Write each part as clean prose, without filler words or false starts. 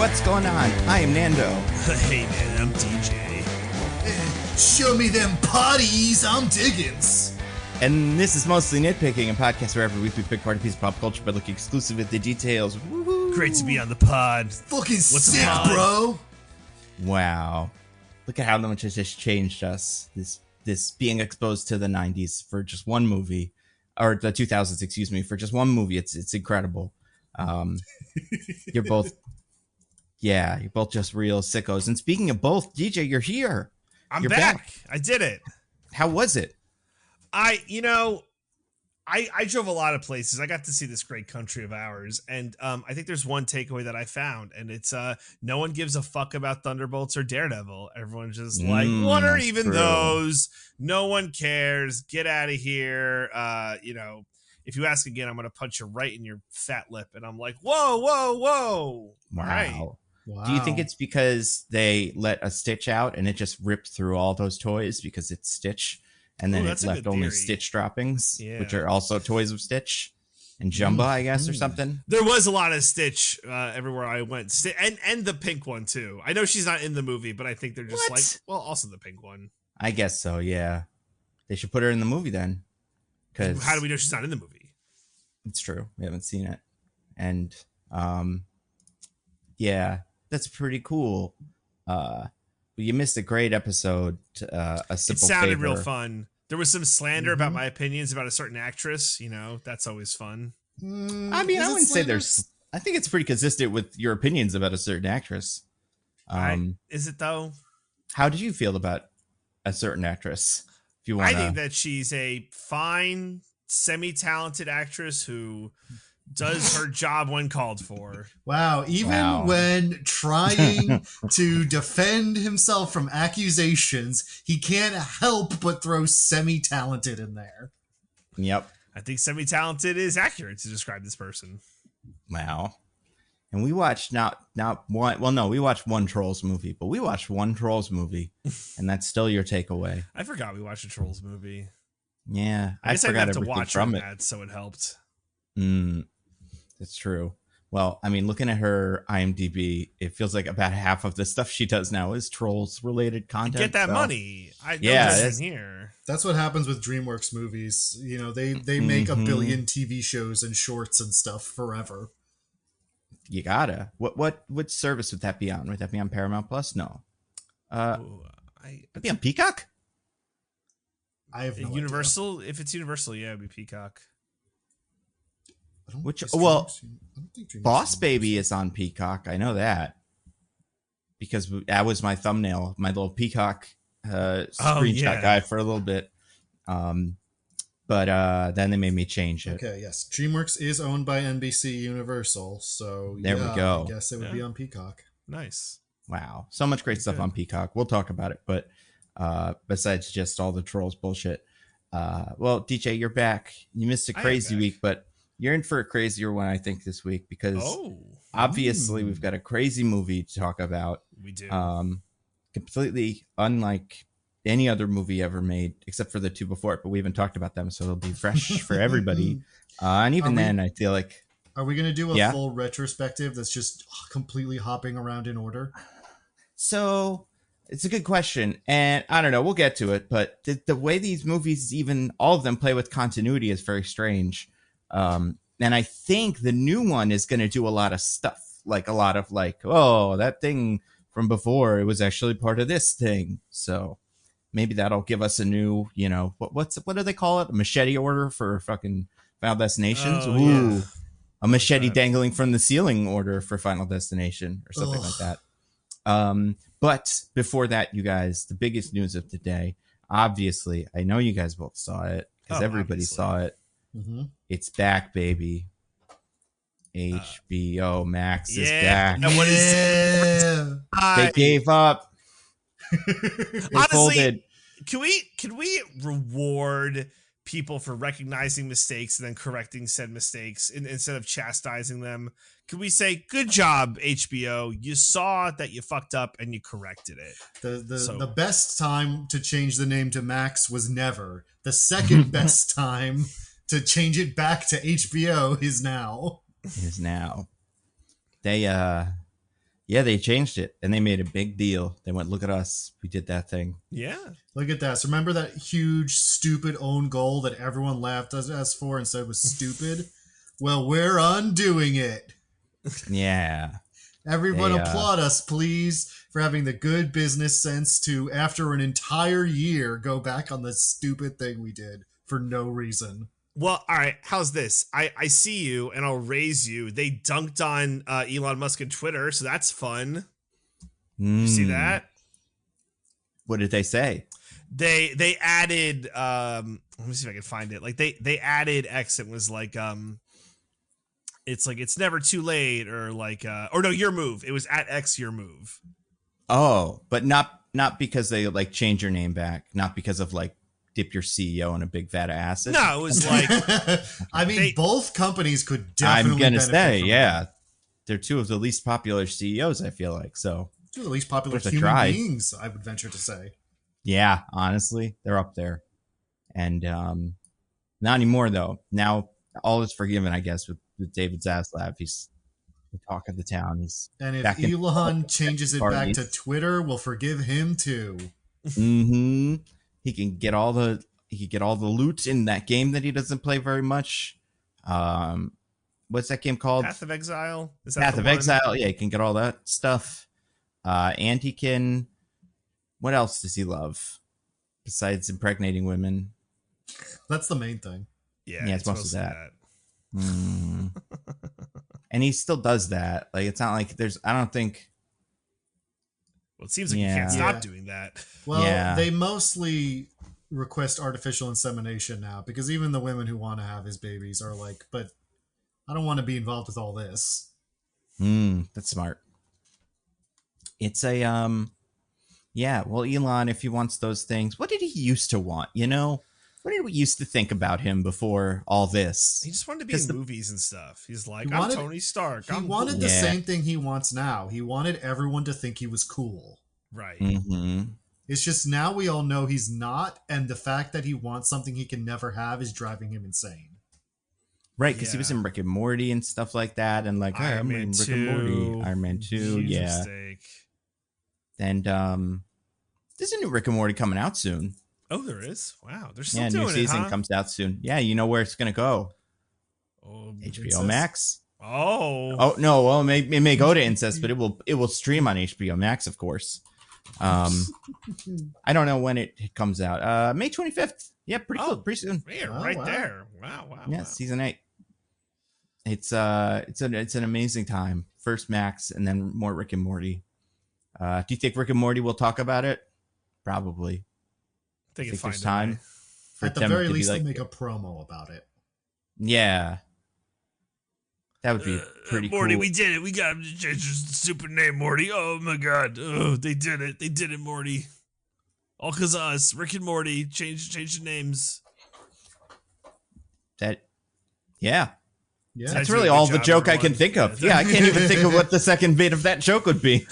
What's going on? I am Nando. Hey man, I'm DJ. Show me them potties, I'm Diggins. And this is Mostly Nitpicking, a podcast where every week we pick apart a piece of pop culture by looking exclusive at the details. Woo-hoo. Great to be on the pod. Fucking What's sick, up, bro. Wow. Look at how much it just changed us. This being exposed to the 90s for just one movie. Or the 2000s, excuse me, for just one movie. It's incredible. You're both just real sickos. And speaking of both, DJ, you're here. I'm You're back. I did it. How was it? I drove a lot of places. I got to see this great country of ours. And I think there's one takeaway that I found. And it's no one gives a fuck about Thunderbolts or Daredevil. Everyone's just like, what are even true. those? No one cares. Get out of here. If you ask again, I'm going to punch you right in your fat lip. And I'm like, whoa. Wow. Right. Wow. Do you think it's because they let a Stitch out and it just ripped through all those toys because it's Stitch, and then it left only Stitch droppings, which are also toys of Stitch and Jumba, I guess, or something? There was a lot of Stitch everywhere I went, and the pink one too. I know she's not in the movie, but I think they're just like, well, also the pink one. I guess so. Yeah, they should put her in the movie then. Because how do we know she's not in the movie? It's true. We haven't seen it, and yeah. That's pretty cool. But you missed a great episode. A simple It sounded favor. real fun. There was some slander about my opinions about a certain actress. That's always fun. I mean, I wouldn't say there's. I think it's pretty consistent with your opinions about a certain actress. Is it though? How did you feel about a certain actress? If you want, I think that she's a fine, semi-talented actress who does her job when called for. Wow. Even when trying to defend himself from accusations, he can't help but throw semi-talented in there. Yep. I think semi-talented is accurate to describe this person. Wow. And we watched we watched one Trolls movie, but we watched one Trolls movie, and that's still your takeaway. I forgot we watched a Trolls movie. Yeah. I guess I forgot didn't have to everything watch from it. that, so it helped. That's true. Well, I mean, looking at her IMDb, it feels like about half of the stuff she does now is Trolls related content. Get that money. That's here. That's what happens with DreamWorks movies. They make a billion TV shows and shorts and stuff forever. You gotta. What service would that be on? Would that be on Paramount Plus? No. It'd be on Peacock? I have no Universal. idea. If it's Universal, yeah, it'd be Peacock. Boss Baby is on Peacock. I know that because that was my thumbnail, my little Peacock screenshot guy for a little bit. But then they made me change it. Okay, yes. DreamWorks is owned by NBC Universal, so there we go. I guess it would be on Peacock. Nice. Wow. So much great stuff on Peacock. We'll talk about it, but besides just all the Trolls bullshit. Well, DJ, you're back. You missed a crazy week, but you're in for a crazier one, I think, this week because obviously we've got a crazy movie to talk about. We do. Completely unlike any other movie ever made, except for the two before it, but we haven't talked about them, so it'll be fresh for everybody. And even then, I feel like... Are we going to do a full retrospective that's just completely hopping around in order? So... It's a good question, and I don't know, we'll get to it, but the way these movies, even all of them, play with continuity is very strange. And I think the new one is going to do a lot of stuff, like a lot of that thing from before, it was actually part of this thing. So maybe that'll give us a new, what do they call it? A machete order for fucking Final Destinations? Ooh, yeah. A machete dangling from the ceiling order for Final Destination or something like that. But before that, you guys, the biggest news of the day, obviously, I know you guys both saw it because everybody saw it. Mm-hmm. It's back, baby. HBO Max is back. And what is they gave up. Honestly, can we reward people for recognizing mistakes and then correcting said mistakes instead of chastising them? Can we say, good job, HBO? You saw that you fucked up and you corrected it. The best time to change the name to Max was never. The second best time to change it back to HBO is now. They Yeah, they changed it and they made a big deal. They went, look at us. We did that thing. Yeah. Look at that. So remember that huge, stupid own goal that everyone laughed at us for and said was stupid? Well, we're undoing it. Yeah. Everyone applaud us, please, for having the good business sense to, after an entire year, go back on the stupid thing we did for no reason. Well, all right. How's this? I see you and I'll raise you. They dunked on Elon Musk on Twitter, so that's fun. You see that? What did they say? They added let me see if I can find it. Like they added X. It was like it's like it's never too late, or like or no, your move. It was at X your move. Oh, but not because they like change your name back, not because of like dip your CEO in a big vat of acid. No, it was like I mean, both companies could definitely. I'm gonna benefit say, from yeah, that. they're two of the least popular CEOs. I feel like so. Two of the least popular Worth a human try. beings, I would venture to say. Yeah, honestly, they're up there, and not anymore though. Now all is forgiven, I guess, with David Zaslav. He's the talk of the town. He's And if back in Elon changes it back parties. to Twitter, we'll forgive him too. Mm-hmm. He can get all the loot in that game that he doesn't play very much. What's that game called? Path of Exile. Is that Path the of one? Exile. Yeah, he can get all that stuff. And he can. What else does he love besides impregnating women? That's the main thing. Yeah, Yeah, it's mostly that. And he still does that. Like, it's not like there's. I don't think. Well, it seems like you Yeah. can't stop Yeah. doing that. Well, Yeah. they mostly request artificial insemination now because even the women who want to have his babies are like, but I don't want to be involved with all this. That's smart. It's a yeah, well, Elon, if he wants those things, what did he used to want, you know? What did we used to think about him before all this? He just wanted to be 'Cause in the- movies and stuff. He's like, He I'm wanted- Tony Stark. He I'm wanted cool. the Yeah. same thing he wants now. He wanted everyone to think he was cool. Right. Mm-hmm. It's just now we all know he's not, and the fact that he wants something he can never have is driving him insane. Right, because he Yeah. was in Rick and Morty and stuff like that, and like, hey, Iron I'm Man in Rick 2. and Morty, Iron Man 2, Huge yeah. mistake. And there's a new Rick and Morty coming out soon. Oh, there is? Wow. They're still Yeah, doing new season it, huh? comes out soon. Yeah, you know where it's gonna go? Oh, HBO Incest? Max. oh. Oh no, well, it may go to incest, but it will stream on HBO Max, of course. I don't know when it comes out. May 25th. Yeah, pretty Oh. cool, pretty soon. Man, Oh, right wow. there. Wow. Yeah, Wow. season 8. It's an amazing time. First Max, and then more Rick and Morty. Do you think Rick and Morty will talk about it? Probably. They can Think find there's a time way. for At the them very to be least, like, they'll make a promo about it. yeah, that would be pretty Morty, cool. we did it. We got him to change his stupid name, Morty. Oh my god. Oh, they did it. They did it, Morty. All because of us. Rick and Morty. Change the names. That, yeah, Yeah. that's do a really good all the job, joke I everyone. can think of. Yeah. Yeah, I can't even think of what the second bit of that joke would be.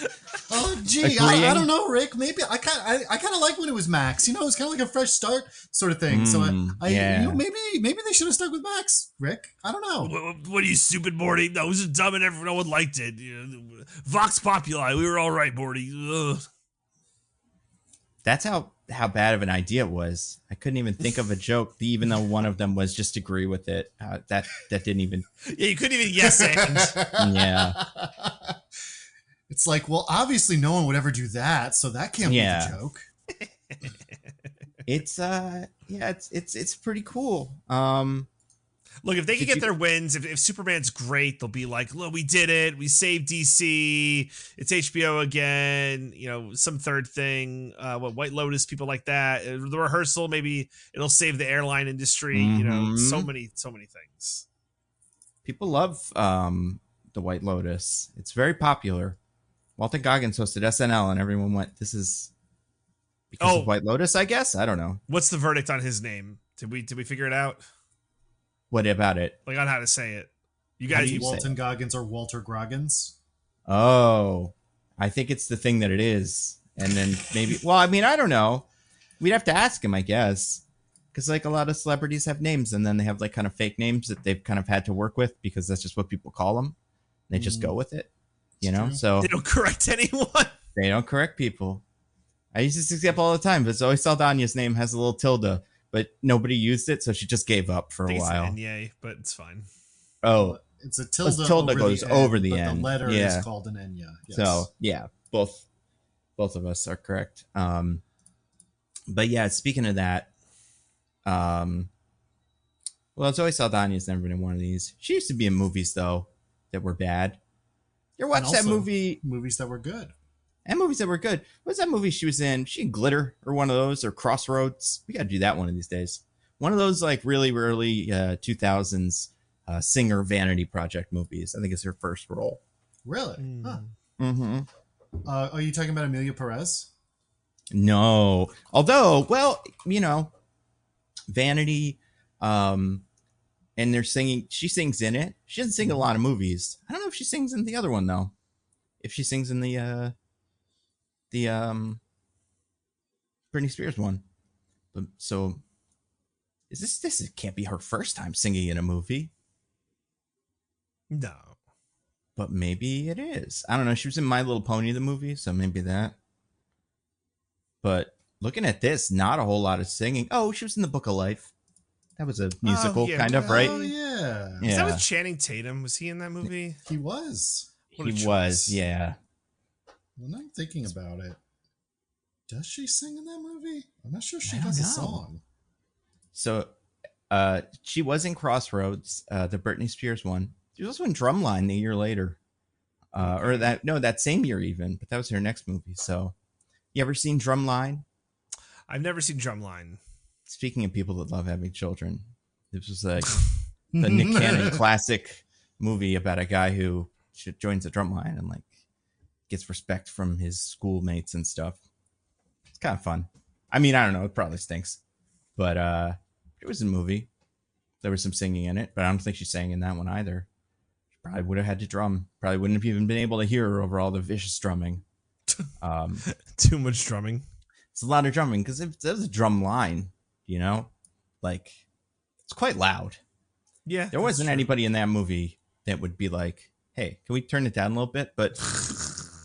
Oh, gee, Agreeing. I don't know, Rick. Maybe I kind of like when it was Max. You know, it's kind of like a fresh start sort of thing. So yeah. maybe they should have stuck with Max, Rick. I don't know. What are you, stupid, Morty? No, it was dumb and no one liked it. You know, Vox Populi. We were all right, Morty. Ugh. That's how bad of an idea it was. I couldn't even think of a joke, even though one of them was just agree with it. That didn't even. Yeah, you couldn't even yes and. Yeah. It's like, well, obviously no one would ever do that, so that can't Yeah. be the joke. It's pretty cool. Look, if they can Did get you- their wins, if Superman's great, they'll be like, look, we did it. We saved DC. It's HBO again. You know, some third thing. White Lotus, people like that. The rehearsal, maybe it'll save the airline industry. You know, Mhm. so many things. People love the White Lotus. It's very popular. Walter Goggins hosted SNL, and everyone went, "This is because Oh. of White Lotus." I guess I don't know. What's the verdict on his name? Did we figure it out? What about it? Like on how to say it? You How guys, do you say Walton Goggins or Walter Groggins. Oh, I think it's the thing that it is, and then maybe. Well, I mean, I don't know. We'd have to ask him, I guess, because like a lot of celebrities have names, and then they have like kind of fake names that they've kind of had to work with because that's just what people call them. They just go with it. You know, true. so They don't correct anyone. they don't correct people. I use this example all the time, but Zoe Saldana's name has a little tilde, but nobody used it, so she just gave up for I a think while. it's an Enya, but it's fine. Oh, It's a tilde. tilde over goes the over end, the but end. the letter Yeah. is called an Enya. Yes. So yeah, both of us are correct. But yeah, speaking of that, well, Zoe Saldana's never been in one of these. She used to be in movies though that were bad. You ever And watched that also movie? Movies that were good. And movies that were good. What's that movie she was in? She in Glitter or one of those, or Crossroads? We got to do that one of these days. One of those like really early 2000s singer vanity project movies. I think it's her first role. Really? Huh. Mm-hmm. Are you talking about Amelia Perez? No. Although, well, you know, Vanity, and they're singing. She sings in it. She doesn't sing in a lot of movies. I don't know if she sings in the other one though. If she sings in the Britney Spears one. But so is this can't be her first time singing in a movie. No. But maybe it is. I don't know. She was in My Little Pony, the movie, so maybe that. But looking at this, not a whole lot of singing. Oh, she was in The Book of Life. That was a musical, yeah, kind of, right? Oh, yeah. Is Yeah. that with Channing Tatum? Was he in that movie? He was. What a He choice. was, yeah. When I'm thinking about it, does she sing in that movie? I'm not sure she I don't has a know. song. So she was in Crossroads, the Britney Spears one. She was also in Drumline the year later. Or that same year even, but that was her next movie. So you ever seen Drumline? I've never seen Drumline. Speaking of people that love having children, this was like the Nick Cannon classic movie about a guy who joins the Drumline and like gets respect from his schoolmates and stuff. It's kind of fun. I mean, I don't know, it probably stinks, but it was a movie. There was some singing in it, but I don't think she sang in that one either. She probably would have had to drum. Probably wouldn't have even been able to hear her over all the vicious drumming. Too much drumming. It's a lot of drumming because if there's a drum line, you know, like it's quite loud. Yeah. There wasn't anybody in that movie that would be like, hey, can we turn it down a little bit? But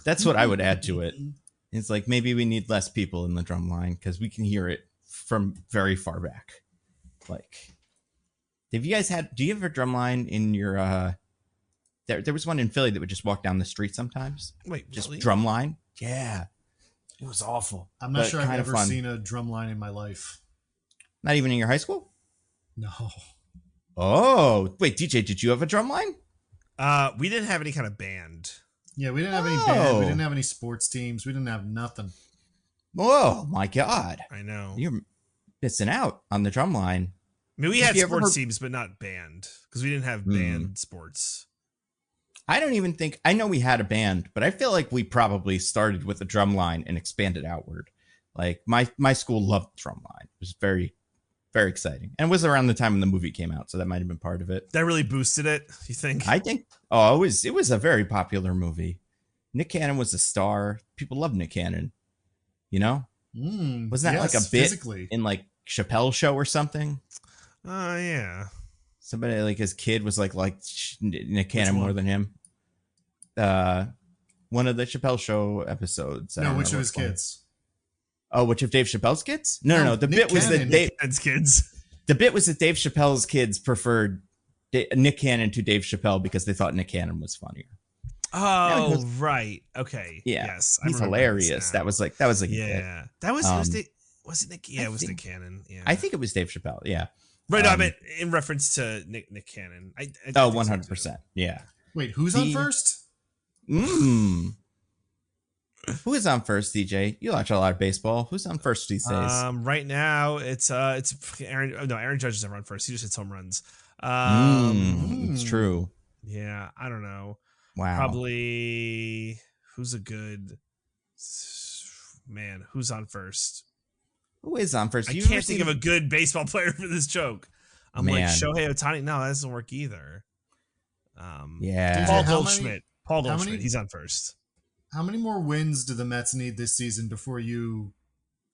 that's what I would add to it. It's like maybe we need less people in the drum line because we can hear it from very far back. Like, have you guys do you have a drum line in your there was one in Philly that would just walk down the street sometimes. Wait, Just really? drum line? Yeah. It was awful. I'm not but sure I've kind of ever fun. seen a drum line in my life. Not even in your high school? No. Oh, wait, DJ, did you have a drum line? We didn't have any kind of band. Yeah, we didn't have any band. We Oh. didn't have any sports teams. We didn't have nothing. Oh my God. I know. You're missing out on the drum line. I mean, we Have had you ever sports heard- teams, but not band because we didn't have band sports. I don't even think, I know we had a band, but I feel like we probably started with a drum line and expanded outward. Like my school loved drum line. It was very, very exciting. And it was around the time when the movie came out. So that might've been part of it. That really boosted it, you think? I think, it was a very popular movie. Nick Cannon was a star. People love Nick Cannon. You know? Wasn't that like a bit physically? in like Chappelle's show or something? Oh, yeah. Somebody like his kid was like Nick Cannon one? more than him. One of the Chappelle show episodes. I No, don't which know of his which one. kids? Oh, which of Dave Chappelle's kids? No. The Nick bit was that Cannon. Dave. That's kids. The bit was that Dave Chappelle's kids preferred Nick Cannon to Dave Chappelle because they thought Nick Cannon was funnier. Oh, was- right. Okay. Yeah, Yes. I he's remember hilarious. this now. That was like a bit. Yeah. That was, was it Nick? Yeah, I it was think- Nick Cannon. Yeah. I think it was Dave Chappelle. Yeah. Right. I meant in reference to Nick Cannon. I think Oh, so, 100%. Yeah. Wait, who's on The- first? Who is on first, DJ? You watch a lot of baseball. Who's on first these days? Right now it's Aaron. Oh, no, Aaron Judge doesn't run first. He just hits home runs. It's true. Yeah, I don't know. Wow. Probably who's a good man? Who's on first? Who is on first? I You ever can't think of seen- a good baseball player for this joke. I'm like Man. Shohei Ohtani. No, that doesn't work either. Yeah. Paul How Goldschmidt. many- Paul how Goldschmidt. many- He's on first. How many more wins do the Mets need this season before you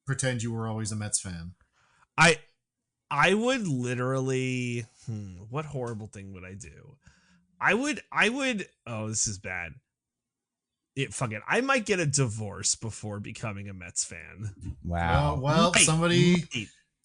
pretend you were always a Mets fan? I would literally what horrible thing would I do? I would oh, this is bad. fuck it. I might get a divorce before becoming a Mets fan. Wow. Well, somebody,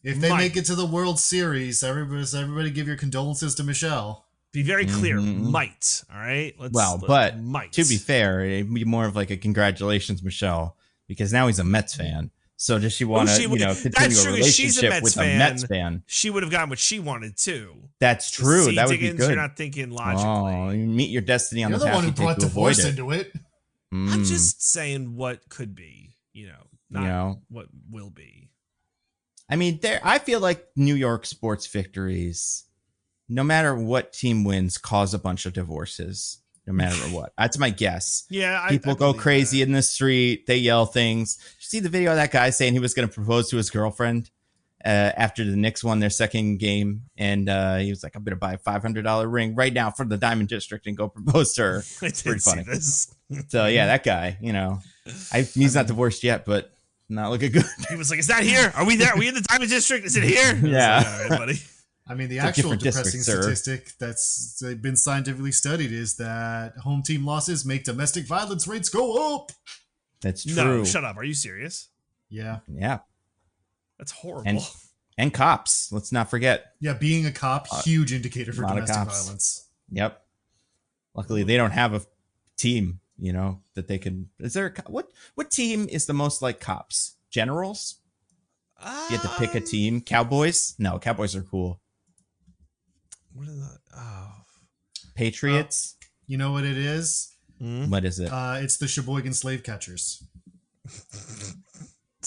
if they might. make it to the World Series, everybody give your condolences to Michelle. Be very clear. Might. All right. But might. to be fair, it'd be more of like a congratulations, Michelle, because now he's a Mets fan. So does she want to, continue a relationship with a Mets fan? She would have gotten what she wanted too. That's true. That would Diggins, be good. You're not thinking logically. Oh, you meet your destiny on You're the the path one who you take brought to avoid divorce it. into it. I'm just saying what could be, not what will be. I mean, I feel like New York sports victories, no matter what team wins, cause a bunch of divorces. No matter what. That's my guess. Yeah, people go crazy in the street. They yell things. Did you see the video of that guy saying he was going to propose to his girlfriend after the Knicks won their second game? And he was like, I'm going to buy a $500 ring right now from the Diamond District and go propose to her. It's pretty funny. This. So, yeah, that guy, he's not divorced yet, but not looking good. He was like, is that here? Are we there? Are we in the Diamond District? Is it here? Yeah. Like, all right, buddy. I mean, the actual depressing statistic that's been scientifically studied is that home team losses make domestic violence rates go up. That's true. No, shut up. Are you serious? Yeah. Yeah. That's horrible. And cops. Let's not forget. Yeah, being a cop, huge indicator for domestic violence. Yep. Luckily, they don't have a team, that they can. Is there what team is the most like cops? Generals? You have to pick a team. Cowboys? No, Cowboys are cool. What is that? Oh. Patriots? You know what it is? What is it? It's the Sheboygan slave catchers.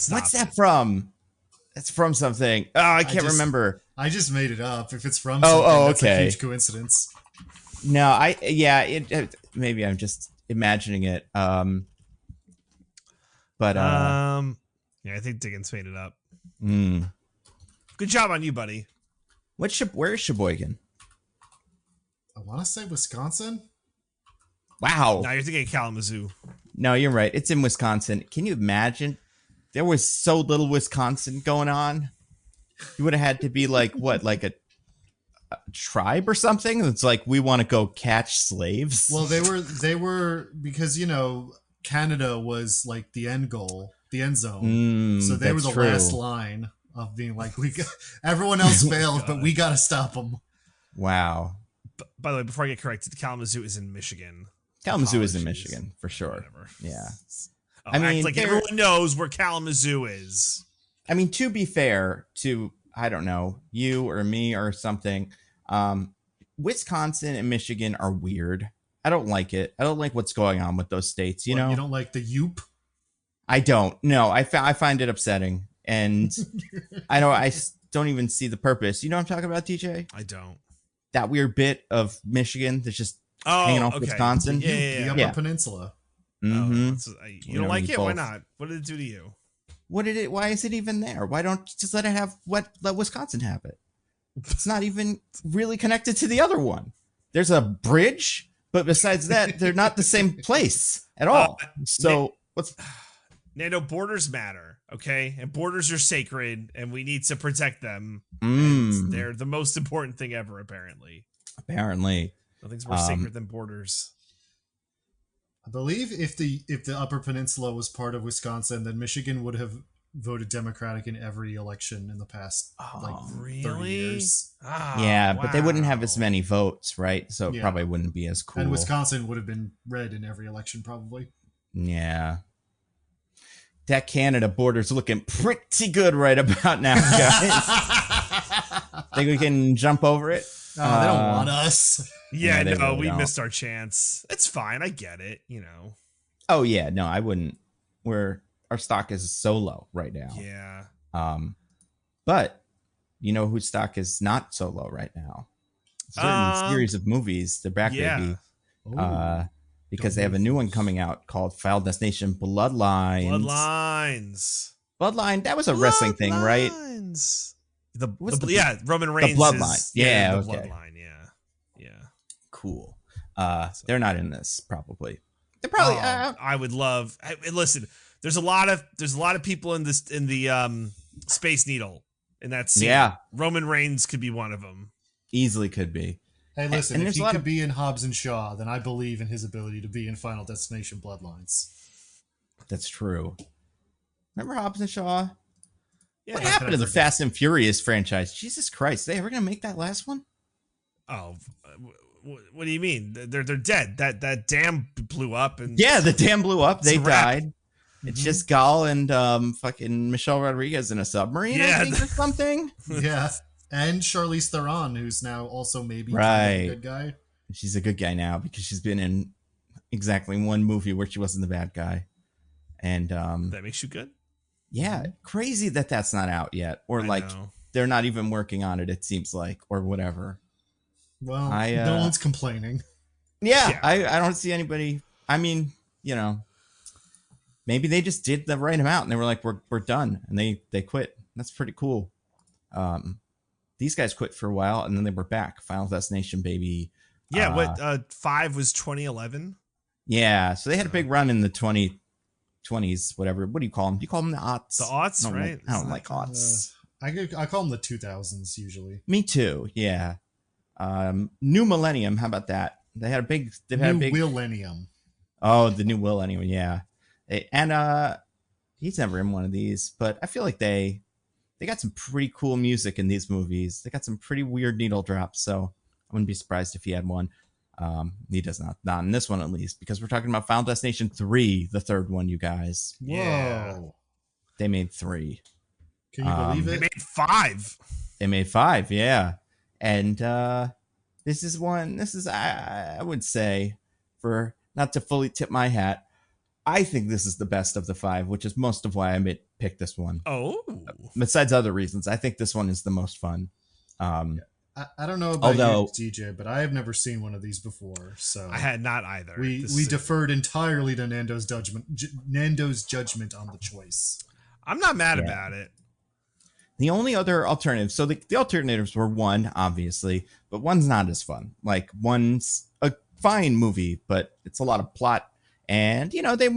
What's that from? It's from something. Oh, I can't remember. I just made it up. If it's from something, that's a huge coincidence. No, maybe I'm just imagining it. Yeah, I think Diggins made it up. Good job on you, buddy. Where is Sheboygan? I want to say Wisconsin. Wow. No, you're thinking Kalamazoo. No, you're right. It's in Wisconsin. Can you imagine? There was so little Wisconsin going on. You would have had to be like, what, like a tribe or something? It's like, we want to go catch slaves. Well, they were because, Canada was like the end goal, the end zone. So they were the last line of being like, everyone else failed, but we got to stop them. Wow. By the way, before I get corrected, Kalamazoo is in Michigan. Kalamazoo is in Michigan, for sure. Whatever. Yeah. I mean, like everyone knows where Kalamazoo is. I mean, to be fair to, I don't know, you or me or something, Wisconsin and Michigan are weird. I don't like it. I don't like what's going on with those states, you know? You don't like the Yoop? I don't. No, I find it upsetting. And I don't even see the purpose. You know what I'm talking about, DJ? I don't. That weird bit of Michigan that's just hanging off Wisconsin. Yeah. The Upper Peninsula. Mm-hmm. You don't like it? Why not? What did it do to you? Why is it even there? Why don't you just let Wisconsin have it? It's not even really connected to the other one. There's a bridge, but besides that, they're not the same place at all. So Nando, borders matter, okay? And borders are sacred, and we need to protect them. They're the most important thing ever, apparently. Nothing's more sacred than borders. I believe if the Upper Peninsula was part of Wisconsin, then Michigan would have voted Democratic in every election in the past 30 years. But they wouldn't have as many votes, right? So it probably wouldn't be as cool. And Wisconsin would have been red in every election, probably. Yeah. That Canada border's looking pretty good right about now, guys. Think we can jump over it? They don't want us. Yeah, no, really we don't. missed our chance. It's fine. I get it, Oh, yeah. No, I wouldn't. Our stock is so low right now. Yeah. But you know whose stock is not so low right now? Certain series of movies, they're back, baby. Because they have a new one coming out called Final Destination Bloodlines. Bloodline, that was a wrestling thing, right? Roman Reigns. The Bloodline. The Bloodline, yeah. Cool. They're not in this, probably. They're probably. I would love. Listen, there's a lot of people in the Space Needle in that scene. Yeah. Roman Reigns could be one of them. Easily could be. Hey, listen, And if there's a he lot could of be in Hobbs and Shaw, then I believe in his ability to be in Final Destination Bloodlines. that's true. Remember Hobbs and Shaw? Yeah. What How could happened I to the forget? Fast and Furious franchise? Jesus Christ, they ever gonna make that last one? Oh, what do you mean? They're dead. That dam blew up and Yeah, the dam blew up. It's They a wrap. died. It's just Gal and fucking Michelle Rodriguez in a submarine, I Yeah, think, or something. Yeah. And Charlize Theron, who's now also maybe kind of Right. a good guy. She's a good guy now because she's been in exactly one movie where she wasn't the bad guy. And that makes you good. yeah, crazy that that's not out yet, or I like know. they're not even working on it. It seems like, or whatever. Well, I, no one's complaining. Yeah, Yeah. I don't see anybody. I mean, you know, maybe they just did the right amount and they were like, we're done, and they quit. That's pretty cool. These guys quit for a while and then they were back. Final Destination, baby. Yeah, what 5 was 2011? Yeah, so they had a big run in the 2020s, whatever. What do you call them? Do you call them the aughts? The aughts, I don't right? Like, I don't like aughts. I call them the 2000s usually. Me too. Yeah. New Millennium. How about that? They've had a big Millennium. Oh, the new Millennium. Yeah. And he's never in one of these, but I feel like they got some pretty cool music in these movies. They got some pretty weird needle drops, so I wouldn't be surprised if he had one. He does not in this one at least, because we're talking about Final Destination 3, the third one, you guys. Whoa. Yeah. They made 3. Can you believe They it? made 5. They made 5, yeah. And this is I would say, for not to fully tip my hat, I think this is the best of the 5, which is most of why I picked this one. Oh. Besides other reasons, I think this one is the most fun. I don't know about Although- you, DJ, but I have never seen one of these before. So I had not either. we deferred entirely to Nando's judgment on the choice. I'm not mad Yeah. about it. The only other alternative, so the alternatives were 1, obviously, but 1's not as fun. Like, 1's a fine movie, but it's a lot of plot, and you know they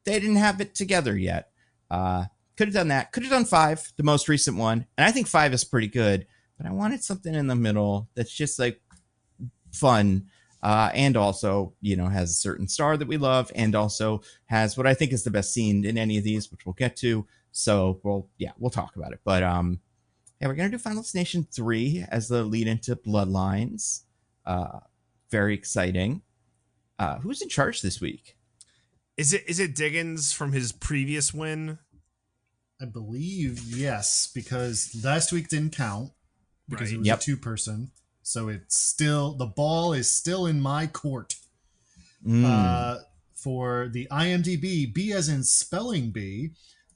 didn't have it together yet. Could have done that. Could have done 5, the most recent one, and I think 5 is pretty good. But I wanted something in the middle that's just like fun, and also, you know, has a certain star that we love, and also has what I think is the best scene in any of these, which we'll get to. So we'll talk about it. But yeah, we're gonna do Final Destination 3 as the lead into Bloodlines. Very exciting. Who's in charge this week? Is it Diggins from his previous win? I believe yes, because last week didn't count because Right. it was Yep. a 2-person. So it's still, the ball is still in my court. For the IMDb, B as in spelling bee,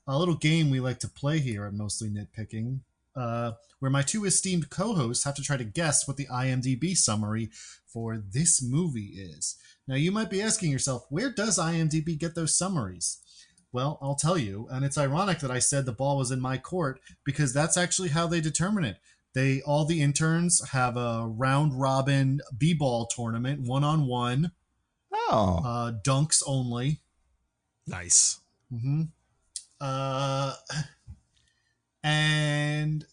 a little game we like to play here at Mostly Nitpicking, where my 2 esteemed co-hosts have to try to guess what the IMDb summary for this movie is. Now, you might be asking yourself, where does IMDb get those summaries? Well, I'll tell you, and it's ironic that I said the ball was in my court, because that's actually how they determine it. All the interns have a round-robin b-ball tournament, one-on-one, Oh, dunks only. Nice. And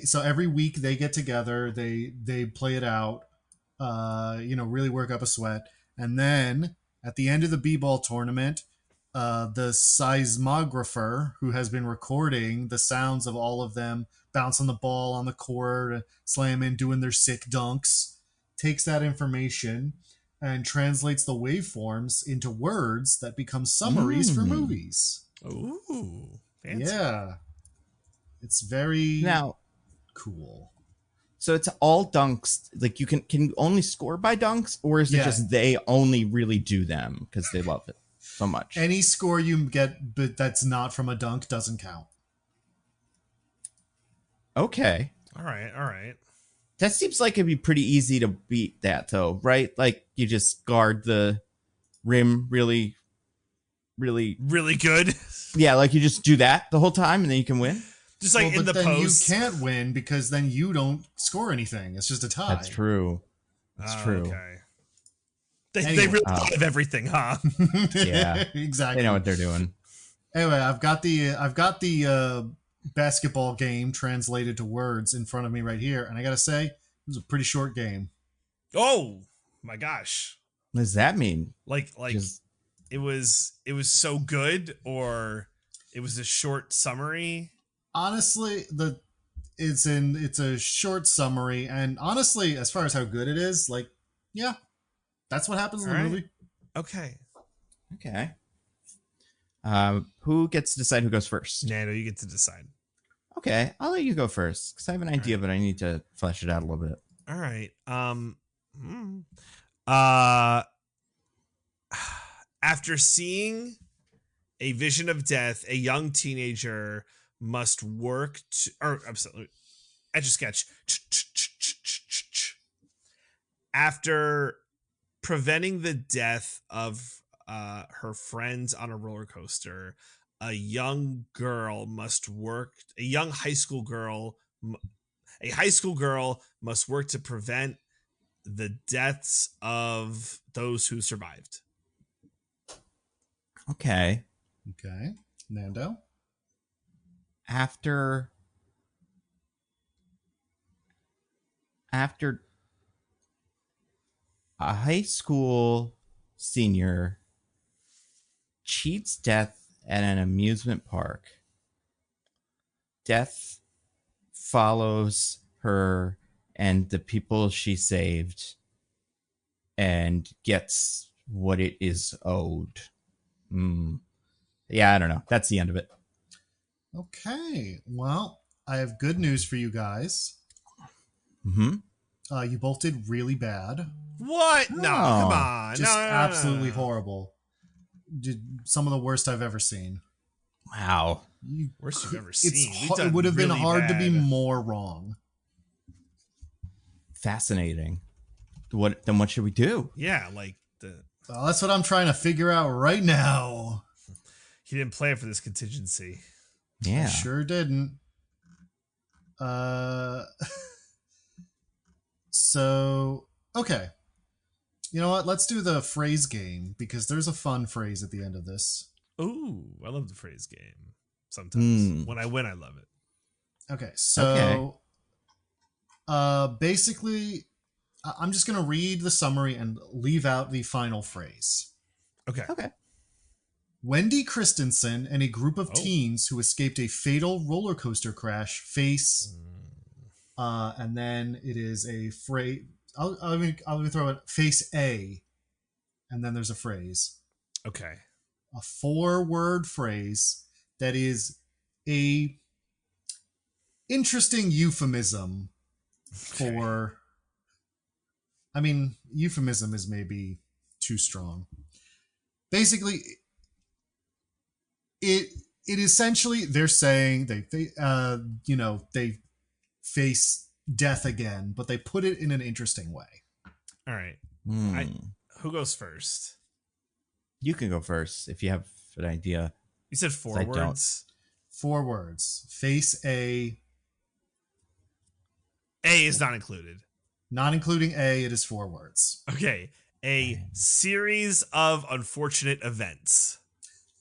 so every week they get together, they play it out, really work up a sweat, and then at the end of the b-ball tournament, the seismographer who has been recording the sounds of all of them bouncing the ball on the court, slamming, doing their sick dunks, takes that information and translates the waveforms into words that become summaries for movies. Ooh. Fancy. Yeah. It's very now, cool. so it's all dunks. Like, you can you only score by dunks, or is it Yeah. just they only really do them because they love it so much? Any score you get, but that's not from a dunk, doesn't count. Okay. All right. That seems like it'd be pretty easy to beat that, though, right? Like, you just guard the rim really, really. Really good. Yeah, like you just do that the whole time and then you can win. Just like in but the then post. you can't win because then you don't score anything. It's just a tie. That's true. That's true. Okay. They Anyway. really have everything, huh? Yeah. Exactly. They know what they're doing. Anyway, I've got the basketball game translated to words in front of me right here, and I gotta say, it was a pretty short game. Oh my gosh. What does that mean? Like Just, it was so good, or it was a short summary? Honestly, it's a short summary, and honestly, as far as how good it is, like, yeah, that's what happens in All the right. movie. Okay. okay. Who gets to decide who goes first? Nando, you get to decide. Okay, I'll let you go first because I have an idea, right. but I need to flesh it out a little bit. All right. Uh After seeing a vision of death, a young teenager must work to, or I'm sorry, etch a sketch. After preventing the death of her friends on a roller coaster, a young girl must work. A high school girl must work to prevent the deaths of those who survived. Okay. Okay, Nando. After a high school senior cheats death at an amusement park, death follows her and the people she saved and gets what it is owed. Yeah, I don't know. That's the end of it. Okay, well, I have good news for you guys. Mm-hmm. You both did really bad. What? No, come on. Just no, absolutely horrible. Some of the worst I've ever seen. Wow. Worst you've ever seen. It would have been really hard bad. to be more wrong. Fascinating. Then what should we do? Yeah, like Well, that's what I'm trying to figure out right now. he didn't plan for this contingency. Yeah. I sure didn't. So, okay. You know what? Let's do the phrase game because there's a fun phrase at the end of this. Ooh, I love the phrase game. Sometimes when I win, I love it. Okay, so basically, I'm just going to read the summary and leave out the final phrase. Okay. Wendy Christensen and a group of teens who escaped a fatal roller coaster crash face, and then it is a phrase. I'll throw it face A, and then there's a phrase. Okay. A 4-word phrase that is a interesting euphemism for. I mean, euphemism is maybe too strong. Basically, it essentially they're saying they face death again, but they put it in an interesting way. All right. Who goes first? You can go first if you have an idea. You said 4 words. 4 words. Face A. A is not included. Not including A, it is 4 words. Okay. A series of unfortunate events.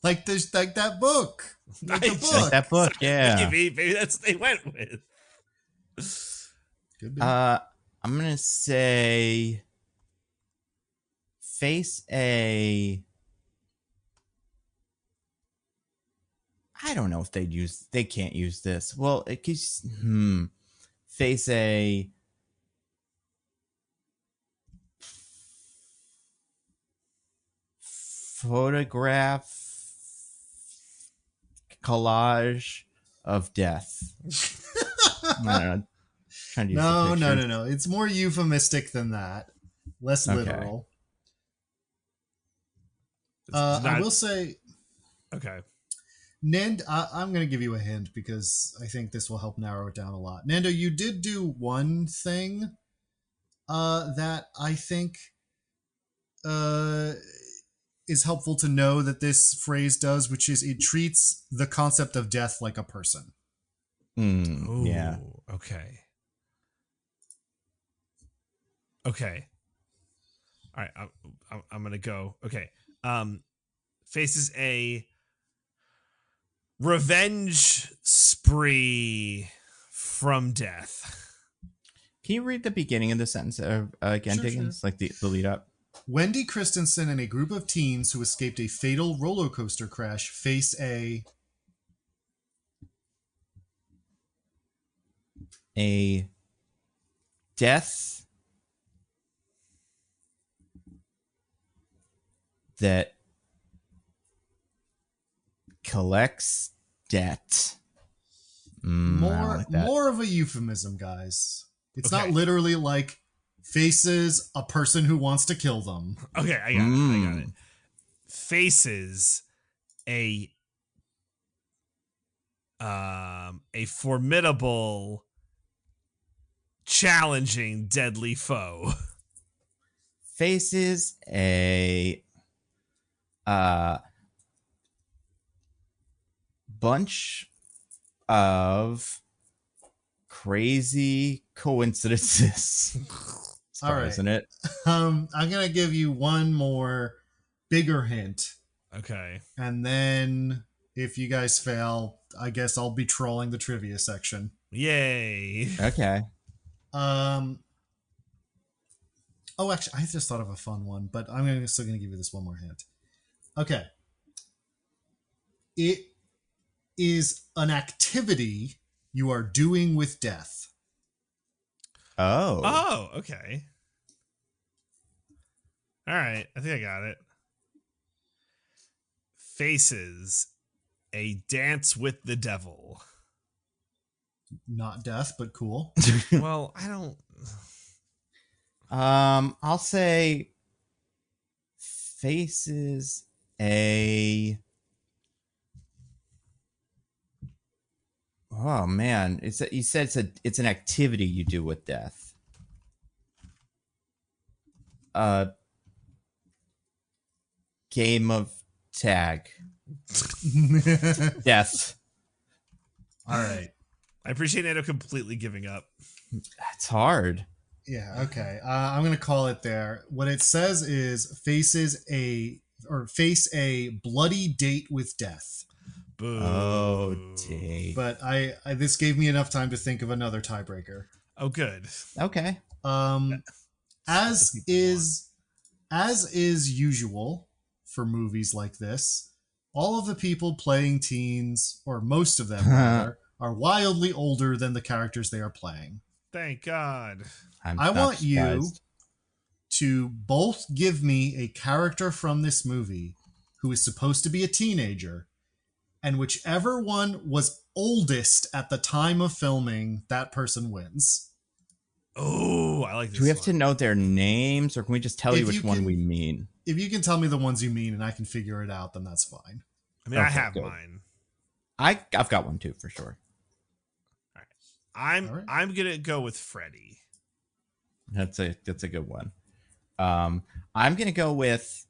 Like that book. Like the book. Like that book, yeah. Maybe that's what they went with. Could be. I'm gonna say face A. I don't know if they can't use this. Well, it keeps face A. Photograph collage of death. I don't know. Trying to use No. It's more euphemistic than that. Less literal. I will say. Okay. Nando, I'm going to give you a hint because I think this will help narrow it down a lot. Nando, you did do one thing that I think is helpful to know that this phrase does, which is it treats the concept of death like a person. Yeah. Okay. Okay. All right. I'm going to go. Okay. Faces a revenge spree from death. Can you read the beginning of the sentence again, Sure, Diggins? Like the lead up. Wendy Christensen and a group of teens who escaped a fatal roller coaster crash face a death that collects debt. More of a euphemism, guys. It's not literally like faces a person who wants to kill them. Okay, I got it. Faces a formidable, challenging, deadly foe. Faces a bunch of crazy coincidences. All right, isn't it? I'm gonna give you one more bigger hint. Okay. And then if you guys fail, I guess I'll be trolling the trivia section. Yay. Okay. Oh, actually, I just thought of a fun one, but I'm still gonna give you this one more hint. Okay. It is an activity you are doing with death. Oh, okay. All right, I think I got it. Faces a dance with the devil. Not death, but cool. Well, I don't. I'll say faces a. Oh man, you said it's an activity you do with death. Game of tag. Death. All right. I appreciate Nando completely giving up. That's hard. Yeah, okay. I'm going to call it there. What it says is face a bloody date with death. Boo. Oh, dang. But I this gave me enough time to think of another tiebreaker. Oh, good. Okay. As is usual for movies like this, all of the people playing teens, or most of them rather, are wildly older than the characters they are playing. Thank God. I want you to both give me a character from this movie who is supposed to be a teenager, and whichever one was oldest at the time of filming, that person wins. Oh, I like this. Do we have to know their names, or can we just tell you which one we mean? If you can tell me the ones you mean and I can figure it out, then that's fine. I mean, okay, I have mine. I've got one too, for sure. All right. I'm gonna go with Freddy. That's a good one. I'm gonna go with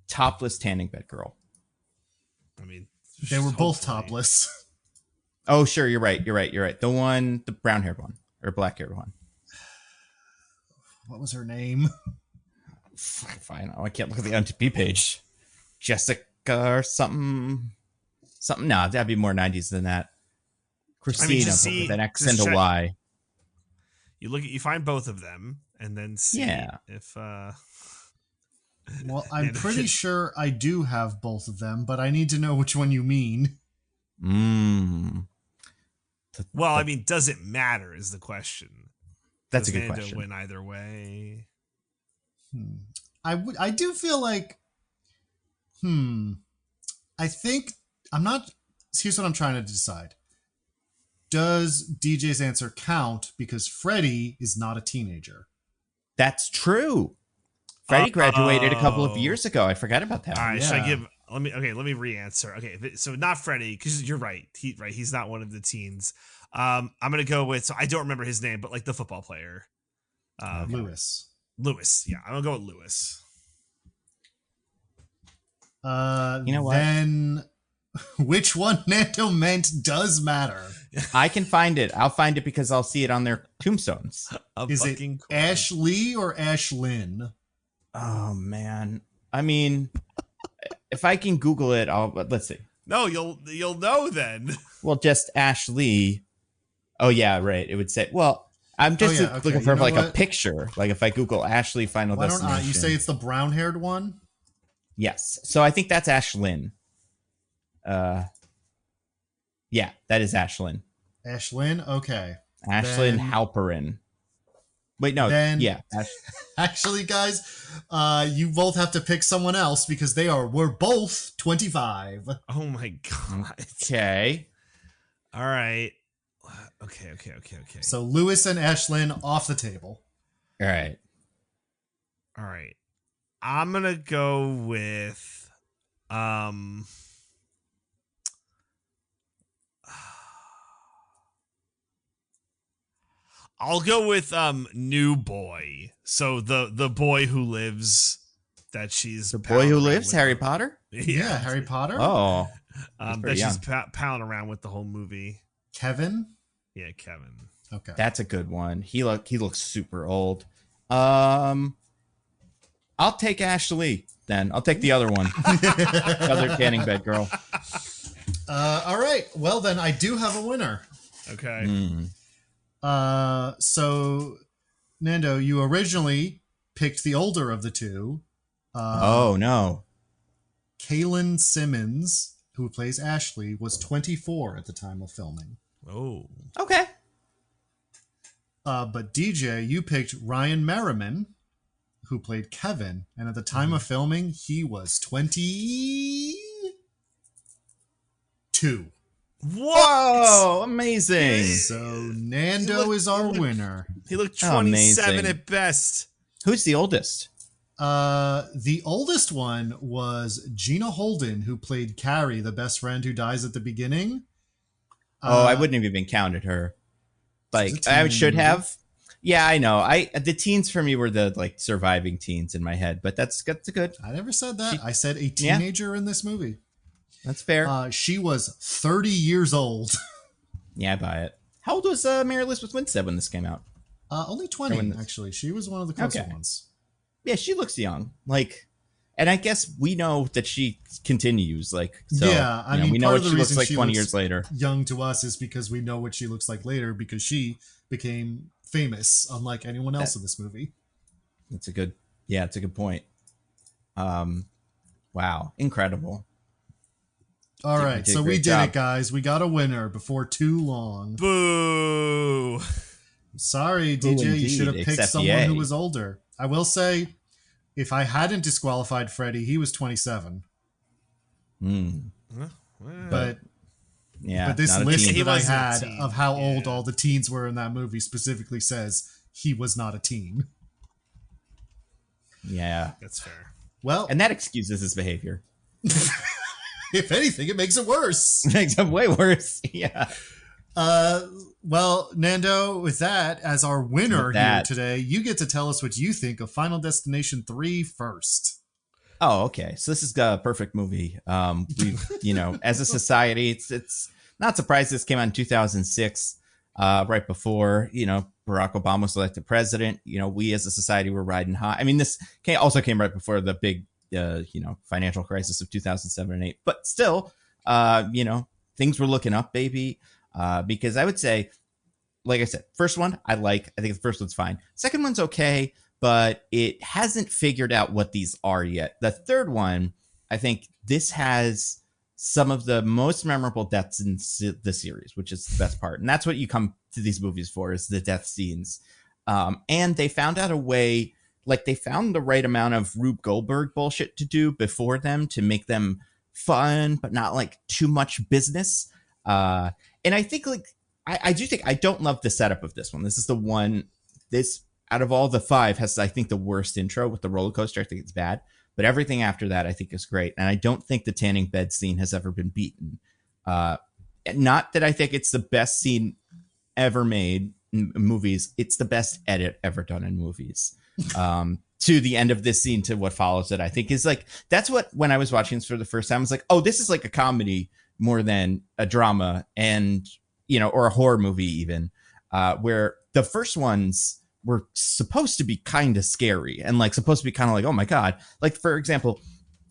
topless tanning bed girl. I mean, they were both topless. Oh, sure, you're right. The brown haired one or black haired one. What was her name? Fine. Oh, I can't look at the MTP page. Jessica or something. No, that'd be more 90s than that. Christina with an X and a Y. You find both of them and then see if. Well, I'm pretty sure I do have both of them, but I need to know which one you mean. Well, I mean, does it matter? Is the question. That's a good question. Win either way. I do feel like. I think I'm not. Here's what I'm trying to decide. Does DJ's answer count because Freddy is not a teenager? That's true. Freddy graduated a couple of years ago. I forgot about that. All right, should I give? Let me re-answer. Okay, so not Freddy, because you're right. He's not one of the teens. I'm gonna go with. So I don't remember his name, but like the football player, Lewis. Yeah, I'm gonna go with Lewis. You know what? Then which one Nando meant does matter. I can find it. I'll find it because I'll see it on their tombstones. Is it Ashley or Ashlyn? Oh man. I mean, if I can Google it, let's see. No, you'll know then. Well, just Ashley. Oh yeah, right. It would say. Well, I'm just looking for like a picture. Like if I Google Ashley Final Destination. Why don't you say it's the brown-haired one? Yes. So I think that's Ashlyn. Yeah, that is Ashlyn. Ashlyn, okay. Ashlyn Halperin. Wait, no. Yeah. Actually, guys, you both have to pick someone else because we're both 25. Oh my god. Okay. All right. Okay. So Lewis and Ashlyn off the table. All right. I'm gonna go with I'll go with new boy. So the boy who lives that she's the boy who lives Harry Potter. Yeah, Harry Potter. Oh, that she's pounding around with the whole movie. Kevin. Yeah, Kevin. Okay, that's a good one. He looks super old. I'll take Ashley then. I'll take the other one, other canning bed girl. All right. Well, then I do have a winner. Okay. So Nando, you originally picked the older of the two. Oh no. Kaylin Simmons, who plays Ashley, was 24 at the time of filming. Oh. Okay. But DJ, you picked Ryan Merriman, who played Kevin, and at the time of filming, he was 22. Whoa, amazing. So Nando is our winner. He looked 27 at best. Who's the oldest? The oldest one was Gina Holden, who played Carrie, the best friend who dies at the beginning. I wouldn't have even counted her. Like I should have. Yeah, I know. The teens for me were the like surviving teens in my head, but that's good. I never said that. I said a teenager in this movie. That's fair. She was 30 years old. Yeah, I buy it. How old was Mary Elizabeth Winstead when this came out? Only 20, actually. She was one of the closer ones. Yeah, she looks young. Like, and I guess we know that she continues. Like, so, yeah, I mean, we know what she looks like 20 years later. Young to us is because we know what she looks like later because she became famous, unlike anyone else in this movie. It's a good point. Wow, incredible. All right, so we did it, guys. We got a winner before too long. Boo! Sorry, DJ, you should have picked someone who was older. I will say, if I hadn't disqualified Freddie, he was 27. But this list that I had of how old all the teens were in that movie specifically says he was not a teen. Yeah, that's fair. Well, and that excuses his behavior. If anything, it makes it worse. It makes it way worse. Yeah. Well, Nando, with that as our winner here today, you get to tell us what you think of Final Destination 3 first. Oh, okay. So this is a perfect movie. We've, as a society, it's not surprised this came out in 2006, right before, Barack Obama was elected president. We as a society were riding high. I mean, this also came right before the big, financial crisis of 2007 and 8. But still, things were looking up, baby. Because I would say, like I said, first one, I think the first one's fine. Second one's okay, but it hasn't figured out what these are yet. The third one, I think this has some of the most memorable deaths in the series, which is the best part. And that's what you come to these movies for, is the death scenes. And they found out a way, like they found the right amount of Rube Goldberg bullshit to do before them to make them fun, but not like too much business. And I think I don't love the setup of this one. This is the one, out of all the 5 has, I think, the worst intro with the roller coaster. I think it's bad, but everything after that I think is great. And I don't think the tanning bed scene has ever been beaten. Not that I think it's the best scene ever made in movies. It's the best edit ever done in movies. To the end of this scene, to what follows it, I think is like, that's what, when I was watching this for the first time, I was like, oh, this is like a comedy more than a drama, and or a horror movie even, where the first ones were supposed to be kind of scary and like supposed to be kind of like, oh my god, like for example,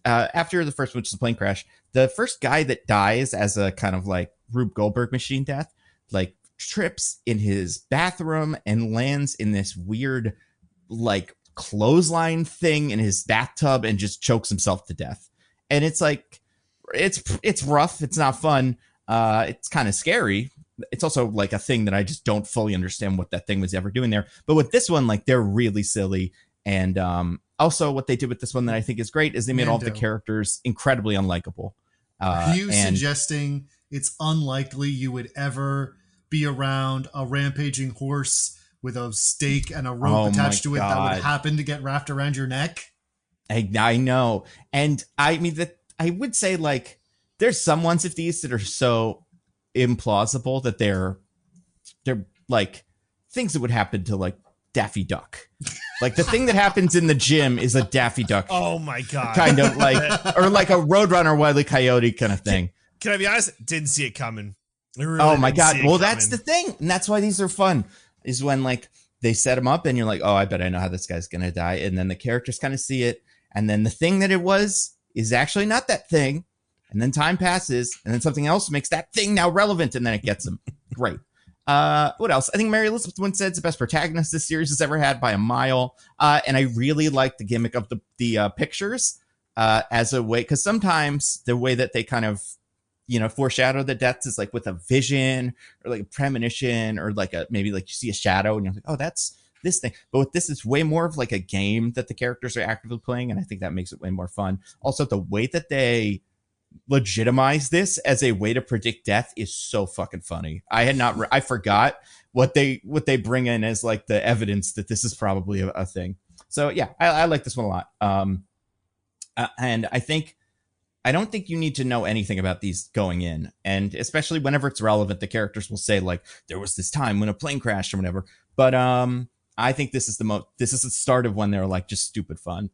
after the first one, which is the plane crash, the first guy that dies as a kind of like Rube Goldberg machine death, like trips in his bathroom and lands in this weird like clothesline thing in his bathtub and just chokes himself to death. And it's like it's rough, it's not fun, it's kind of scary. It's also like a thing that I just don't fully understand what that thing was ever doing there. But with this one, like they're really silly. And also what they did with this one that I think is great is they made all of the characters incredibly unlikable. Are you suggesting it's unlikely you would ever be around a rampaging horse with a stake and a rope attached to it that would happen to get wrapped around your neck? I know. And I mean, that I would say like there's some ones of these that are so implausible that they're like things that would happen to like Daffy Duck. Like the thing that happens in the gym is a Daffy Duck. Oh my God. Kind of like, or like a Roadrunner Wile E. Coyote kind of thing. Can I be honest? Didn't see it coming. Really oh my God. Well, that's the thing. And that's why these are fun, is when like they set them up and you're like, oh, I bet I know how this guy's going to die. And then the characters kind of see it. And then the thing that it was is actually not that thing. And then time passes and then something else makes that thing now relevant. And then it gets them. Great. What else? I think Mary Elizabeth Winstead's the best protagonist this series has ever had by a mile. And I really like the gimmick of the pictures as a way, because sometimes the way that they kind of, you know, foreshadow the deaths is like with a vision or like a premonition or like maybe like you see a shadow and you're like, oh, that's this thing. But with this, it's way more of like a game that the characters are actively playing. And I think that makes it way more fun. Also, the way that they legitimize this as a way to predict death is so fucking funny. I forgot what they bring in as like the evidence that this is probably a thing. So yeah, I like this one a lot. And I don't think you need to know anything about these going in, and especially whenever it's relevant, the characters will say like there was this time when a plane crashed or whatever. But I think this is the start of when they're like just stupid fun,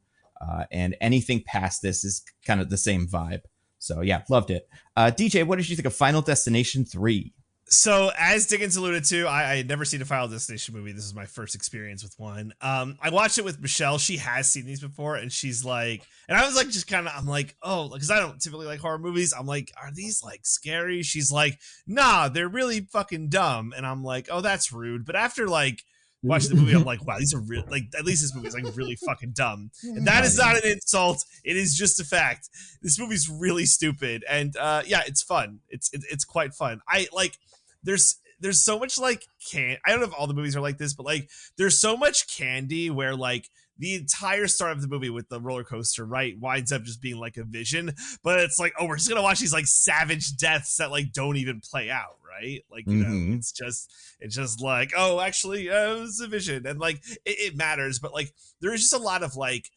and anything past this is kind of the same vibe. So yeah, loved it. DJ, what did you think of Final Destination 3? So as Diggins alluded to, I had never seen a Final Destination movie. This is my first experience with one. I watched it with Michelle. She has seen these before, and she's like, and I was like, just kind of, I'm like, oh, because I don't typically like horror movies. I'm like, are these like scary? She's like, nah, they're really fucking dumb. And I'm like, oh, that's rude. But after like watching the movie, I'm like, wow, these are real. Like, at least this movie is like really fucking dumb. And that is not an insult. It is just a fact. This movie's really stupid. And yeah, it's fun. It's quite fun. I like. There's so much like I don't know if all the movies are like this, but like there's so much candy where like the entire start of the movie with the roller coaster, right, winds up just being like a vision, but it's like, oh, we're just gonna watch these like savage deaths that like don't even play out, right? Like, you know, it's just like, oh, actually, it was a vision, and like it matters, but like there is just a lot of like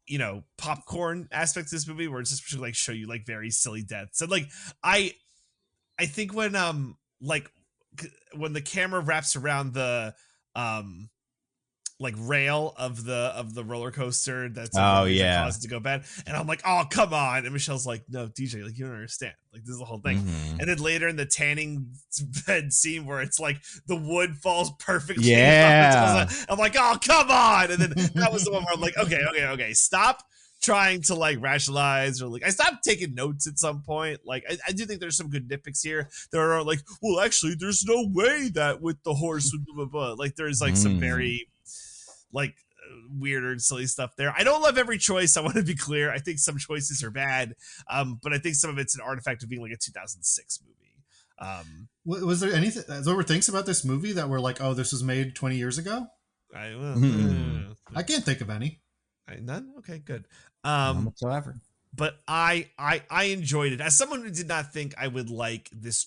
you know, popcorn aspects of this movie where it's just like show you like very silly deaths, and like I think when when the camera wraps around the like rail of the roller coaster that's caused it to go bad, and I'm like, oh, come on, and Michelle's like, no, DJ, like you don't understand, like this is the whole thing. And then later in the tanning bed scene where it's like the wood falls perfectly, I'm like, oh, come on. And then that was the one where I'm like, okay, stop trying to like rationalize, or like I stopped taking notes at some point. Like I do think there's some good nitpicks here. There are like, well, actually there's no way that with the horse blah, blah, blah. Like there's like some very like weirder and silly stuff there. I don't love every choice, I want to be clear. I think some choices are bad, but I think some of it's an artifact of being like a 2006 movie. Was there anything, there were things about this movie that were like, oh, this was made 20 years ago? I can't think of any. None? Okay, good. None whatsoever. But I enjoyed it. As someone who did not think I would like this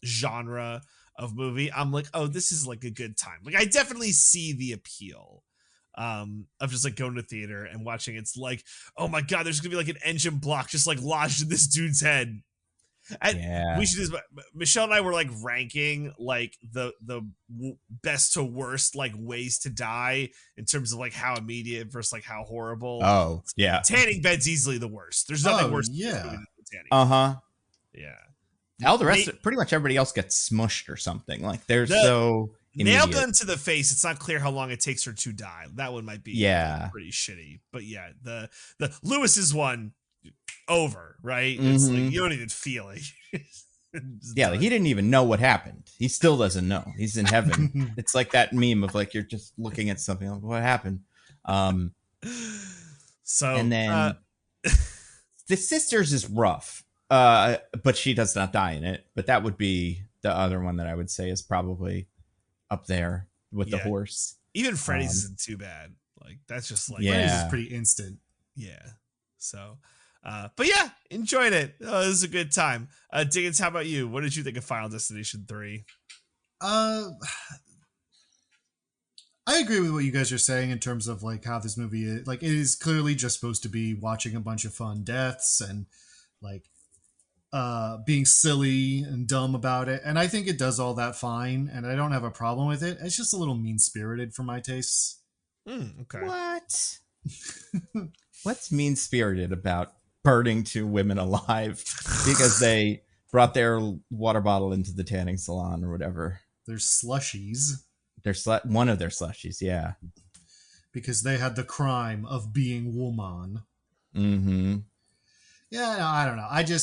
genre of movie, I'm like, oh, this is like a good time. Like I definitely see the appeal of just like going to theater and watching. It's like, oh my God, there's gonna be like an engine block just like lodged in this dude's head. And we should just, Michelle and I were like ranking like the best to worst like ways to die in terms of like how immediate versus like how horrible. Oh yeah, tanning bed's easily the worst. There's nothing worse. Than tanning. Yeah. All the rest, pretty much everybody else gets smushed or something. Like they're so nail gun to the face. It's not clear how long it takes her to die. That one might be pretty shitty. But yeah, the Lewis's one. Over, right? It's like you don't even feel it. Yeah, like he didn't even know what happened. He still doesn't know. He's in heaven. It's like that meme of like you're just looking at something like, what happened? So and then the sisters is rough, but she does not die in it. But that would be the other one that I would say is probably up there with the horse. Even Freddy's isn't too bad. Like that's just like Freddy's is pretty instant. Yeah. So, but yeah, enjoyed it. Oh, this is a good time. Diggins, how about you? What did you think of Final Destination 3? I agree with what you guys are saying in terms of like how this movie is. Like, it is clearly just supposed to be watching a bunch of fun deaths and like being silly and dumb about it. And I think it does all that fine, and I don't have a problem with it. It's just a little mean-spirited for my tastes. Okay. What? What's mean-spirited about burning 2 women alive because they brought their water bottle into the tanning salon or whatever? They're slushies. They're one of their slushies, yeah. Because they had the crime of being woman. Mm-hmm. Yeah, no, I don't know. I don't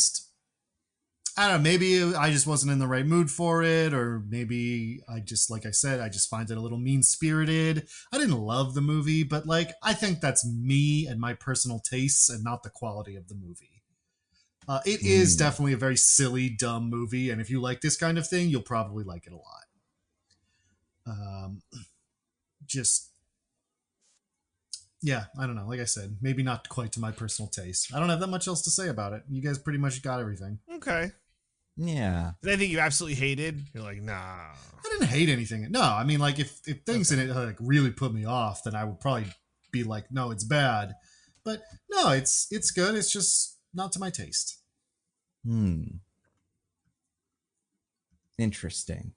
know. Maybe I just wasn't in the right mood for it, or maybe I just, like I said, I just find it a little mean-spirited. I didn't love the movie, but like I think that's me and my personal tastes and not the quality of the movie. It is definitely a very silly, dumb movie, and if you like this kind of thing, you'll probably like it a lot. Yeah, I don't know. Like I said, maybe not quite to my personal taste. I don't have that much else to say about it. You guys pretty much got everything. Okay. Yeah. Is there anything you absolutely hated? You're like, nah. I didn't hate anything. No, I mean, like if things in it like really put me off, then I would probably be like, no, it's bad. But no, it's good. It's just not to my taste. Interesting.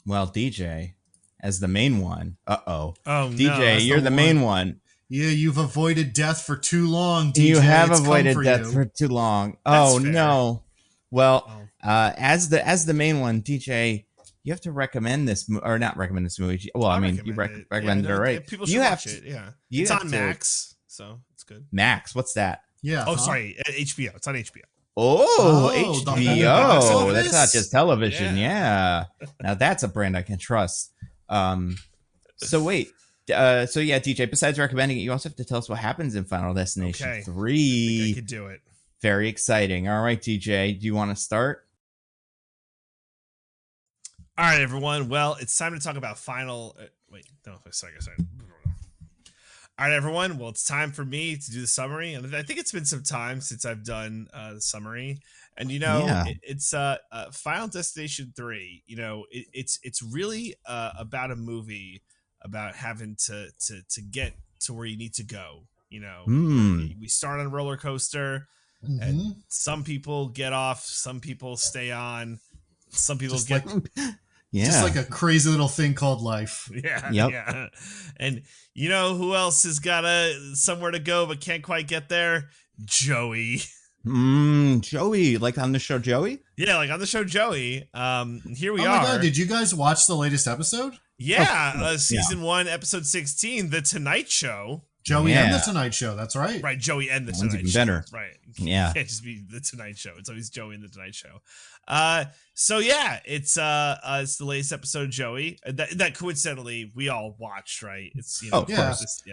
Well, DJ, as the main one. Oh, DJ, no, you're the main one. Yeah, you've avoided death for too long, DJ. You have It's avoided come death for too long. That's Oh, fair. no. Well, as the main one, DJ, you have to recommend this or not recommend this movie. Well, I mean, you recommended it, right? People should watch it. Yeah, it's on Max, so it's good. Max, what's that? Yeah. Oh, sorry, HBO. It's on HBO. Oh, HBO. the- That's not just television. Yeah. Now that's a brand I can trust. So wait. So yeah, DJ, besides recommending it, you also have to tell us what happens in Final Destination 3. I think I could do it. Very exciting. All right, DJ, do you want to start? All right, everyone. Well, it's time to talk about Final... sorry. All right, everyone. Well, it's time for me to do the summary. And I think it's been some time since I've done the summary. And, it's Final Destination 3. It's really about a movie about having to get to where you need to go. We start on a roller coaster, and some people get off, some people stay on, some people just just like a crazy little thing called life. Yeah. Yep. Yeah. And who else has got somewhere to go but can't quite get there? Joey. Joey, like on the show Joey? Yeah, like on the show Joey. Here we are. Oh my god, did you guys watch the latest episode? Yeah, season 1, episode 16, The Tonight Show. Joey and The Tonight Show, that's right. Right, Joey and The That one's Tonight even Show. better. Right. Yeah. It can't just be The Tonight Show. It's always Joey and The Tonight Show. So yeah, it's the latest episode of Joey that coincidentally we all watched, right? It's of course.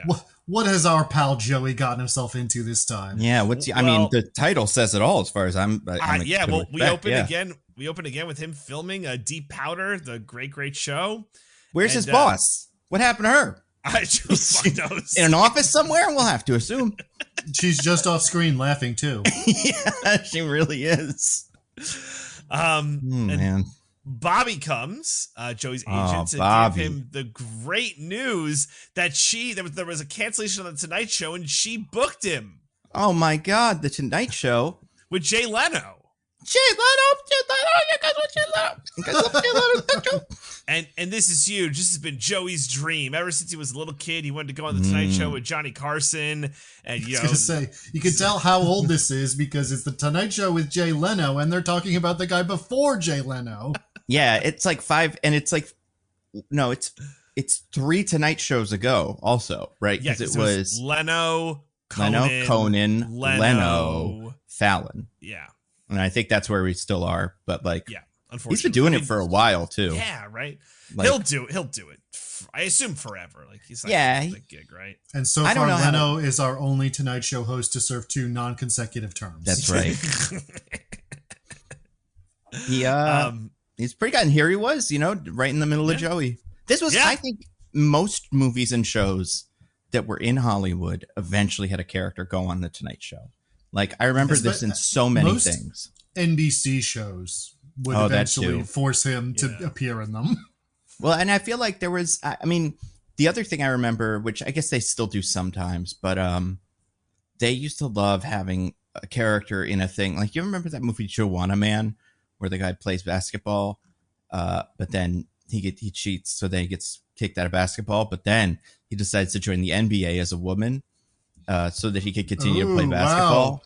What has our pal Joey gotten himself into this time? Yeah, I mean, the title says it all as far as I'm we open again. We open again with him filming Deep Powder, the great show. Where's his boss? What happened to her? I just in an office somewhere? We'll have to assume. She's just off screen laughing too. Yeah, she really is. Man. Bobby comes, Joey's agent, to give him the great news that there was a cancellation on the Tonight Show and she booked him. Oh my god, the Tonight Show with Jay Leno. And this is huge. This has been Joey's dream ever since he was a little kid. He wanted to go on the Tonight Show with Johnny Carson, and I was gonna say, you can tell how old this is because it's the Tonight Show with Jay Leno, and they're talking about the guy before Jay Leno. Yeah, it's like 5, and it's like it's 3 Tonight Shows ago, also, right? Yeah, because it was Conan, Leno, Fallon. Yeah. And I think that's where we still are. But like, yeah, unfortunately, he's been doing it for a while too. Yeah, right. Like, He'll do it. I assume forever. Like he's like the gig, right? And so far, Leno is our only Tonight Show host to serve 2 non-consecutive terms. That's right. He's pretty good. And here he was, right in the middle of Joey. This was, I think, most movies and shows that were in Hollywood eventually had a character go on the Tonight Show. Like, I remember this in so many things. NBC shows would eventually force him to appear in them. Well, and I feel like there was, the other thing I remember, which I guess they still do sometimes, but they used to love having a character in a thing. Like, you remember that movie Joanna Man, where the guy plays basketball, but then he cheats, so then he gets kicked out of basketball, but then he decides to join the NBA as a woman so that he could continue to play basketball.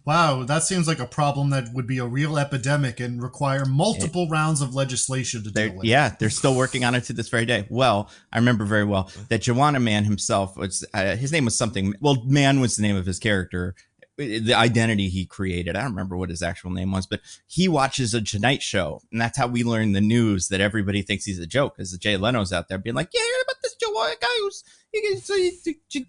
Wow, that seems like a problem that would be a real epidemic and require multiple rounds of legislation to deal with. Yeah, they're still working on it to this very day. Well, I remember very well that Joanna Man himself was, his name was something, Man was the name of his character, the identity he created. I don't remember what his actual name was, but he watches a Tonight Show, and that's how we learn the news that everybody thinks he's a joke, because Jay Leno's out there being like, yeah, heard about this guy who's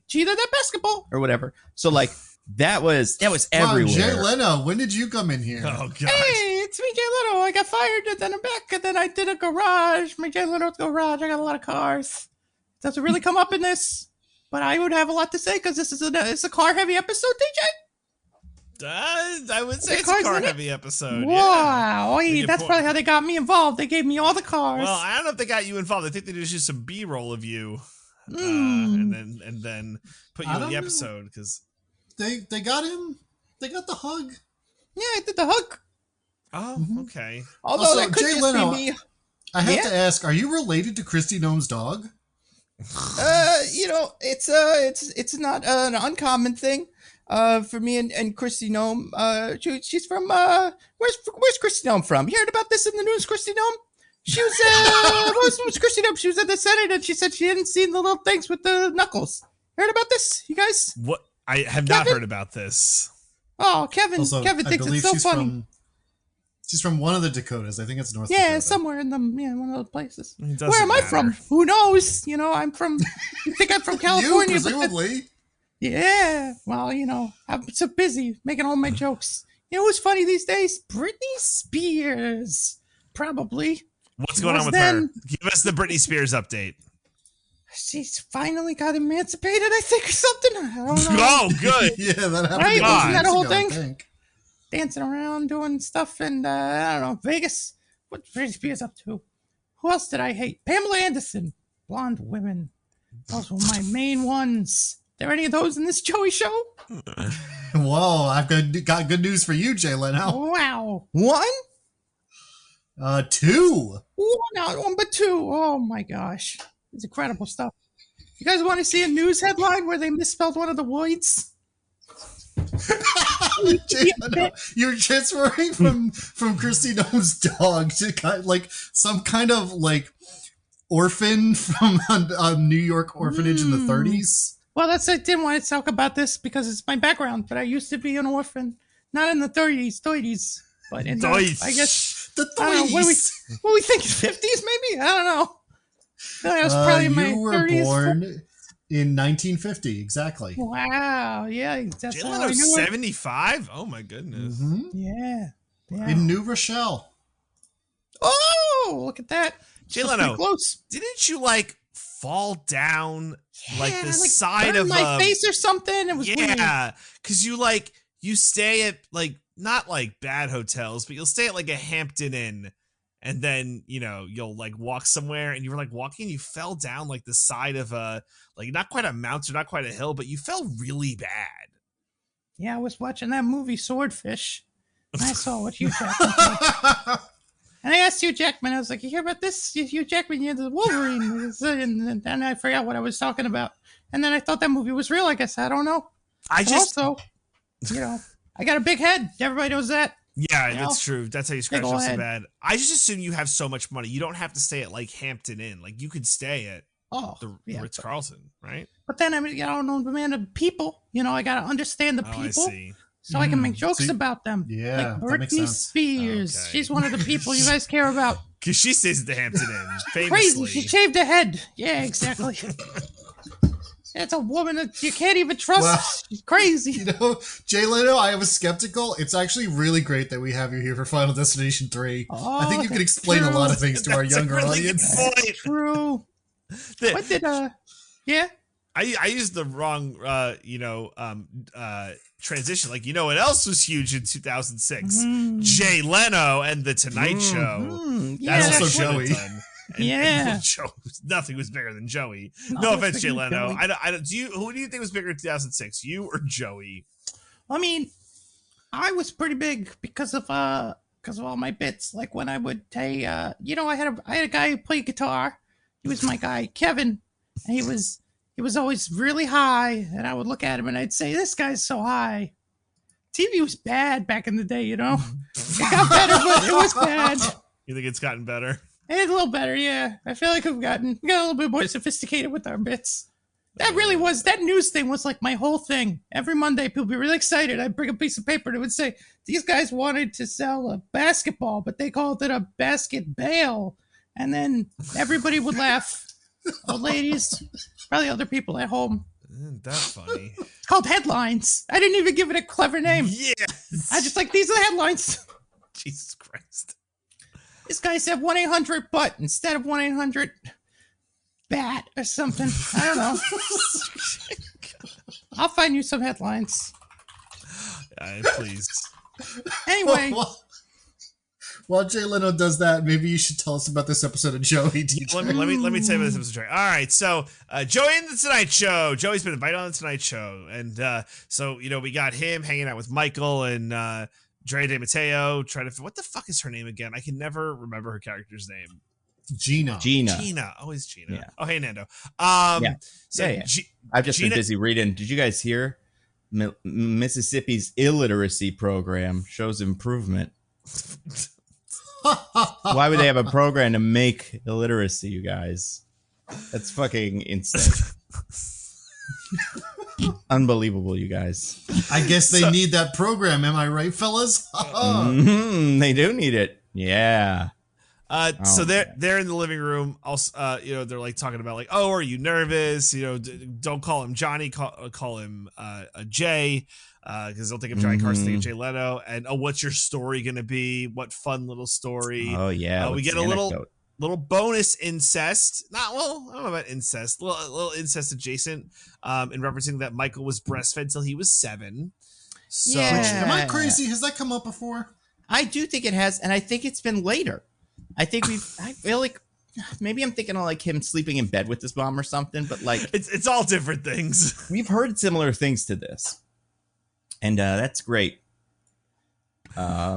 cheated at basketball or whatever. So like, that was everywhere. Jay Leno, when did you come in here? Oh, gosh. Hey, it's me, Jay Leno. I got fired, and then I'm back, and then I did a garage. My Jay Leno's garage. I got a lot of cars. Doesn't really come up in this, but I would have a lot to say because this is a car-heavy episode, DJ. I would say it's a car-heavy episode. Wow, that's probably how they got me involved. They gave me all the cars. Well, I don't know if they got you involved. I think they just used some B-roll of you, and then put you in the episode because. They got him. They got the hug. Yeah, I did the hug. Oh, okay. Although also, that could Jay just Leno, be me. I have to ask: are you related to Christy Gnome's dog? It's not an uncommon thing. For me and Christy Gnome. She's from where's Christy Gnome from? You heard about this in the news, Christy Gnome? She was what was Christy Gnome? She was at the Senate and she said she hadn't seen the little things with the knuckles. Heard about this, you guys? What? I have not heard about this. Oh, Kevin thinks it's so funny. She's from one of the Dakotas. I think it's North Dakota. Yeah, somewhere in one of those places. Where am I from? Who knows? I'm from. You think I'm from California? You, presumably. Yeah. Well, I'm so busy making all my jokes. You know who's funny these days? Britney Spears. Probably. What's going on with her? Give us the Britney Spears update. She's finally got emancipated, I think, or something. I don't know. Oh, good. Yeah, that happened. Right? Wasn't that a whole thing? I think. Dancing around, doing stuff in, I don't know, Vegas. What's Britney Spears up to? Who else did I hate? Pamela Anderson. Blonde women. Those were my main ones. There any of those in this Joey show? Whoa, I've got good news for you, Jay Leno. Wow. One? 2. Not one, but 2. Oh, my gosh. It's incredible stuff. You guys want to see a news headline where they misspelled one of the words? You're transferring from Christy Gnome's dog to like some kind of like orphan from a New York orphanage in the 30s. Well, I didn't want to talk about this because it's my background, but I used to be an orphan, not in the 30s, but in the, I guess the 30s. What we think, 50s maybe? I don't know. I was probably in my 30s. You were born in 1950, exactly. Wow, yeah. Jay Leno's 75? Oh, my goodness. Mm-hmm. Yeah. In New Rochelle. Oh, look at that. Jay Leno, didn't you, fall down, the side of my face or something? It was weird. Yeah, because you stay at, not, bad hotels, but you'll stay at, a Hampton Inn. And then, you'll walk somewhere and you were walking, you fell down the side of a, not quite a mountain, not quite a hill, but you fell really bad. Yeah, I was watching that movie Swordfish. And I saw what Hugh Jackman did. And I asked Hugh Jackman, I was like, you hear about this? Hugh Jackman, you're the Wolverine. And then I forgot what I was talking about. And then I thought that movie was real, I guess. I don't know. I got a big head. Everybody knows that. Yeah, that's true. That's how you scratch up so bad. I just assume you have so much money. You don't have to stay at Hampton Inn. You could stay at the Ritz-Carlton, right? But then I don't know the man of people. I got to understand the people. I see. so I can make jokes about them. Yeah, like Britney Spears. Okay. She's one of the people you guys care about. Because she stays at the Hampton Inn, famously. Crazy. She shaved her head. Yeah, exactly. It's a woman that you can't even trust. Well, She's crazy. You know, Jay Leno, I was skeptical. It's actually really great that we have you here for Final Destination 3. Oh, I think you can explain a lot of things to our younger audience. That's true. What did yeah? I used the wrong transition. Like, you know what else was huge in 2006? Jay Leno and the Tonight Show. Yeah, That's also what Joey. And nothing was bigger than Joey. No offense, Jay Leno. Joey. I don't. Who do you think was bigger in 2006? You or Joey? I mean, I was pretty big because of all my bits. Like when I would say, I had a guy who played guitar. He was my guy, Kevin, and he was always really high. And I would look at him and I'd say, "This guy's so high." TV was bad back in the day, you know. It got better, but it was bad. You think it's gotten better? It's a little better, yeah. I feel like we got a little bit more sophisticated with our bits. That news thing was like my whole thing. Every Monday, people would be really excited. I'd bring a piece of paper and it would say, these guys wanted to sell a basketball, but they called it a basket bale. And then everybody would laugh. Old ladies, probably other people at home. Isn't that funny? It's called headlines. I didn't even give it a clever name. Yes. I just like, these are the headlines. Jesus Christ. This guy said 1-800-BUT instead of 1-800-BAT or something. I don't know. I'll find you some headlines. Please. Anyway. While Jay Leno does that, maybe you should tell us about this episode of Joey. Let me tell you about this episode. All right, so Joey and the Tonight Show. Joey's been invited on the Tonight Show, and so we got him hanging out with Michael and Dre De Matteo. What the fuck is her name again? I can never remember her character's name. Gina. Always Gina. Yeah. Oh, hey Nando. Yeah. I've just Gina, been busy reading. Did you guys hear? Mississippi's illiteracy program shows improvement. Why would they have a program to make illiteracy, you guys? That's fucking insane. Unbelievable, you guys. I guess they need that program. Am I right, fellas? They do need it. Yeah. So they're in the living room. Also, they're like talking about like, oh, are you nervous? Don't call him Johnny. Call him Jay, because they'll think of Johnny Carson, think of Jay Leno. And what's your story gonna be? What fun little story? Oh yeah. We get a little bonus incest. I don't know about incest. A little incest adjacent. In referencing that Michael was breastfed till he was 7. So Am I crazy? Has that come up before? I do think it has, and I think it's been later. I feel like maybe I'm thinking of like him sleeping in bed with his mom or something, but like it's all different things. We've heard similar things to this, and that's great. But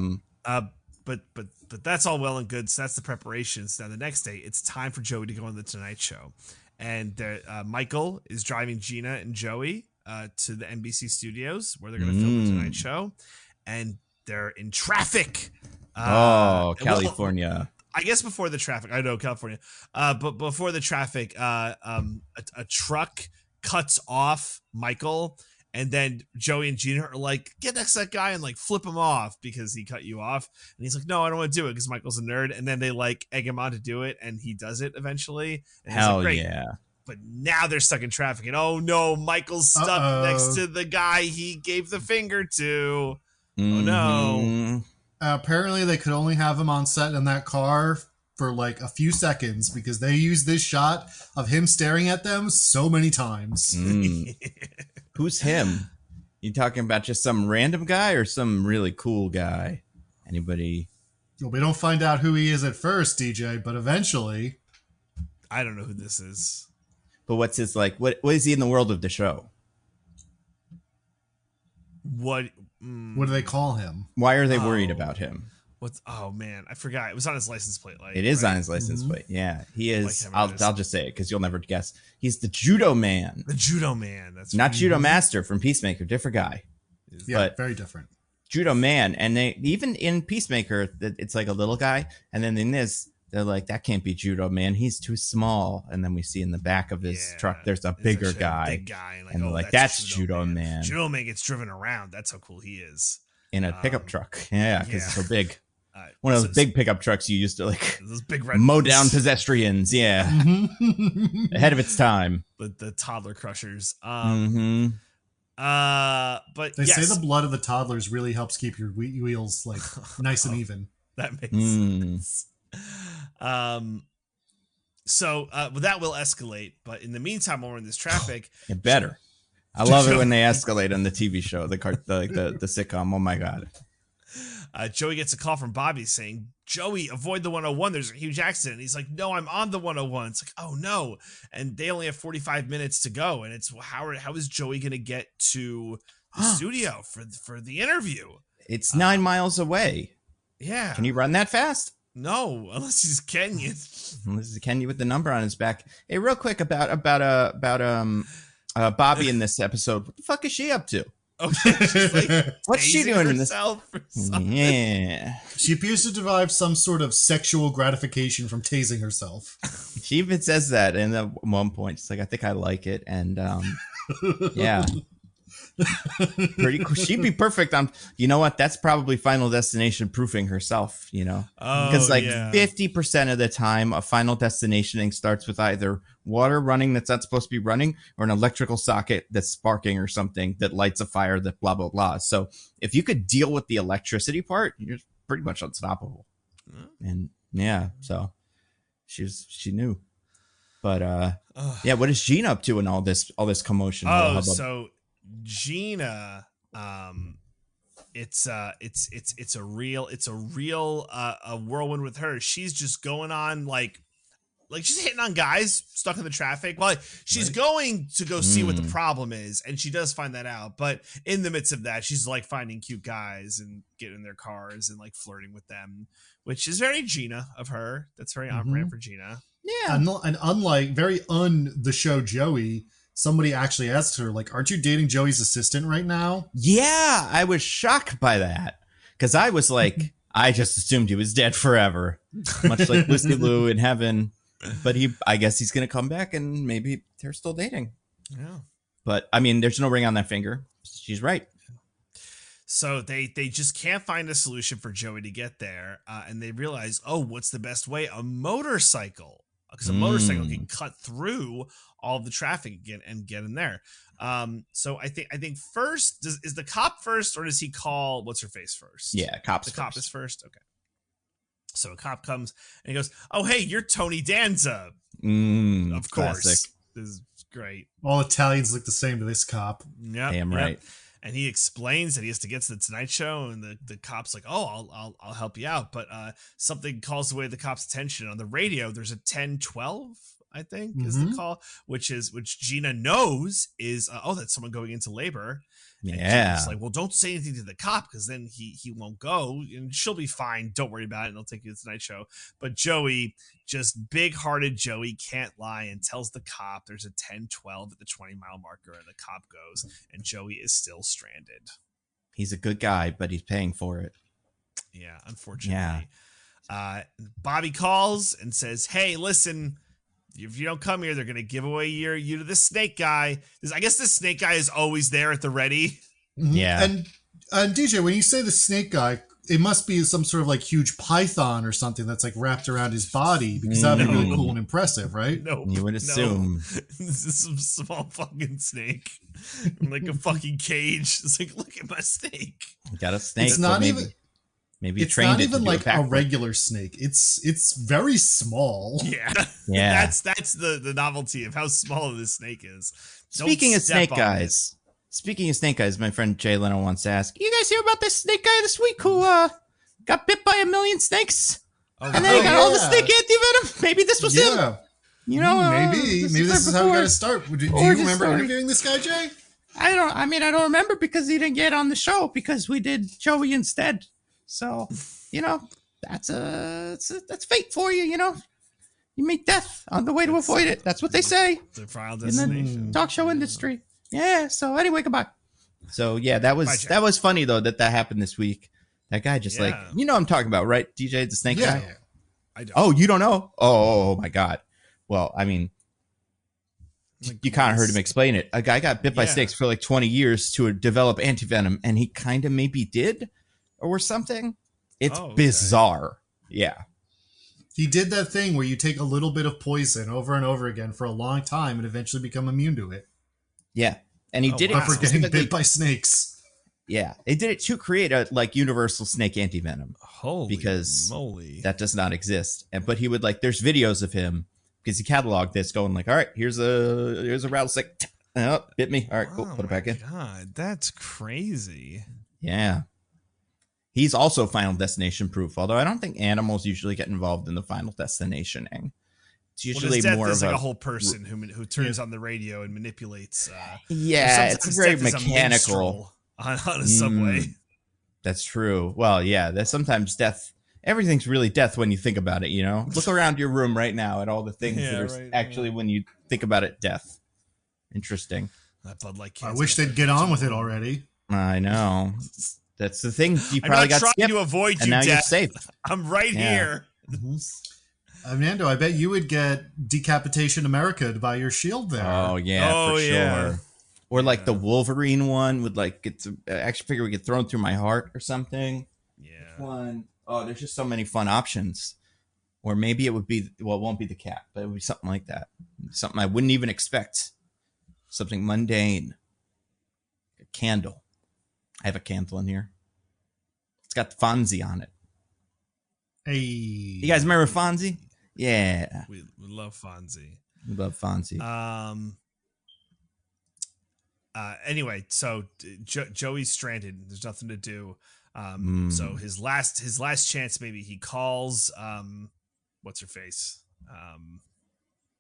that's all well and good. So that's the preparations. Now the next day, it's time for Joey to go on the Tonight Show, and Michael is driving Gina and Joey to the NBC studios where they're going to film the Tonight Show, and they're in traffic. California. I guess before the traffic, I know California, but before the traffic, a truck cuts off Michael, and then Joey and Gina are like, get next to that guy and like flip him off because he cut you off. And he's like, no, I don't want to do it because Michael's a nerd. And then they like egg him on to do it, and he does it eventually. And Hell he's like, great. Yeah. But now they're stuck in traffic, and oh no, Michael's stuck next to the guy he gave the finger to. Oh no. Apparently they could only have him on set in that car for like a few seconds because they used this shot of him staring at them so many times. Who's him? You talking about just some random guy or some really cool guy? Anybody? Well, we don't find out who he is at first, DJ, but eventually. I don't know who this is. But what's his like? What is he in the world of the show? What do they call him? Why are they worried about him? Oh man, I forgot. It was on his license plate. Like it is on his license plate. Yeah, he is. I'll just say it because you'll never guess. He's the Judo Man. The Judo Man. That's not Judo Master from Peacemaker. Different guy. Yeah, but very different. Judo Man, and they even in Peacemaker, it's like a little guy, and then in this, they're like, that can't be Judo, man. He's too small. And then we see in the back of his truck, there's a bigger guy. Big guy. And they're like, that's Judo man. Judo man gets driven around. That's how cool he is. In a pickup truck. Yeah, because it's so big. One of those big pickup trucks you used to like those big mow down pedestrians. Yeah. Ahead of its time. The toddler crushers. Mm-hmm. But they say the blood of the toddlers really helps keep your wheels like nice and even. That makes sense. So that will escalate, but in the meantime, while we're in this traffic, it better. I love it when they escalate on the TV show, the sitcom. Oh my god. Joey gets a call from Bobby saying, Joey, avoid the 101. There's a huge accident. He's like, no, I'm on the 101. It's like, oh no. And they only have 45 minutes to go. And it's how is Joey going to get to the studio for the interview? It's 9 miles away. Yeah. Can you run that fast? No, unless he's Kenyan. Unless he's Kenyan with the number on his back. Hey, real quick about Bobby in this episode. What the fuck is she up to? Okay, what's she doing in this? Yeah, she appears to derive some sort of sexual gratification from tasing herself. She even says that in at one point. She's like, I think I like it, and yeah. Pretty cool. She'd be perfect on, you know what, that's probably Final Destination proofing herself, you know, because 50% of the time a Final Destination starts with either water running that's not supposed to be running or an electrical socket that's sparking or something that lights a fire that blah blah blah. So if you could deal with the electricity part, you're pretty much unstoppable. And yeah, so she knew. But yeah, what is Gina up to in all this commotion? So Gina, it's a real whirlwind with her. She's just going on like she's hitting on guys stuck in the traffic. Well, she's going to go see what the problem is, and she does find that out. But in the midst of that, she's like finding cute guys and getting in their cars and like flirting with them, which is very Gina of her. That's very on brand for Gina. Yeah, and unlike the show Joey, somebody actually asked her, like, aren't you dating Joey's assistant right now? Yeah, I was shocked by that. Because I was like, I just assumed he was dead forever. Much like Lucy Lou in heaven. But I guess he's going to come back and maybe they're still dating. Yeah. But, I mean, there's no ring on that finger. She's right. So they just can't find a solution for Joey to get there. And they realize, what's the best way? A motorcycle. Because a motorcycle can cut through all of the traffic again and get in there. So I think first is the cop first, or does he call what's her face first? Yeah, cop is first. Okay. So a cop comes and he goes, "Oh hey, you're Tony Danza." Of course, classic. This is great. All Italians look the same to this cop. Yeah, damn right. And he explains that he has to get to the Tonight Show, and the cop's like, "Oh, I'll help you out." But something calls away the cop's attention. On the radio, there's a 1012, I think, is the call, which Gina knows is that's someone going into labor. Yeah, it's like, well, don't say anything to the cop because then he won't go, and she'll be fine. Don't worry about it, and they'll take you to the Tonight Show. But Joey, just big-hearted Joey, can't lie and tells the cop there's a 1012 at the 20-mile marker, and the cop goes, and Joey is still stranded. He's a good guy, but he's paying for it. Yeah, unfortunately. Yeah. Bobby calls and says, "Hey, listen. If you don't come here, they're going to give away you to this snake guy." I guess this snake guy is always there at the ready. Yeah. And DJ, when you say the snake guy, it must be some sort of like huge python or something that's like wrapped around his body, because that would be really cool and impressive, right? No, you would assume. This is some small fucking snake. Like a fucking cage. It's like, look at my snake. You got a snake. It's not even... Maybe it's not even like a regular snake. It's very small. Yeah. That's the novelty of how small this snake is. Speaking of snake guys, my friend Jay Leno wants to ask, you guys hear about this snake guy this week who got bit by 1 million snakes? And then he got all the snake anti-venom? Maybe this was him. You know, maybe this is how we got to start. Do you remember interviewing this guy, Jay? I don't remember because he didn't get on the show because we did Joey instead. So, you know, that's fate for you, you know. You meet death on the way to avoid it. That's what they say. The final destination. In the talk show industry. Yeah, so anyway, goodbye. So, yeah, that was funny, though, that happened this week. That guy just like, you know what I'm talking about, right? DJ, the snake guy? Yeah. I don't. Oh, you don't know? Oh my God. Well, I mean, Like, you kind of heard him explain it. A guy got bit by snakes for like 20 years to develop antivenom, and he kind of maybe did or something. It's bizarre. Yeah. He did that thing where you take a little bit of poison over and over again for a long time and eventually become immune to it. Yeah. And he did it for getting bit by snakes. Yeah. They did it to create a like universal snake antivenom. Holy because moly. that does not exist. But he would like, there's videos of him because he cataloged this going like, all right, here's a rattlesnake. Oh, bit me. All right, cool. Put it back in. God, that's crazy. Yeah. He's also Final Destination proof, although I don't think animals usually get involved in the Final Destinationing. It's usually more of like a whole person who turns on the radio and manipulates. It's very mechanical on a subway. That's true. Well, yeah, there's sometimes death. Everything's really death when you think about it, you know? Look around your room right now at all the things that are actually, when you think about it, death. Interesting. That Bud Light I wish they'd get on with it already. I know. That's the thing. You probably got skipped, to avoid you, and now Death. you're safe. I'm right here. Nando, I bet you would get Decapitation America to buy your shield there. Oh, yeah, for sure. Or like the Wolverine one would like get to, action figure would get thrown through my heart or something. Yeah. One. Oh, there's just so many fun options. Or maybe it would be, well, it won't be the cat, but it would be something like that. Something I wouldn't even expect. Something mundane. A candle. I have a candle in here. It's got Fonzie on it. Hey. You guys remember Fonzie? Yeah. We love Fonzie. We love Fonzie. Anyway, so Joey's stranded. There's nothing to do. So his last chance, maybe he calls what's her face?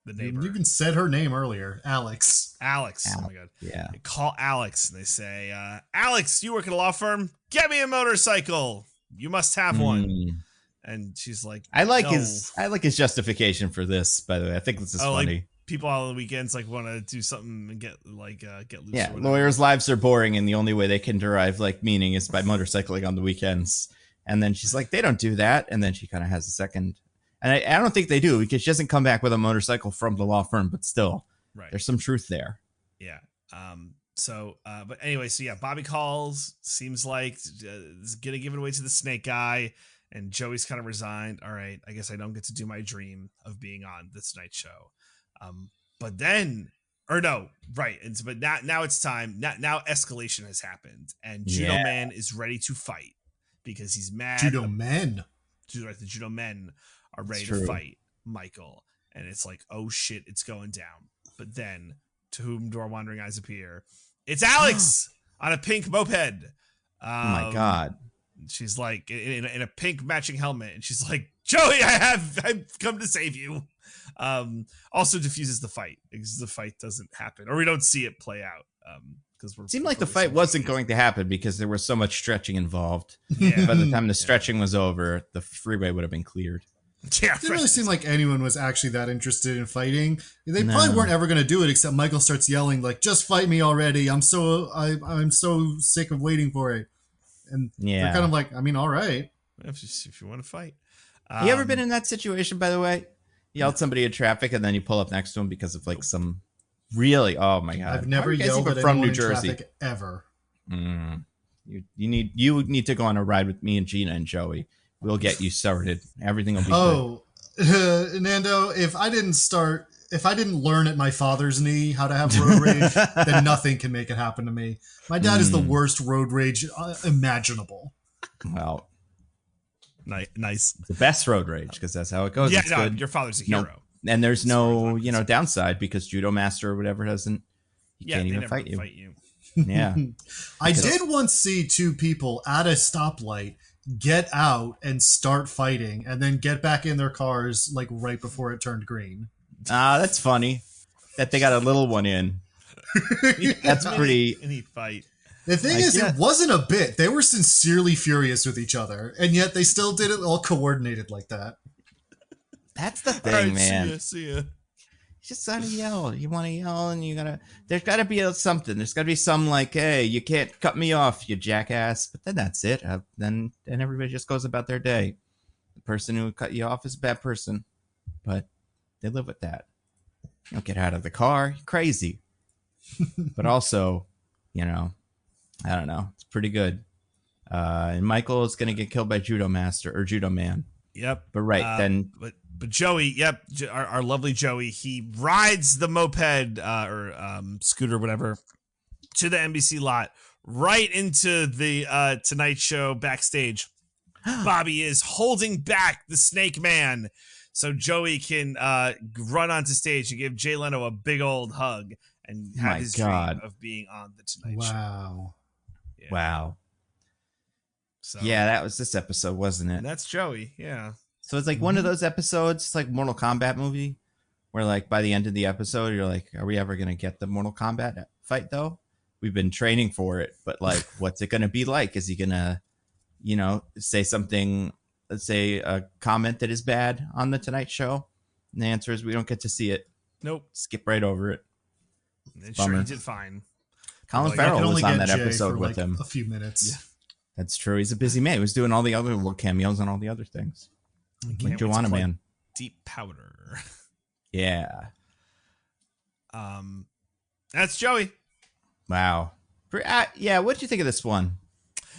The neighbor. You even said her name earlier. Alex. Oh my God. Yeah. They call Alex and they say, Alex, you work at a law firm? Get me a motorcycle. You must have one. And she's like, I like his justification for this, by the way. I think this is funny. Like people on the weekends like want to do something and get loose. Yeah, lawyers' lives are boring, and the only way they can derive like meaning is by motorcycling on the weekends. And then she's like, they don't do that. And then she kind of has a second. And I don't think they do, because she doesn't come back with a motorcycle from the law firm, but still, there's some truth there. Yeah. But anyway, so yeah, Bobby calls, seems like is going to give it away to the snake guy. And Joey's kind of resigned. All right, I guess I don't get to do my dream of being on this night show. But now it's time. Now escalation has happened, and Judo Man is ready to fight because he's mad. The Judo Men are ready to fight Michael, and it's like, oh shit, it's going down. But then, to whom do our wandering eyes appear? It's Alex on a pink moped. Oh my God. She's like in a pink matching helmet, and she's like, Joey, I've come to save you. Also diffuses the fight because the fight doesn't happen, or we don't see it play out. Because it seemed like the fight wasn't going to happen because there was so much stretching involved. Yeah. By the time the stretching was over, the freeway would have been cleared. Yeah, it didn't really seem like anyone was actually that interested in fighting. They probably weren't ever going to do it, except Michael starts yelling like, "Just fight me already! I'm so sick of waiting for it." And they're kind of like, I mean, all right, if you want to fight. You ever been in that situation, by the way? You yelled somebody in traffic and then you pull up next to him because of like some really, oh my God. I've never yelled at anyone in traffic ever. You need to go on a ride with me and Gina and Joey. We'll get you started. Everything will be good. Nando, if I didn't learn at my father's knee how to have road rage, then nothing can make it happen to me. My dad is the worst road rage imaginable. Well, nice. The best road rage, because that's how it goes. Yeah, no, your father's a hero. And there's no, downside because Judo Master or whatever can't even fight you. Yeah. I did once see two people at a stoplight get out and start fighting and then get back in their cars like right before it turned green. That's funny that they got a little one in. That's pretty. Any fight. The thing is, it wasn't a bit. They were sincerely furious with each other, and yet they still did it all coordinated like that. That's the thing, man. See ya. You just gotta yell. You want to yell, and there's gotta be something. There's gotta be some like, hey, you can't cut me off, you jackass. But then that's it. Then everybody just goes about their day. The person who cut you off is a bad person, but they live with that. You don't get out of the car. You're crazy. But also, you know, I don't know. It's pretty good. And Michael is going to get killed by Judo Master or Judo Man. Yep. But then. But Joey, yep, our lovely Joey, he rides the moped or scooter, whatever, to the NBC lot, right into the Tonight Show backstage. Bobby is holding back the Snake Man so Joey can run onto stage and give Jay Leno a big old hug and have his dream of being on the Tonight Show. Wow. Yeah. Wow. So, yeah, that was this episode, wasn't it? And that's Joey, yeah. So it's like one of those episodes, it's like Mortal Kombat movie, where like by the end of the episode, you're like, are we ever going to get the Mortal Kombat fight though? We've been training for it, but like, what's it going to be like? Is he going to, you know, say something, let's say a comment that is bad on the Tonight Show? And the answer is we don't get to see it. Nope. Skip right over it. Sure, he did fine. Colin Farrell was on that episode with him. A few minutes. Yeah. That's true. He's a busy man. He was doing all the other little cameos and all the other things. Like Joanna Man. Deep Powder. Yeah. That's Joey. Wow. Yeah, what did you think of this one?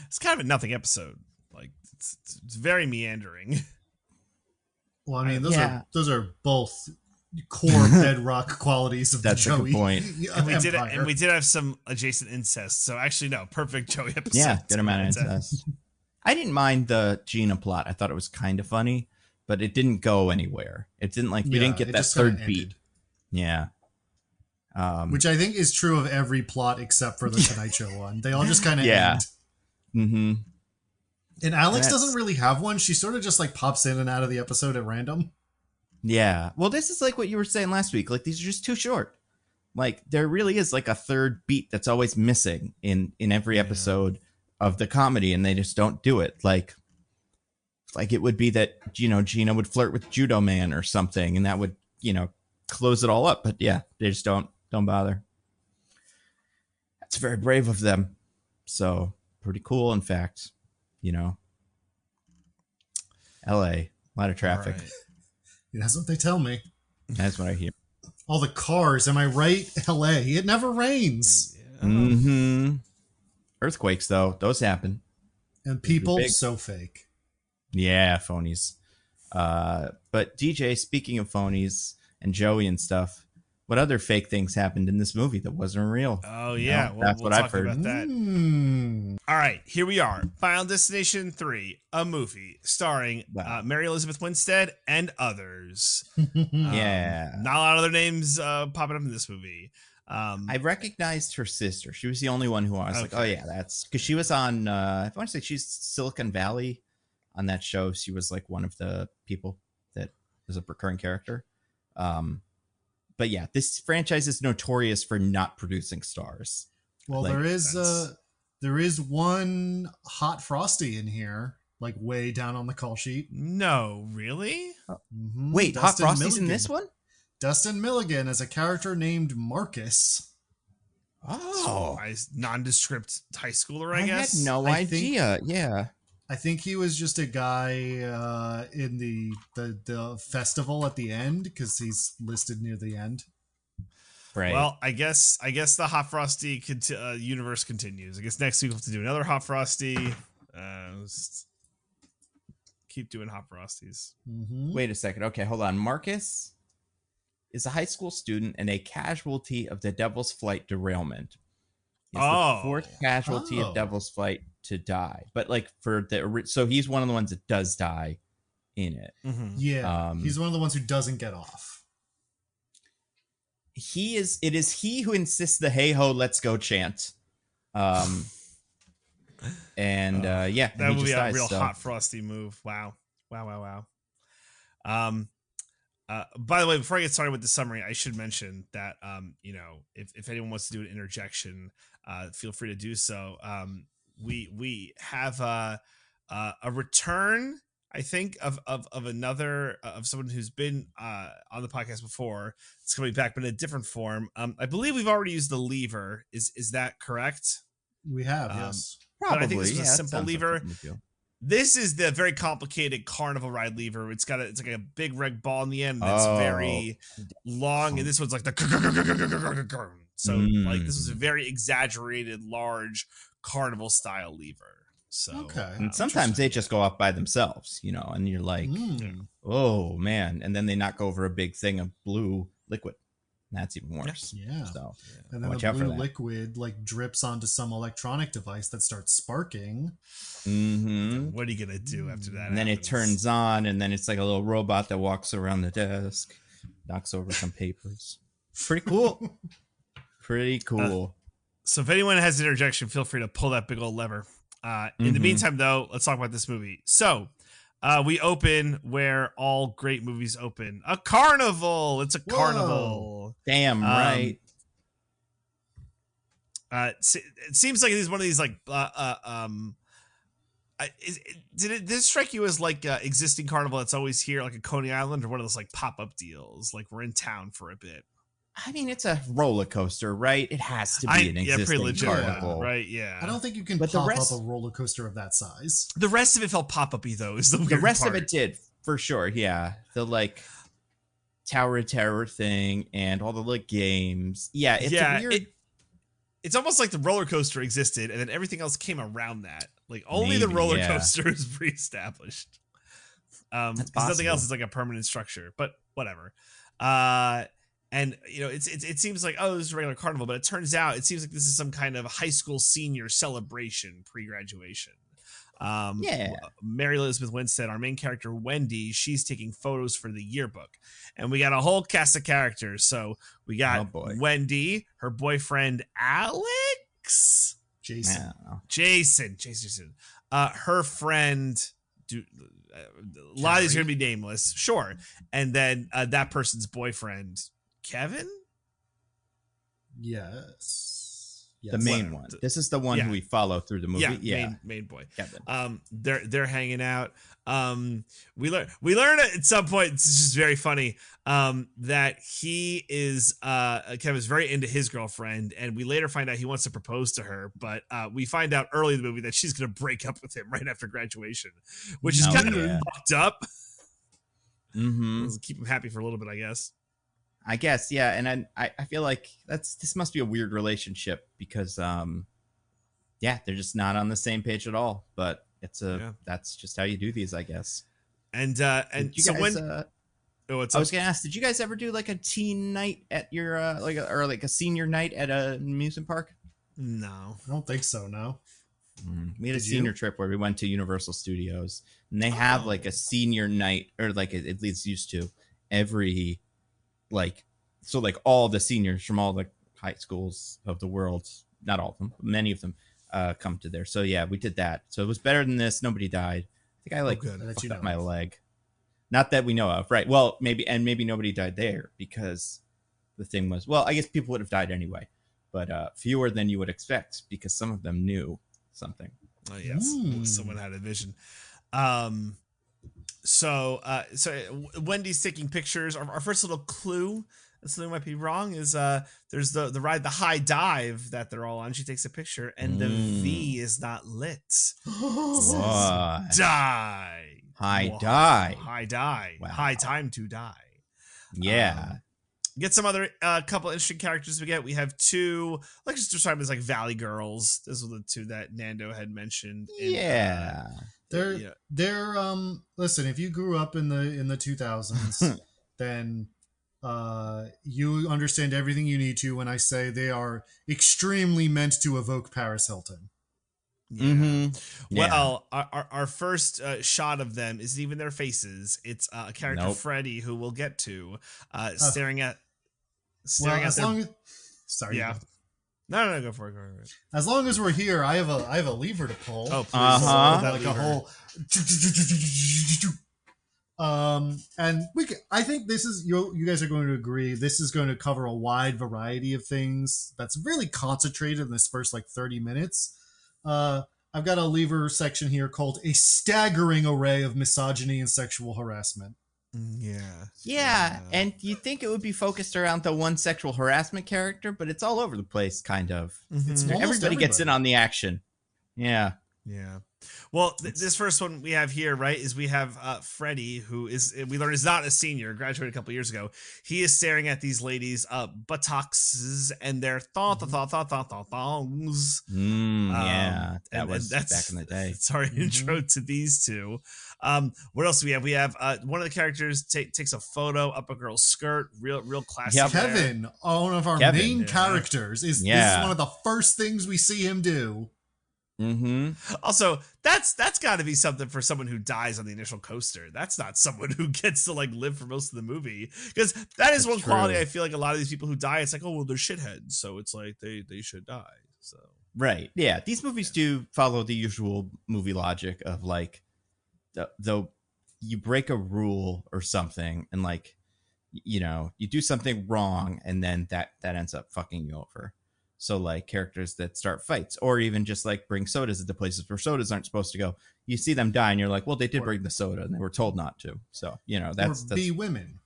It's kind of a nothing episode. Like it's very meandering. Well, I mean, those are both core bedrock qualities of That's the Joey. A good point. And we did have some adjacent incest. So actually, no, perfect Joey episode. Yeah, good amount of incest. I didn't mind the Gina plot. I thought it was kind of funny, but it didn't go anywhere. It didn't we didn't get that third beat. Yeah. Which I think is true of every plot except for the Tonight Show one. They all just kind of end. Mm-hmm. And Alex doesn't really have one. She sort of just like pops in and out of the episode at random. Yeah. Well, this is like what you were saying last week. Like, these are just too short. Like, there really is like a third beat that's always missing in every episode of the comedy, and they just don't do it. Like it would be that, you know, Gina would flirt with Judo Man or something, and that would, you know, close it all up. But yeah, they just don't bother. That's very brave of them. So pretty cool, in fact. You know, LA, a lot of traffic. Right. That's what they tell me. That's what I hear. All the cars, am I right? LA, it never rains. Yeah. Mm-hmm. Earthquakes, though, those happen. And people, so fake. Yeah, phonies. But DJ, speaking of phonies and Joey and stuff, what other fake things happened in this movie that wasn't real? Oh, yeah. That's what I've heard. About that. All right, here we are. Final Destination 3, a movie starring Mary Elizabeth Winstead and others. Yeah. Not a lot of other names popping up in this movie. I recognized her sister. She was the only one who I was like, oh, yeah, that's because she was on, if I want to say she's Silicon Valley on that show. She was like one of the people that was a recurring character. But yeah, this franchise is notorious for not producing stars. Well, like, there is one hot Frosty in here, like way down on the call sheet. No, really? Mm-hmm. Wait, Dustin Hot Frosty's Milligan. in this one? Dustin Milligan as a character named Marcus. Oh, nondescript high schooler, I guess. Had no idea. Yeah. I think he was just a guy in the festival at the end because he's listed near the end. Right. Well, I guess the Hot Frosty universe continues. I guess next week we'll have to do another Hot Frosty. Keep doing Hot Frosties. Mm-hmm. Wait a second. Okay, hold on. Marcus is a high school student and a casualty of the Devil's Flight derailment. He's the fourth casualty of Devil's Flight to die. But like so he's one of the ones that does die in it. Mm-hmm. Yeah. He's one of the ones who doesn't get off. It is he who insists the hey ho let's go chant. Yeah, that would be a real Hot Frosty move. Wow. By the way, before I get started with the summary, I should mention that you know, if anyone wants to do an interjection, feel free to do so. We have a return, I think, of another of someone who's been on the podcast before. It's coming back, but in a different form. I believe we've already used the lever. Is that correct? We have, yes. Probably. But I think this is a simple lever. This is the very complicated carnival ride lever. It's like a big red ball in the end that's very long, and this one's like the so like this was a very exaggerated large carnival style lever. So Okay. And sometimes they just go off by themselves, you know, and you're like, oh man, and then they knock over a big thing of blue liquid. That's even worse. Yeah. So and then watch the out for blue that. liquid like drips onto some electronic device that starts sparking. Mm-hmm. what are you gonna do after that? And then it turns on, and then it's like a little robot that walks around the desk, knocks over some papers. Pretty cool. Pretty cool. So if anyone has an interjection, feel free to pull that big old lever. In the meantime, though, let's talk about this movie. So we open where all great movies open. A carnival. It's a carnival. Damn right. It seems like it's one of these like did this strike you as like existing carnival that's always here, like a Coney Island, or one of those like pop-up deals, like we're in town for a bit? I mean, it's a roller coaster, right? It has to be an existing pretty legit, carnival, right? Yeah. I don't think you can But pop the rest- up a roller coaster of that size. The rest of it felt pop-up-y though. Is the weird The rest part. of it did, for sure. Yeah, the like Tower of Terror thing and all the like games. Yeah, it's a weird. It's almost like the roller coaster existed, and then everything else came around that. Like only the Maybe, roller yeah. coaster is pre-established. Because nothing possible. else is like a permanent structure. But whatever. And you know, it seems like, oh, this is a regular carnival, but it turns out it seems like this is some kind of high school senior celebration pre-graduation. Mary Elizabeth Winstead, our main character Wendy, she's taking photos for the yearbook, and we got a whole cast of characters. So we got Wendy, her boyfriend Alex, Jason, her friend. A lot of these are gonna be nameless, sure, and then that person's boyfriend Kevin. Yes. The main one. This is the one who we follow through the movie. Yeah, main boy. Kevin. They're hanging out. We learn at some point. It's just very funny. That he is Kevin's very into his girlfriend, and we later find out he wants to propose to her. But we find out early in the movie that she's going to break up with him right after graduation, which is kind of fucked up. Keep him happy for a little bit, I guess. Yeah, and I feel like this must be a weird relationship because they're just not on the same page at all. But that's just how you do these, I guess. And so guys, I was gonna ask, did you guys ever do like a teen night at your or a senior night at a amusement park? No, I don't think so. No. We had a senior trip where we went to Universal Studios, and they have like a senior night, or like at least used to, every all the seniors from all the high schools of the world, not all of them, but many of them come to there. So yeah, we did that. So it was better than this. Nobody died. I think I fucked up my leg. Not that we know of, right? Well, maybe nobody died there because the thing was, well, I guess people would have died anyway, but fewer than you would expect because some of them knew something. Oh yes, someone had a vision. So Wendy's taking pictures. Our first little clue, something might be wrong, is there's the ride, the high dive that they're all on. She takes a picture, and the V is not lit. What? Die. High die. Wow. High time to die. Yeah. Get some other couple interesting characters we get. We have two, let's just describe them as like Valley Girls. Those were the two that Nando had mentioned. They're listen, if you grew up in the 2000s, then you understand everything you need to when I say they are extremely meant to evoke Paris Hilton. Yeah. Well, our first shot of them isn't even their faces. It's a character, Freddy, who we'll get to, staring at. Sorry. Yeah. No, go for it. As long as we're here, I have a lever to pull. Oh, please. Like a whole. And I think this is you guys are going to agree. This is going to cover a wide variety of things. That's really concentrated in this first 30 minutes. I've got a lever section here called a staggering array of misogyny and sexual harassment. Yeah, and you think it would be focused around the one sexual harassment character, but it's all over the place, kind of. It's everybody gets in on the action. Yeah. Well, this first one we have here, right, is we have Freddie, who we learn is not a senior, graduated a couple years ago. He is staring at these ladies' buttocks and their thongs. Yeah, that's back in the day. It's our intro to these two. What else do we have? We have one of the characters takes a photo up a girl's skirt, real classic. Yep. Kevin, one of our main characters, this is one of the first things we see him do. Also, that's got to be something for someone who dies on the initial coaster. That's not someone who gets to like live for most of the movie, because that is one quality I feel like a lot of these people who die, it's like, oh well, they're shitheads, so it's like they should die. So right, yeah, these movies do follow the usual movie logic of like, though you break a rule or something, and like, you know, you do something wrong, and then that ends up fucking you over. So like characters that start fights, or even just like bring sodas into places where sodas aren't supposed to go. You see them die and you're like, well, they did bring the soda and they were told not to. So, you know, that's be women.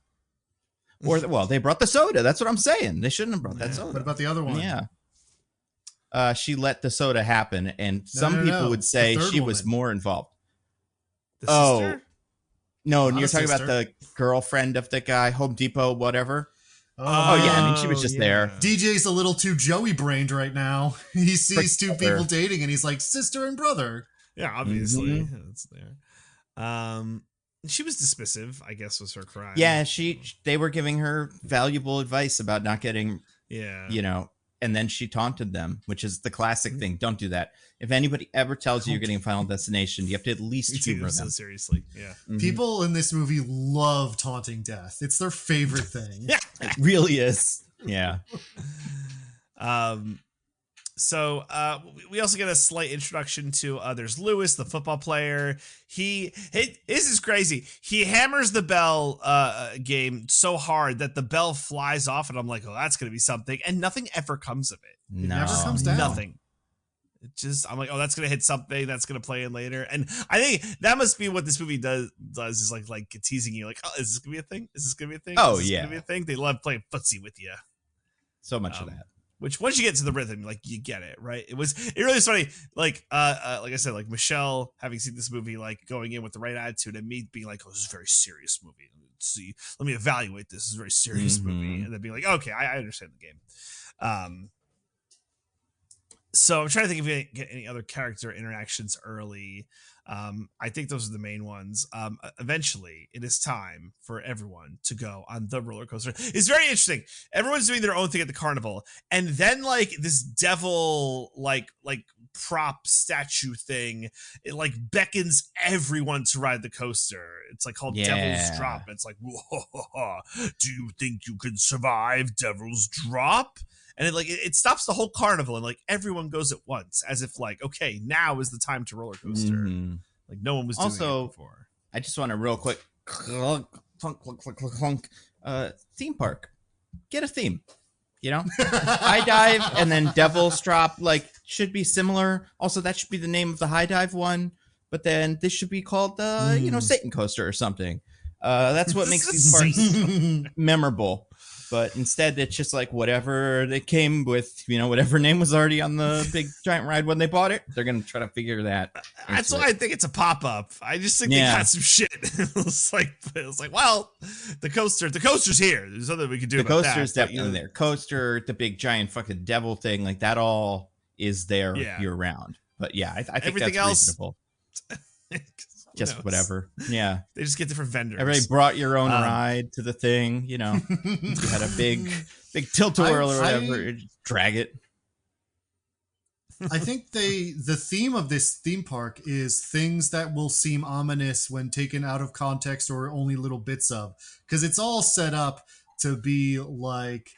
Or, well, they brought the soda. That's what I'm saying. They shouldn't have brought that soda. What about the other one? Yeah. She let the soda happen. And some people would say she was more involved. The sister? No, you're talking about the girlfriend of the guy, Home Depot, whatever. Oh yeah, I mean, she was just there. DJ's a little too Joey brained right now. He sees two people dating and he's like, sister and brother. Yeah, obviously. That's there. She was dismissive, I guess, was her crime. Yeah, they were giving her valuable advice about not getting, you know, and then she taunted them, which is the classic thing. Don't do that. If anybody ever tells you you're getting a Final Destination, you have to at least humor them. Seriously, yeah. People in this movie love taunting death. It's their favorite thing. Yeah, it really is. Yeah. So we also get a slight introduction to there's Lewis, the football player. This is crazy. He hammers the bell game so hard that the bell flies off, and I'm like, oh, that's gonna be something, and nothing ever comes of it. It never comes down. Nothing. It just, I'm like, oh, that's gonna hit something that's gonna play in later, and I think that must be what this movie does is like teasing you, like, oh, is this gonna be a thing? Is this gonna be a thing? Oh, is this yeah. gonna be a thing? They love playing footsie with you. So much of that. Which once you get to the rhythm, like you get it, right? It really is funny. Like I said, like Michelle having seen this movie, like going in with the right attitude, and me being like, "Oh, this is a very serious movie. Let me evaluate this. This is a very serious movie," and then being like, "Okay, I understand the game." So I'm trying to think if we get any other character interactions early. I think those are the main ones. Eventually, it is time for everyone to go on the roller coaster. It's very interesting. Everyone's doing their own thing at the carnival, and then like this devil like prop statue thing, it like beckons everyone to ride the coaster. It's like called Devil's Drop. It's like, whoa, do you think you can survive Devil's Drop? And it stops the whole carnival, and like everyone goes at once, as if like, okay, now is the time to roller coaster. Like no one was doing it before. I just want to real quick clunk, theme park. Get a theme. You know, high dive and then Devil's Drop like should be similar. Also, that should be the name of the high dive one. But then this should be called the Satan Coaster or something. That's what makes these parks memorable. But instead, it's just like whatever they came with, you know, whatever name was already on the big giant ride when they bought it. They're going to try to figure that. That's why I think it's a pop-up. I just think they got some shit. It was like, well, the coaster's here. There's nothing we can do about that. The coaster's definitely there. Coaster, the big giant fucking devil thing, like that all is there year round. But yeah, I think everything that's else, reasonable. Just whatever. Yeah. They just get different vendors. Everybody brought your own ride to the thing, you know. You had a big tilt-a-whirl or whatever. Drag it. I think the theme of this theme park is things that will seem ominous when taken out of context or only little bits of. Because it's all set up to be like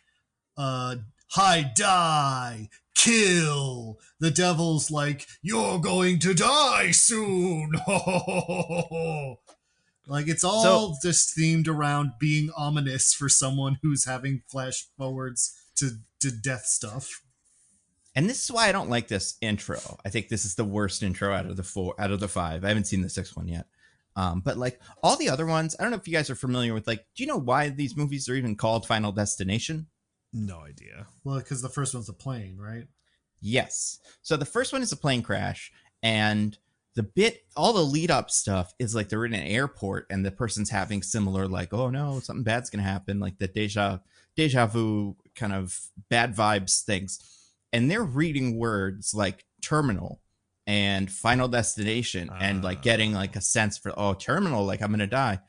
high die, kill. The devil's like, you're going to die soon. Like it's all just themed around being ominous for someone who's having flash forwards to death stuff. And this is why I don't like this intro. I think this is the worst intro out of the five. I haven't seen the sixth one yet. But like all the other ones, I don't know if you guys are familiar with, like, do you know why these movies are even called Final Destination? No idea. Well, because the first one's a plane, right? Yes. So the first one is a plane crash, and all the lead up stuff is like they're in an airport and the person's having similar like, oh no, something bad's gonna happen, like the deja vu kind of bad vibes things, and they're reading words like terminal and final destination and like getting like a sense for, oh, terminal, like I'm gonna die.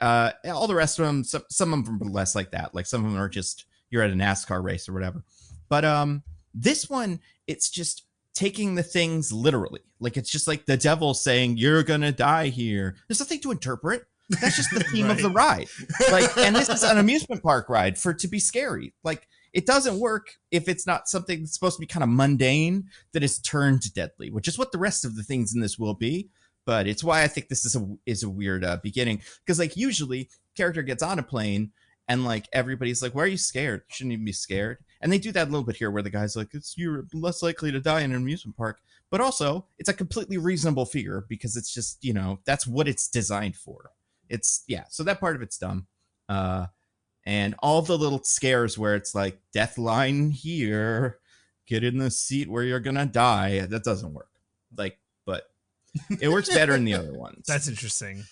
All the rest of them, some of them are less like that, like some of them are just you're at a NASCAR race or whatever, but this one, it's just taking the things literally. Like it's just like the devil saying you're gonna die here. There's nothing to interpret. That's just the theme of the ride. Like, and this is an amusement park ride for it to be scary. Like it doesn't work if it's not something that's supposed to be kind of mundane that is turned deadly, which is what the rest of the things in this will be. But it's why I think this is a weird beginning, because like usually character gets on a plane and like everybody's like, why are you scared? You shouldn't even be scared. And they do that a little bit here where the guy's like, you're less likely to die in an amusement park. But also, it's a completely reasonable fear because it's just, you know, that's what it's designed for. It's, yeah, so that part of it's dumb. And all the little scares where it's like, death line here, get in the seat where you're going to die. That doesn't work. Like, but it works better in the other ones. That's interesting.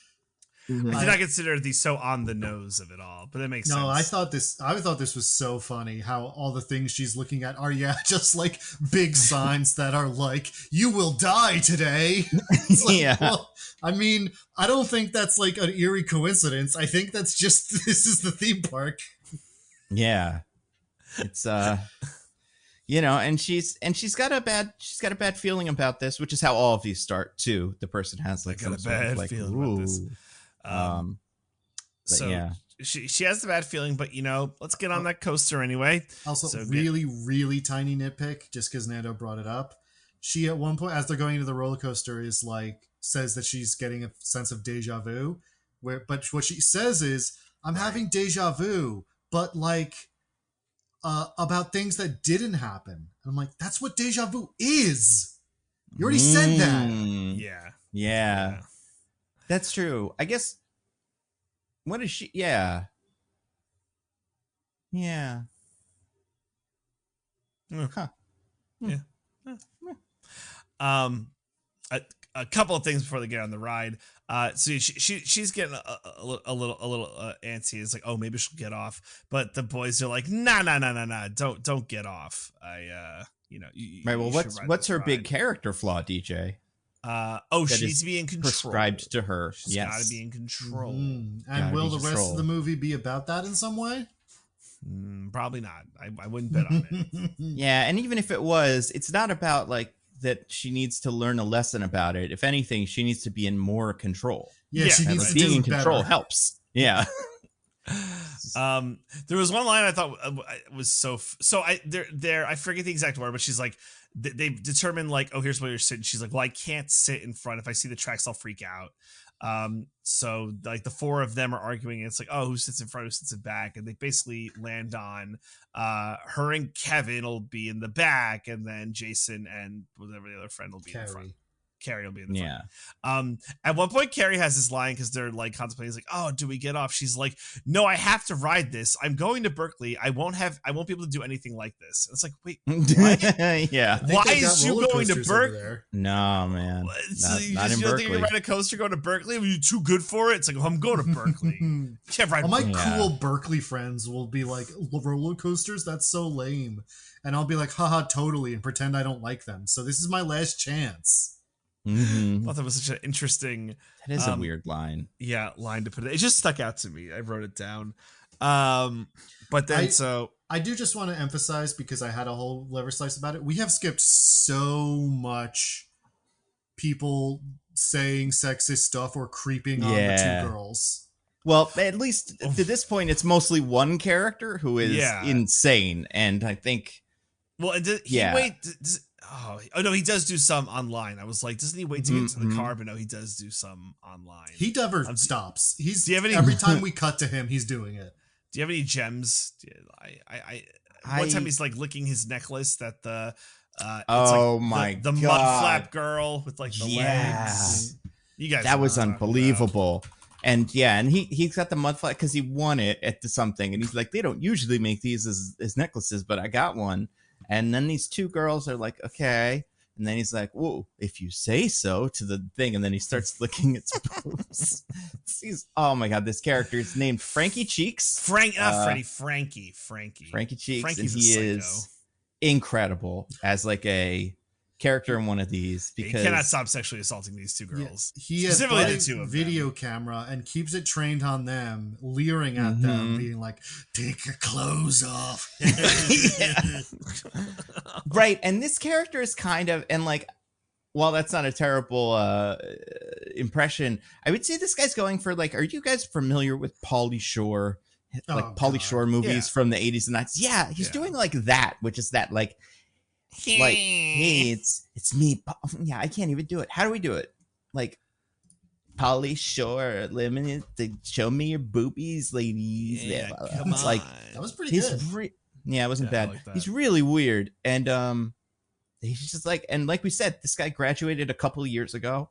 Mm-hmm. I did not consider these so on the nose of it all, but it makes sense. No, I thought this was so funny how all the things she's looking at are just like big signs that are like, you will die today. It's like, yeah. Well, I mean, I don't think that's like an eerie coincidence. I think that's just, this is the theme park. Yeah. It's you know, and she's got a bad feeling about this, which is how all of these start too. The person has like I got a bad like, feeling about this. So yeah, she has the bad feeling, but you know, let's get on that coaster anyway. Also, So really tiny nitpick, just because Nando brought it up. She at one point, as they're going into the roller coaster, is like says that she's getting a sense of deja vu. But what she says is, "I'm having deja vu, but like about things that didn't happen." And I'm like, "That's what deja vu is. You already said that." Yeah. That's true. I guess. What is she? Yeah. Huh. Yeah. A couple of things before they get on the ride. So she's getting a little antsy. It's like, oh, maybe she'll get off. But the boys are like, nah. Don't get off. Right. Well, what's her big character flaw, DJ? She needs to be in control. Prescribed to her. She's got to be in control. And will the rest of the movie be about that in some way? Probably not. I wouldn't bet on it. Yeah, and even if it was, it's not about like that she needs to learn a lesson about it. If anything, she needs to be in more control. Yeah, she needs to being do in control better. Helps. Yeah. There was one line I thought was I forget the exact word, but she's like, they determined like, oh, here's where you're sitting. She's like, well, I can't sit in front. If I see the tracks, I'll freak out. So like the four of them are arguing, and it's like, oh, who sits in front, who sits in back, and they basically land on her and Kevin will be in the back, and then Jason and whatever the other friend will be in the front. Carrie will be in the front. At one point, Carrie has this line because they're like contemplating, like, oh, do we get off? She's like, no, I have to ride this. I'm going to Berkeley. I won't be able to do anything like this. And it's like, wait, what? Yeah. Why is you going to Berkeley? No, man. Not in you don't think you can ride a coaster going to Berkeley? Are you too good for it? It's like, oh, I'm going to Berkeley. Can't ride. All my cool Berkeley friends will be like, roller coasters? That's so lame. And I'll be like, haha, totally, and pretend I don't like them. So this is my last chance. Mm-hmm. I thought that was such an interesting. That is a weird line. Yeah, line to put it. It just stuck out to me. I wrote it down. But then I do just want to emphasize, because I had a whole liver slice about it. We have skipped so much people saying sexist stuff or creeping on the two girls. Well, at least to this point, it's mostly one character who is insane, and I think. Well, Oh no, he does do some online. I was like, doesn't he wait to get to the car? But no, he does do some online. He never stops. Do you have any, every time we cut to him, he's doing it. Do you have any gems? One time he's like licking his necklace that the the mud flap girl with like the legs. You guys, that was unbelievable. And he's got the mud flap because he won it at something, and he's like, they don't usually make these as necklaces, but I got one. And then these two girls are like, okay, And then he's like, whoa, if you say so, to the thing. And then he starts licking its boobs. Oh my God, this character is named Frankie Cheeks. Frankie Cheeks. Frankie's and he is incredible as like a character in one of these, because he cannot stop sexually assaulting these two girls. Yeah, he has a video camera and keeps it trained on them, leering at them, being like, take your clothes off. Right. And this character is kind of, and like, while that's not a terrible impression, I would say this guy's going for like, are you guys familiar with Pauly Shore? Like Pauly Shore movies from the 80s and 90s? Yeah, he's doing like that, which is that like hey, it's me. Yeah, I can't even do it. How do we do it? Like, Pauly Shore, limited to show me your boobies, ladies. Yeah, come on. Like, that was pretty good. Yeah, it wasn't bad. Like he's really weird, and he's just like, and like we said, this guy graduated a couple of years ago,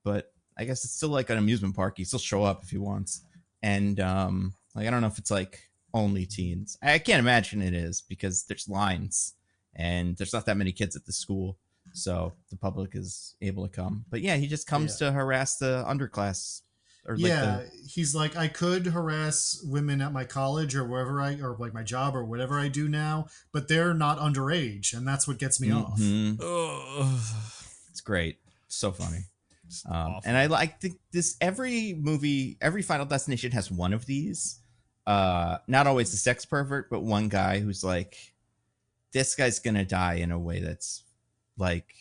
but I guess it's still like an amusement park. He still show up if he wants, and like I don't know if it's like only teens. I can't imagine it is, because there's lines. And there's not that many kids at the school, so the public is able to come. But yeah, he just comes to harass the underclass. Or he's like, I could harass women at my college or wherever or like my job or whatever I do now, but they're not underage, and that's what gets me off. It's great, so funny. And I think this every Final Destination has one of these. Not always the sex pervert, but one guy who's like, this guy's gonna die in a way that's like,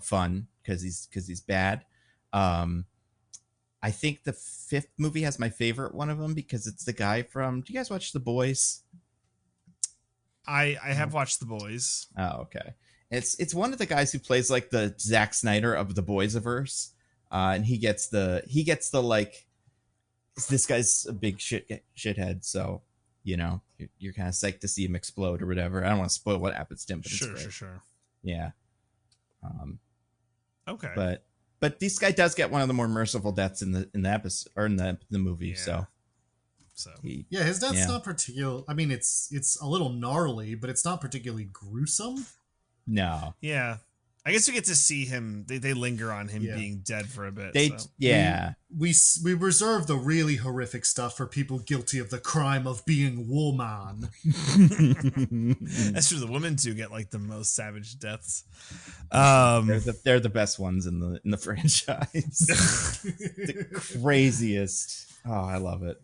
fun because he's bad. I think the 5th movie has my favorite one of them, because it's the guy from. Do you guys watch The Boys? I have watched The Boys. Oh, okay. It's one of the guys who plays like the Zack Snyder of the Boys-averse, and he gets the like. This guy's a big shithead, so. You're kind of psyched to see him explode or whatever. I don't want to spoil what happens to him, but sure. Yeah. Okay. But this guy does get one of the more merciful deaths in the episode or in the movie. Yeah. So his death's not particular. I mean, it's a little gnarly, but it's not particularly gruesome. No. Yeah. I guess we get to see him. They linger on him being dead for a bit. We reserve the really horrific stuff for people guilty of the crime of being woman. That's true. The women do get like the most savage deaths. They're the best ones in the franchise. The craziest. Oh, I love it.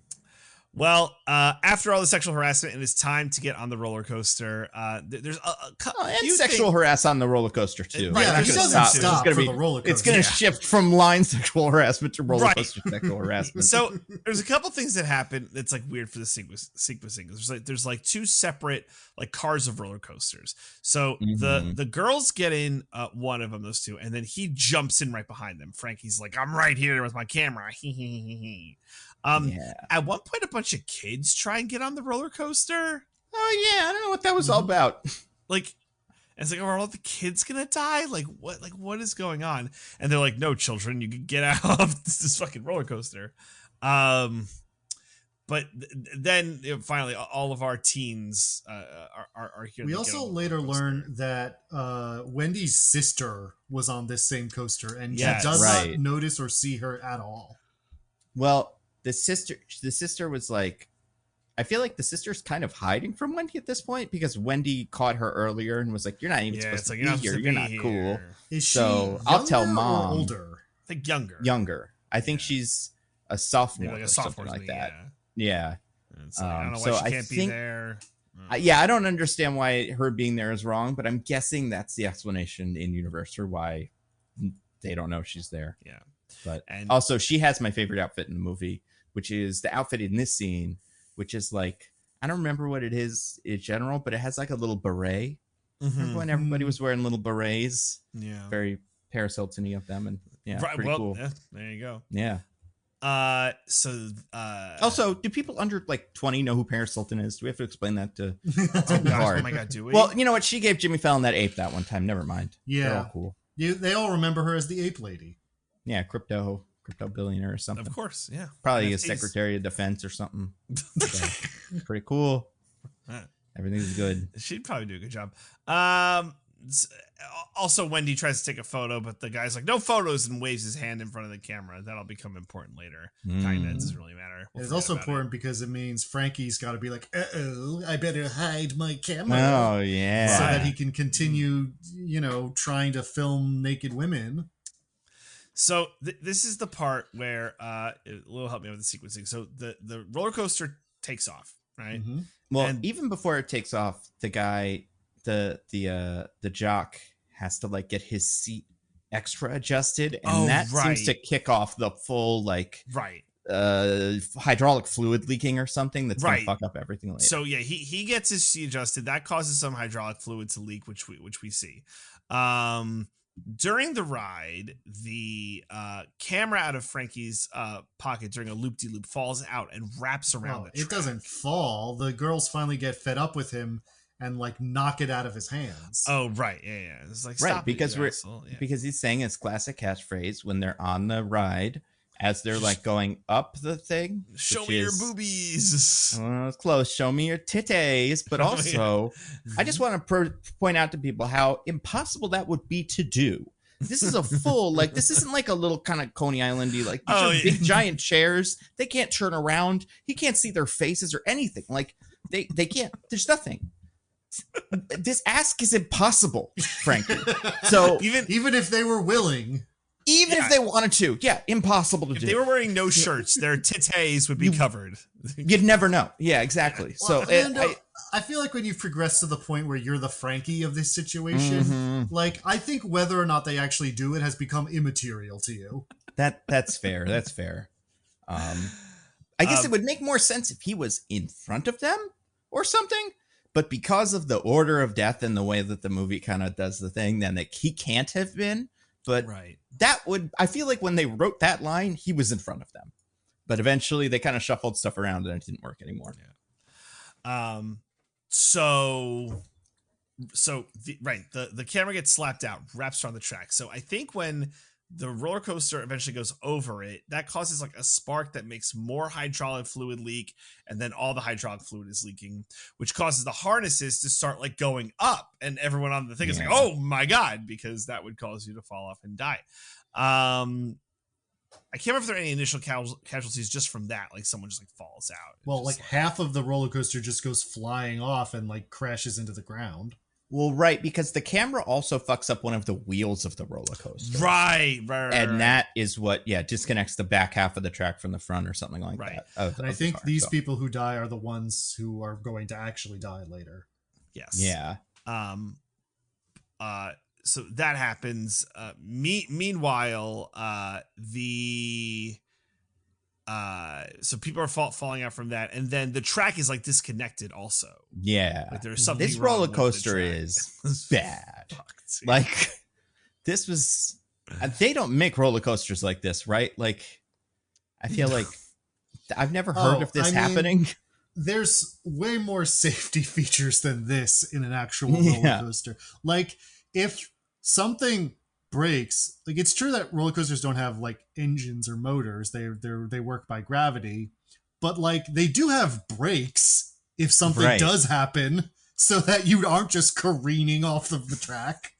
Well, after all the sexual harassment, it is time to get on the roller coaster. There's and sexual harass on the roller coaster too. Right, he doesn't stop for the roller coaster. It's going to shift from line sexual harassment to roller coaster sexual harassment. So there's a couple things that happen that's like weird for the sequencing. There's like two separate like cars of roller coasters. So the girls get in one of them, those two, and then he jumps in right behind them. Frankie's like, I'm right here with my camera. At one point, a bunch of kids try and get on the roller coaster. Oh yeah, I don't know what that was all about. Like, it's like, are all the kids gonna die? Like, what is going on? And they're like, no, children, you can get out of this fucking roller coaster. But then finally, all of our teens are here. We also later learn that Wendy's sister was on this same coaster, and does not notice or see her at all. Well. The sister was like, I feel like the sister's kind of hiding from Wendy at this point, because Wendy caught her earlier and was like, you're not even supposed to be here. You're not cool. Is so I'll tell mom. Or older? I think younger. Younger. I think she's a sophomore, like a or sophomore something like that. Yeah. Like, I don't know why she can't be there. I don't understand why her being there is wrong, but I'm guessing that's the explanation in universe for why they don't know she's there. Yeah. But also, she has my favorite outfit in the movie, which is the outfit in this scene, which is like, I don't remember what it is in general, but it has like a little beret. Remember when everybody was wearing little berets? Yeah. Very Paris Hilton-y of them. And pretty cool. Yeah, there you go. Yeah. Also, do people under like 20 know who Paris Hilton is? Do we have to explain that to oh my God, do we? Well, you know what? She gave Jimmy Fallon that ape that one time. Never mind. Yeah. They're all cool. They all remember her as the ape lady. Yeah, crypto billionaire or something. Of course, yeah. Probably a Secretary of Defense or something. So, pretty cool. Everything's good. She'd probably do a good job. also Wendy tries to take a photo, but the guy's like, no photos, and waves his hand in front of the camera. That'll become important later. Kind of. It doesn't really matter. It's also important because it means Frankie's got to be like, uh-oh, I better hide my camera. Oh, yeah. So that he can continue, trying to film naked women. So this is the part where it will help me with the sequencing. So the roller coaster takes off, right? Mm-hmm. Well, even before it takes off, the guy, the jock has to like get his seat extra adjusted, and that seems to kick off the full hydraulic fluid leaking or something that's gonna fuck up everything later. So yeah, he gets his seat adjusted. That causes some hydraulic fluid to leak, which we see. During the ride, the camera out of Frankie's pocket during a loop-de-loop falls out and wraps around the track. It doesn't fall. The girls finally get fed up with him and like knock it out of his hands. Oh, right. Yeah. It's like, right, stop because it, because he's saying his classic catchphrase when they're on the ride as they're like going up the thing. Show me your boobies. It's close. Show me your titties. But also, I just want to point out to people how impossible that would be to do. This is a full, like, this isn't like a little kind of Coney Island-y, like, these are big giant chairs. They can't turn around. He can't see their faces or anything. Like, they can't, there's nothing. This ask is impossible, frankly. So even if they were willing. Even if they wanted to, impossible to do. If they were wearing no shirts, their titties would be covered. You'd never know. Yeah, exactly. Well, so I feel like when you've progressed to the point where you're the Frankie of this situation, like I think whether or not they actually do it has become immaterial to you. That's fair. That's fair. I guess it would make more sense if he was in front of them or something. But because of the order of death and the way that the movie kind of does the thing, then like he can't have been. But that would, I feel like when they wrote that line, he was in front of them. But eventually they kind of shuffled stuff around and it didn't work anymore. Yeah. So the camera gets slapped out, wraps around the track. So I think when the roller coaster eventually goes over it, that causes like a spark that makes more hydraulic fluid leak, and then all the hydraulic fluid is leaking, which causes the harnesses to start like going up, and everyone on the thing is like, oh my god, because that would cause you to fall off and die. I can't remember if there are any initial casualties just from that, like someone just like falls out. Well, like half of the roller coaster just goes flying off and like crashes into the ground. Well, right, because the camera also fucks up one of the wheels of the roller coaster. Right. And that is what, disconnects the back half of the track from the front or something like that. And I think these people who die are the ones who are going to actually die later. Yes. Yeah. So that happens. Meanwhile, so people are falling out from that, and then the track is like disconnected also. Yeah, like there's something. This roller coaster is bad. Like this was. They don't make roller coasters like this, right? Like I feel like I've never heard of this happening. There's way more safety features than this in an actual roller coaster. Like if something breaks, like it's true that roller coasters don't have like engines or motors, they work by gravity, but like they do have brakes if something does happen, so that you aren't just careening off of the track.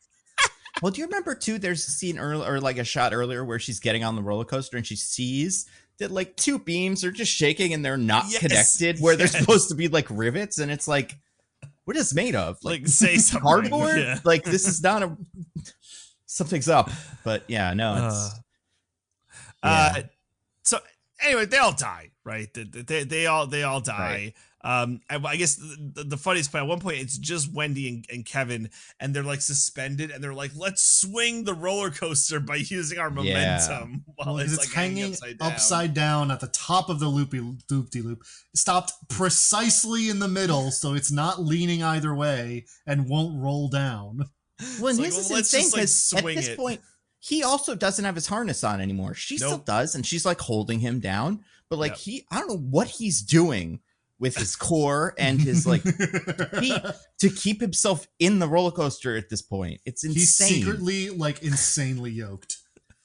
Well, do you remember too, there's a scene earlier, or like a shot earlier, where she's getting on the roller coaster and she sees that like two beams are just shaking and they're not connected where they're supposed to be like rivets, and it's like, what is this made of? Like say something. Cardboard? Like this is not a something's up. But it's so anyway, they all die, right? They all die. Right. I guess the funniest part, at one point it's just Wendy and Kevin, and they're like suspended, and they're like, let's swing the roller coaster by using our momentum while it's like hanging upside down at the top of the loop-de-loop, stopped precisely in the middle, so it's not leaning either way and won't roll down. Well, and this is insane because at this point, he also doesn't have his harness on anymore. She still does, and she's like holding him down. But like I don't know what he's doing with his core and his like feet to keep himself in the roller coaster at this point. It's insane. He's secretly like insanely yoked.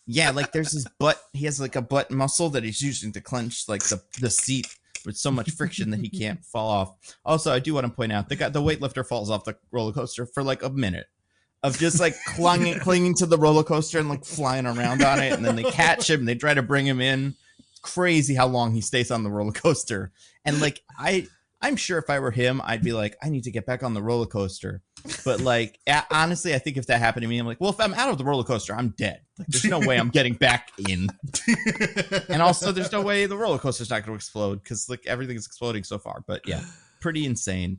Yeah, like there's his butt. He has like a butt muscle that he's using to clench like the seat with so much friction that he can't fall off. Also, I do want to point out the weightlifter falls off the roller coaster for like a minute. of just like clinging to the roller coaster and like flying around on it, and then they catch him, they try to bring him in. Crazy how long he stays on the roller coaster. And like I'm sure if I were him, I'd be like, I need to get back on the roller coaster. But like honestly, I think if that happened to me, I'm like, well, if I'm out of the roller coaster, I'm dead. Like there's no way I'm getting back in. And also there's no way the roller coaster's not going to explode because like everything's exploding so far. But yeah, pretty insane.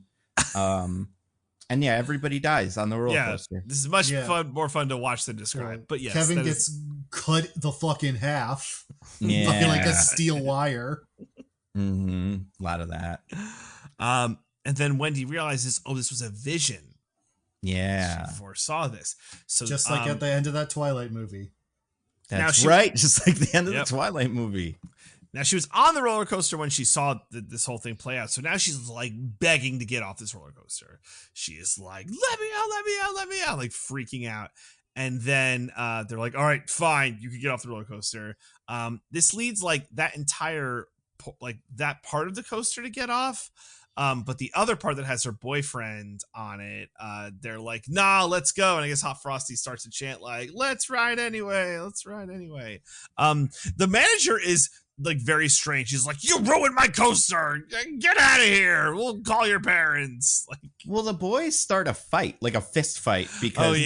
And yeah, everybody dies on the roller coaster. This is more fun to watch than describe. But yes, Kevin gets cut the fucking half. Yeah. Fucking like a steel wire. A lot of that. And then Wendy realizes, oh, this was a vision. Yeah. She foresaw this. So just like at the end of that Twilight movie. That's right. Just like the end of the Twilight movie. Now, she was on the roller coaster when she saw this whole thing play out. So now she's like begging to get off this roller coaster. She is like, let me out, like freaking out. And then they're like, all right, fine, you can get off the roller coaster. This leads like that entire, like that part of the coaster to get off. But the other part that has her boyfriend on it, they're like, nah, let's go. And I guess Hot Frosty starts to chant like, let's ride anyway. The manager is like very strange. He's like, you ruined my coaster, get out of here, we'll call your parents. Like, well, the boys start a fight, like a fist fight, because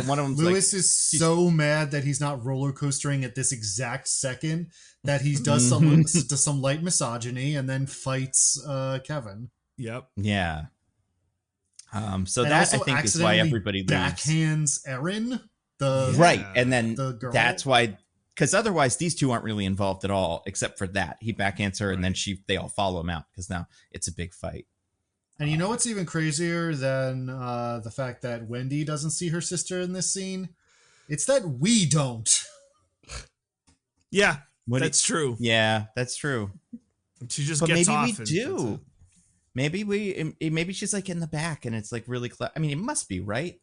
one of them Lewis is so mad that he's not roller coastering at this exact second that he does some light misogyny and then fights Kevin. Yep. Yeah. So that I think is why everybody leaves. Backhands Erin, and then the girl. That's why. Because otherwise, these two aren't really involved at all, except for that. He backhands her, and then they all follow him out, because now it's a big fight. And you know what's even crazier than the fact that Wendy doesn't see her sister in this scene? It's that we don't. Yeah, that's true. Yeah, that's true. She just gets off. Maybe we do. Maybe she's like in the back, and it's like really clever. I mean, it must be, right?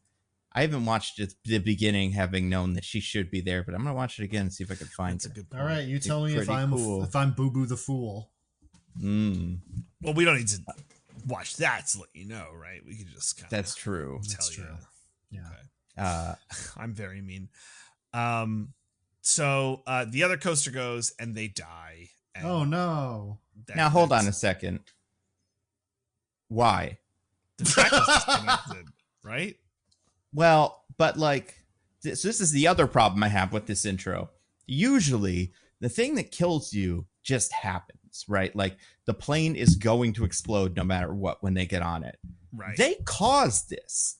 I haven't watched it the beginning, having known that she should be there, but I'm gonna watch it again and see if I can find it. All right, you tell me if I'm Boo Boo the Fool. Well, we don't need to watch that to let you know, right? We could just kind of. That's true. That's true. Yeah. Okay. I'm very mean. So the other coaster goes and they die. And oh no! Now hold on a second. Why? The track was disconnected, right? Well, but like, so this is the other problem I have with this intro. Usually, the thing that kills you just happens, right? Like, the plane is going to explode no matter what when they get on it. Right. They caused this.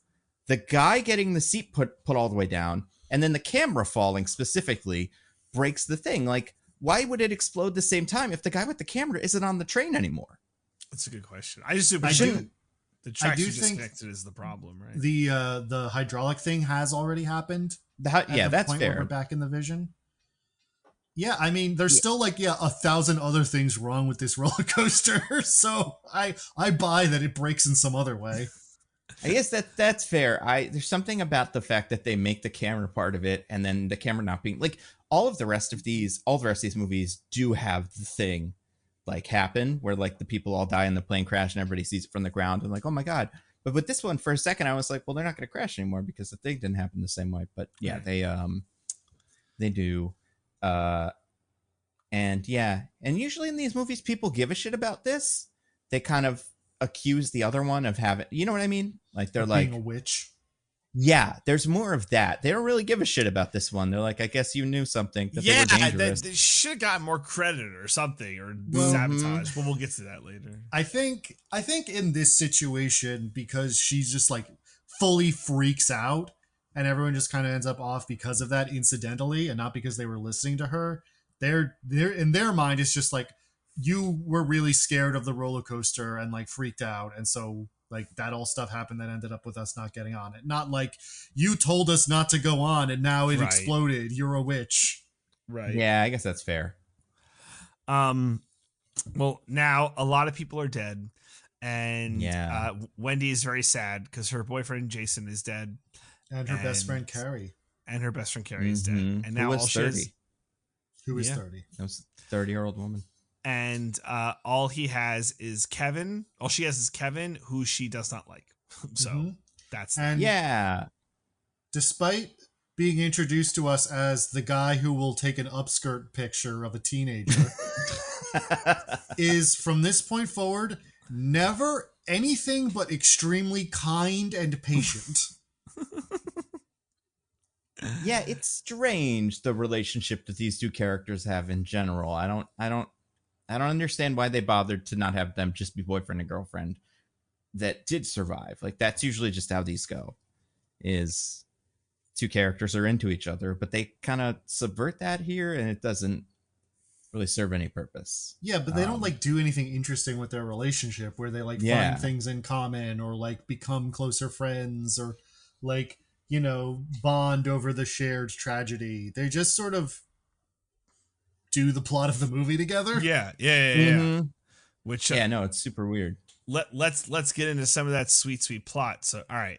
The guy getting the seat put all the way down, and then the camera falling specifically breaks the thing. Like, why would it explode the same time if the guy with the camera isn't on the train anymore? That's a good question. I just the traction disconnected is the problem, right? The hydraulic thing has already happened. That's fair. We're back in the vision. Yeah, I mean, there's still like 1,000 other things wrong with this roller coaster, so I buy that it breaks in some other way. I guess that's fair. There's something about the fact that they make the camera part of it, and then the camera not being like all the rest of these movies do have the thing like happen where like the people all die in the plane crash and everybody sees it from the ground and like, oh my god. But with this one, for a second I was like, well, they're not going to crash anymore because the thing didn't happen the same way. But yeah, they do. And usually in these movies people give a shit about this. They kind of accuse the other one of having, you know what I mean? Like they're like being a witch. Yeah, there's more of that. They don't really give a shit about this one. They're like, I guess you knew something. That they were dangerous. They should have gotten more credit or something, or sabotage. But we'll get to that later. I think in this situation, because she's just like fully freaks out, and everyone just kind of ends up off because of that incidentally, and not because they were listening to her. They're in their mind, it's just like you were really scared of the roller coaster and like freaked out, and so. Like that all stuff happened that ended up with us not getting on it. Not like you told us not to go on and now it exploded. You're a witch. Right. Yeah, I guess that's fair. Well, now a lot of people are dead. And Wendy is very sad because her boyfriend Jason is dead. And her best friend Carrie. Is dead. And now all 30. Who is 30? That was a 30-year-old woman. And all he has is Kevin. All she has is Kevin, who she does not like. So that's despite being introduced to us as the guy who will take an upskirt picture of a teenager, is from this point forward never anything but extremely kind and patient. Yeah, it's strange, the relationship that these two characters have in general. I don't understand why they bothered to not have them just be boyfriend and girlfriend that did survive. Like, that's usually just how these go, is two characters are into each other, but they kind of subvert that here, and it doesn't really serve any purpose. Yeah, but they don't like do anything interesting with their relationship where they like find things in common or like become closer friends or like, you know, bond over the shared tragedy. They just sort of do the plot of the movie together. Yeah. Which no, it's super weird. Let's get into some of that sweet plot. So all right.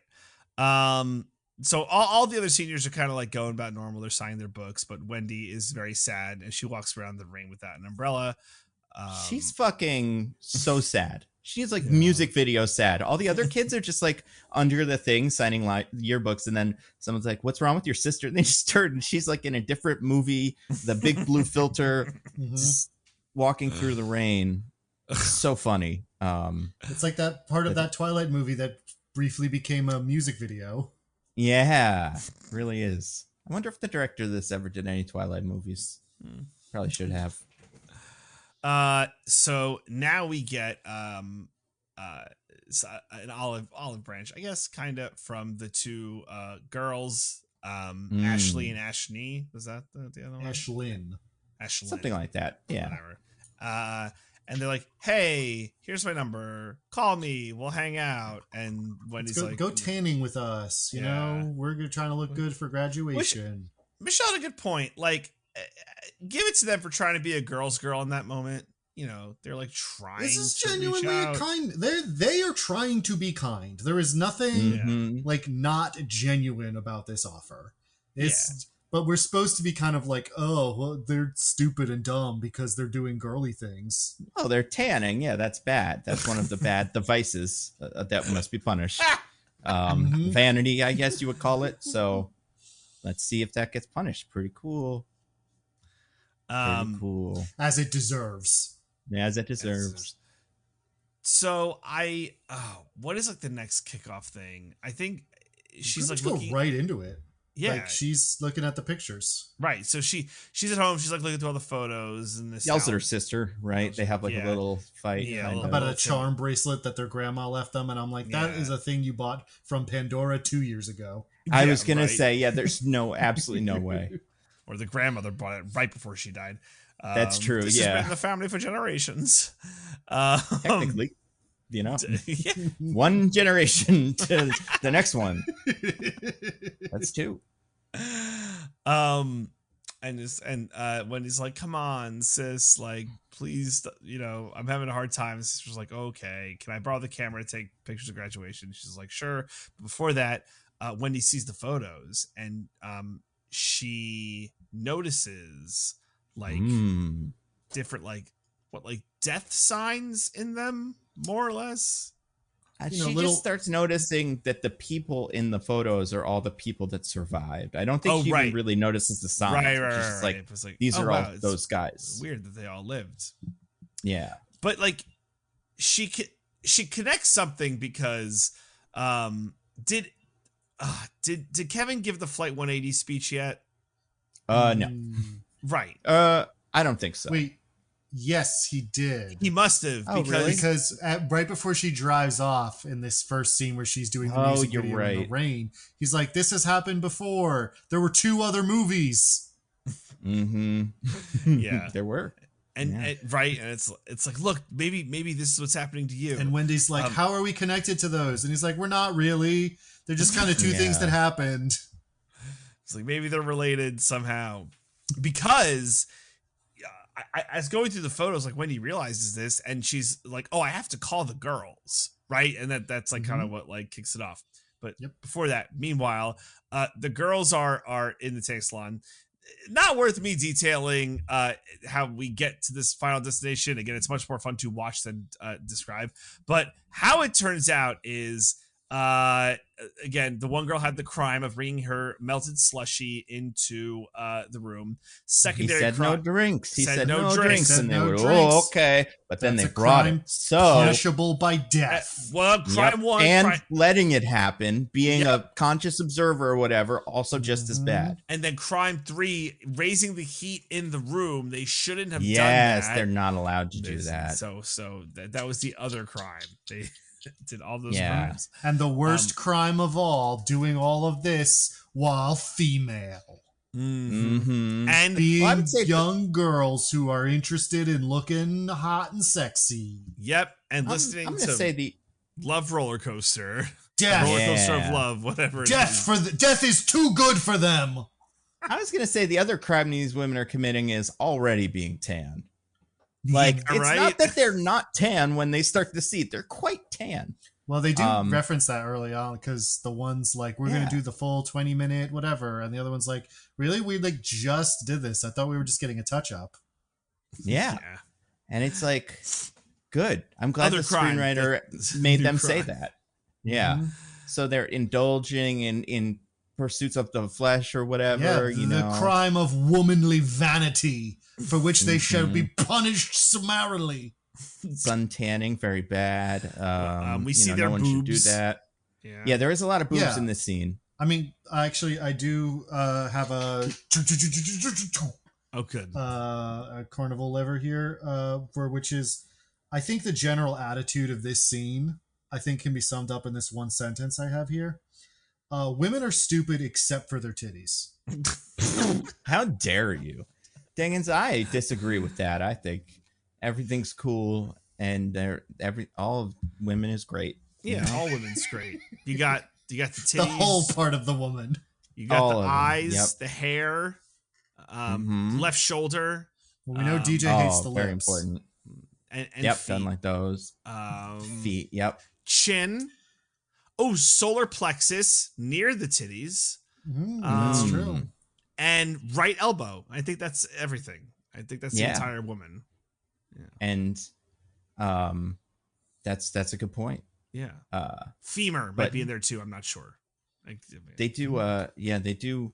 So all the other seniors are kind of like going about normal. They're signing their books, but Wendy is very sad and she walks around the ring without an umbrella. She's fucking so sad. She's like music video sad. All the other kids are just like under the thing signing yearbooks, and then someone's like, "What's wrong with your sister?" And they just turn, and she's like in a different movie, the big blue filter, just walking through the rain. So funny. It's like that part of that Twilight movie that briefly became a music video. Yeah, really is. I wonder if the director of this ever did any Twilight movies. Probably should have. So now we get an olive branch, I guess, kind of from the two girls, Ashley and Ashni. Was that the other one? Ashlyn. Something like that. Yeah. Whatever. And they're like, "Hey, here's my number. Call me. We'll hang out." And Wendy's like, "Go tanning with us. You know, we're trying to look good for graduation." Michelle had a good point. Like, give it to them for trying to be a girl's girl in that moment. You know, they're like trying. This is genuinely kind. They are trying to be kind. There is nothing like not genuine about this offer. But we're supposed to be kind of like, oh, well, they're stupid and dumb because they're doing girly things. Oh, they're tanning. Yeah, that's bad. That's one of the bad vices that must be punished. Vanity, I guess you would call it. So let's see if that gets punished. Pretty cool. Pretty cool. As it deserves. As it deserves. So what is like the next kickoff thing? I think she's like go right into it. Yeah, like she's looking at the pictures. Right. So she's at home. She's like looking through all the photos and this. Yells at her sister. Right. They have like a little fight. Yeah. About a charm bracelet that their grandma left them, and I'm like, that is a thing you bought from Pandora 2 years ago. I was gonna say, there's absolutely no way. Or the grandmother bought it right before she died. That's true. This has been in the family for generations. Technically. You know, one generation to the next one. That's two. And Wendy's like, "Come on, sis, like, please, you know, I'm having a hard time." And sister's like, "Okay, can I borrow the camera to take pictures of graduation?" She's like, "Sure." But before that, Wendy sees the photos and she notices like different like death signs in them. More or less. She just starts noticing that the people in the photos are all the people that survived. I don't think she even really notices the signs. Right. She's just like, these are all those guys. Weird that they all lived. Yeah. But like, she connects something because did Kevin give the Flight 180 speech yet? No. Right. I don't think so. Wait. Yes, he did. He must have because right before she drives off in this first scene where she's doing the music video in the rain, he's like, "This has happened before. There were 2 other movies." Yeah, there were, and it's like, look, maybe this is what's happening to you. And Wendy's like, "How are we connected to those?" And he's like, "We're not really. They're just kind of 2 things that happened." It's like maybe they're related somehow because. I was going through the photos, like Wendy realizes this, and she's like, "Oh, I have to call the girls," right? And that's like kind of what like kicks it off. But before that, meanwhile, the girls are in the tank salon. Not worth me detailing how we get to this final destination. Again, it's much more fun to watch than describe. But how it turns out is Again, the one girl had the crime of bringing her melted slushy into the room. Secondary he said crime, no drinks. He said no drinks, Said and they no were drinks. okay, but then That's they a brought crime it. So punishable by death. well, crime one, and crime, letting it happen, being a conscious observer or whatever, also just as bad. and then crime 3, raising the heat in the room. They shouldn't have done Yes, that. they're not allowed to do that. So that was the other crime. They did all those Yeah. crimes. And the worst crime of all, doing all of this while female. Mm-hmm. And Being I would say young girls who are interested in looking hot and sexy. yep, and listening I'm to gonna say the Love Roller Coaster, Death. Roller Coaster of Yeah. Love, whatever. Death is too good for them. I was gonna say the other crime these women are committing is already being tan. Like Yeah, it's right? not that they're not tan when they start the scene; they're quite tan. Well, they do Um, reference that early on because the one's like, we're going Yeah. to do the full 20-minute whatever. And the other one's like, really? We like just did this. I thought we were just getting a touch up. Yeah, Yeah. and it's like good. I'm glad Other the crime. screenwriter That's made new them say crime. that. Yeah, Mhm. so they're indulging in pursuits of the flesh or whatever. Yeah, you the know, crime of womanly vanity for which they shall Mm-hmm. be punished summarily. sun tanning, very bad. We you see know, their no one should do boobs. that. Yeah. Yeah, there is a lot of boobs Yeah. in this scene. I mean, actually, I do have a Oh, good. carnival lever here, for which is, I think the general attitude of this scene, I think can be summed up in this one sentence I have here. Women are stupid except for their titties. How dare you? Diggins, I disagree with that. I think everything's cool and all of women is great. Yeah, all women's great. You got the titties, The whole part of the woman. you got all the of them, eyes, yep. the hair, Mhm. left shoulder, Well, we know DJ Oh, hates the lips. very important. and Yep, feet. done like those. Feet, yep. Chin. Oh, solar plexus near the titties, That's true. and right elbow. I think that's everything. I think that's the Yeah. entire woman. And that's a good point. Yeah. Uh Femur might but- be in there too. I'm not sure. they do they do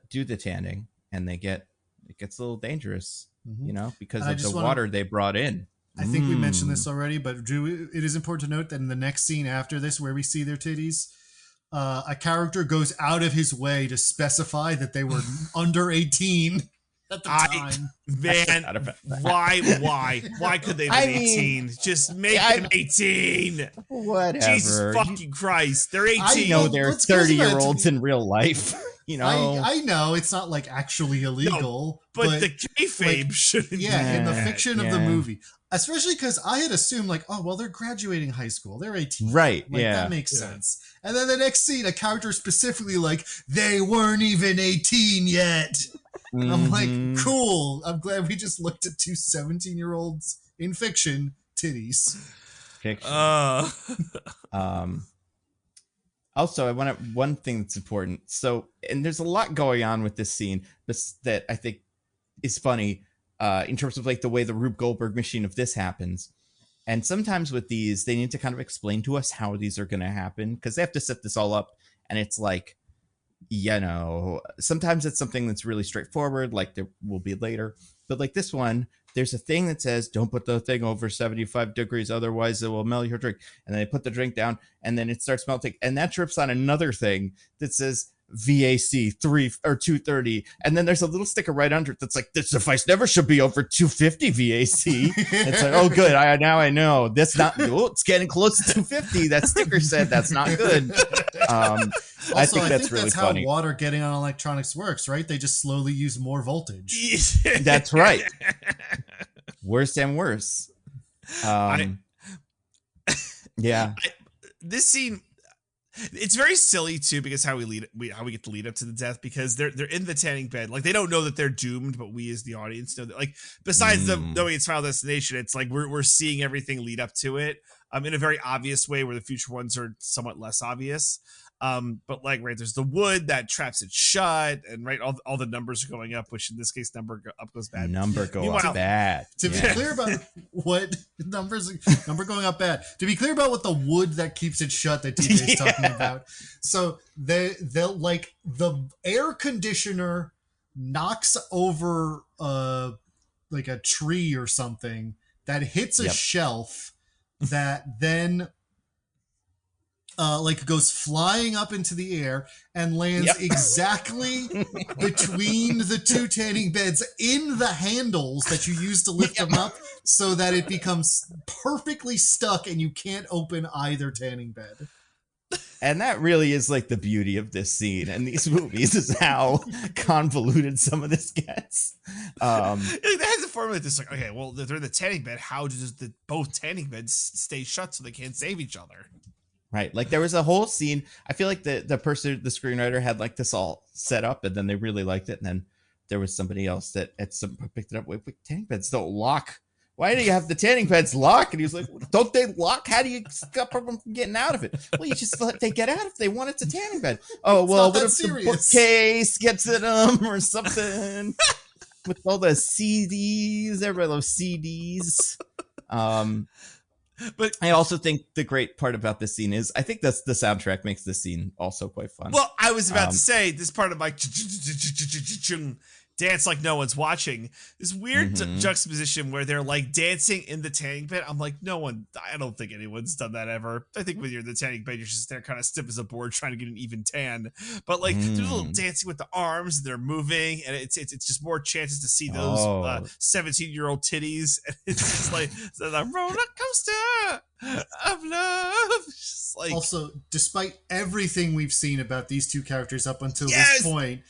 do the tanning, and it gets a little dangerous, Mhm. you know, because I of the just wanna- water they brought in. I think we mentioned this already, but it is important to note that in the next scene after this, where we see their titties, a character goes out of his way to specify that they were under 18 at the time. Man, Not about that. why could they be I mean, 18? Just make I- them 18. Whatever. Jesus fucking Christ. They're 18. I know they're Let's go to 30-year-olds in real life. You know, I know it's not like actually illegal, but the kayfabe like, shouldn't yeah, in the Yeah, fiction of the yeah. movie, especially because I had assumed like, oh well, they're graduating high school, they're 18, right? like Yeah. that makes sense. And then the next scene, a character specifically like they weren't even 18 yet. And I'm like, Mhm. cool. I'm glad we just looked at two 17-year-olds in fiction titties. Fiction. Uh, Also, I want one thing that's important. So, and there's a lot going on with this scene that I think is funny in terms of like the way the Rube Goldberg machine of this happens. And sometimes with these, they need to kind of explain to us how these are going to happen because they have to set this all up. And it's like, you know, sometimes it's something that's really straightforward, like there will be later. But like this one, there's a thing that says, don't put the thing over 75 degrees, otherwise it will melt your drink. And then they put the drink down and then it starts melting. And that trips on another thing that says VAC 3 or 230. And then there's a little sticker right under it that's like, this device never should be over 250 VAC. It's like, oh, good. Now I know. That's not, it's getting close to 250. That sticker said that's not good. I think that's really funny. How water getting on electronics works, right? They just slowly use more voltage. That's right. Worse and worse. Yeah. This scene, it's very silly too because how we get the lead up to the death because they're in the tanning bed, like they don't know that they're doomed, but we as the audience know that. Like besides them knowing it's Final Destination, it's like we're seeing everything lead up to it in a very obvious way where the future ones are somewhat less obvious. But like, right, there's the wood that traps it shut, and right, all the numbers are going up, which in this case, up goes bad. Number go up bad. To be clear about what number going up bad. To be clear about what the wood that keeps it shut that DJ's talking about. So they'll like the air conditioner knocks over like a tree or something that hits a shelf that then like goes flying up into the air and lands exactly between the two tanning beds in the handles that you use to lift them up, so that it becomes perfectly stuck and you can't open either tanning bed. And that really is like the beauty of this scene and these movies, is how convoluted some of this gets. They had to formulate this like, okay, well, they're in the tanning bed. How does both tanning beds stay shut so they can't save each other? Right. Like there was a whole scene. I feel like the screenwriter had like this all set up, and then they really liked it. And then there was somebody else that at some point picked it up. Wait, tanning beds don't lock. Why do you have the tanning beds lock? And he was like, don't they lock? How do you stop them from getting out of it? Well, you just let they get out if they want. It's a tanning bed. Oh, well, what if the bookcase gets at them or something? With all the CDs, everybody loves CDs. But I also think the great part about this scene is I think that's the soundtrack makes this scene also quite fun. Well, I was about to say this part of my dance like no one's watching. This weird juxtaposition where they're like dancing in the tanning bed. I'm like, I don't think anyone's done that ever. I think when you're in the tanning bed, you're just there kind of stiff as a board trying to get an even tan. But like there's a little dancing with the arms, they're moving, and it's just more chances to see those 17-year-old titties. And it's just like the roller coaster of love. Just like, also, despite everything we've seen about these two characters up until this point,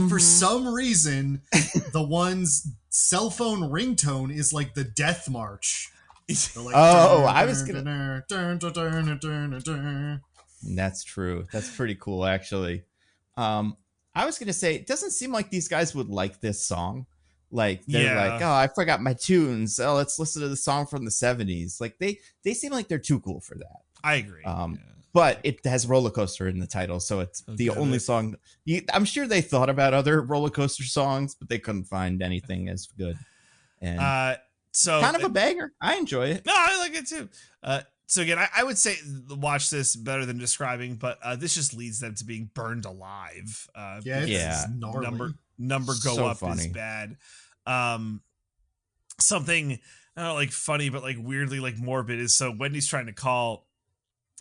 for some reason, the one's cell phone ringtone is like the death march. Like, I was gonna. That's true. That's pretty cool, actually. I was gonna say it doesn't seem like these guys would like this song. Like they're like, oh, I forgot my tunes. Oh, let's listen to the song from the 70s. Like they seem like they're too cool for that. I agree. But it has roller coaster in the title, so it's the only song. I'm sure they thought about other roller coaster songs, but they couldn't find anything as good. And so kind of a banger. I enjoy it. No, I like it too. So again, I would say watch this better than describing, but this just leads them to being burned alive. Number go so up funny. Is bad. Something I don't know, like funny, but like weirdly like morbid is so Wendy's trying to call.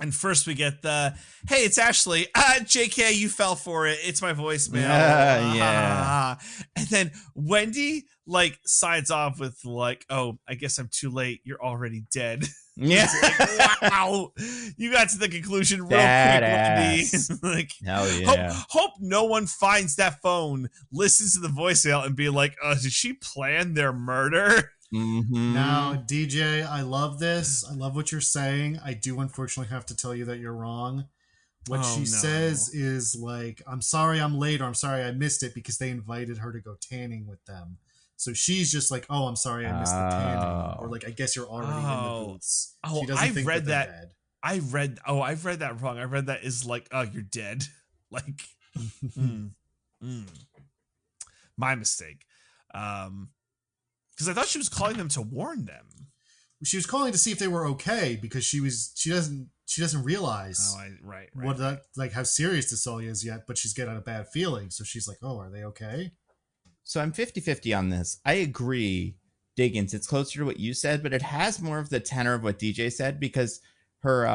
And first we get the, hey, it's Ashley. JK, you fell for it. It's my voicemail. Yeah. And then Wendy like signs off with like, oh, I guess I'm too late. You're already dead. Yeah. Like, wow. You got to the conclusion real quick, Wendy. Like, hell yeah. Hope no one finds that phone, listens to the voicemail and be like, did she plan their murder? Now, DJ, I love this. I love what you're saying. I do unfortunately have to tell you that you're wrong. What she says is like, I'm sorry I'm late, or I'm sorry I missed it because they invited her to go tanning with them. So she's just like, oh, I'm sorry I missed the tanning. Or like, I guess you're already in the boots. She doesn't think that they're dead. I've read that wrong. I read that is like, oh, you're dead. Like, my mistake. Because I thought she was calling them to warn them. She was calling to see if they were okay because she doesn't realize what that like how serious this all is yet, but she's getting a bad feeling. So she's like, oh, are they okay? So I'm 50-50 on this. I agree, Diggins. It's closer to what you said, but it has more of the tenor of what DJ said because her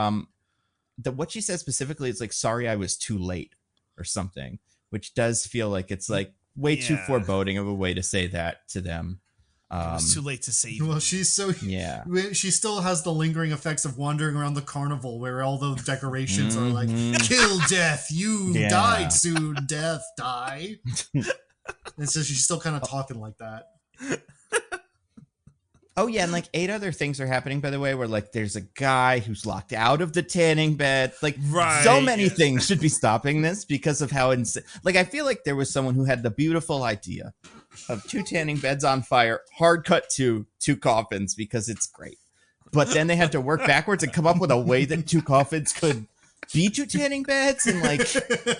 what she says specifically is like, sorry I was too late or something, which does feel like it's like way too foreboding of a way to say that to them. It was too late to save. Well, she still has the lingering effects of wandering around the carnival where all the decorations are like, kill death, you died soon, death, die. And so she's still kind of talking like that. Oh, yeah, and like 8 other things are happening, by the way, where like there's a guy who's locked out of the tanning bed. Like, so many things should be stopping this because of how insane. Like, I feel like there was someone who had the beautiful idea of 2 tanning beds on fire, hard cut to 2 coffins because it's great. But then they had to work backwards and come up with a way that 2 coffins could be two tanning beds and like,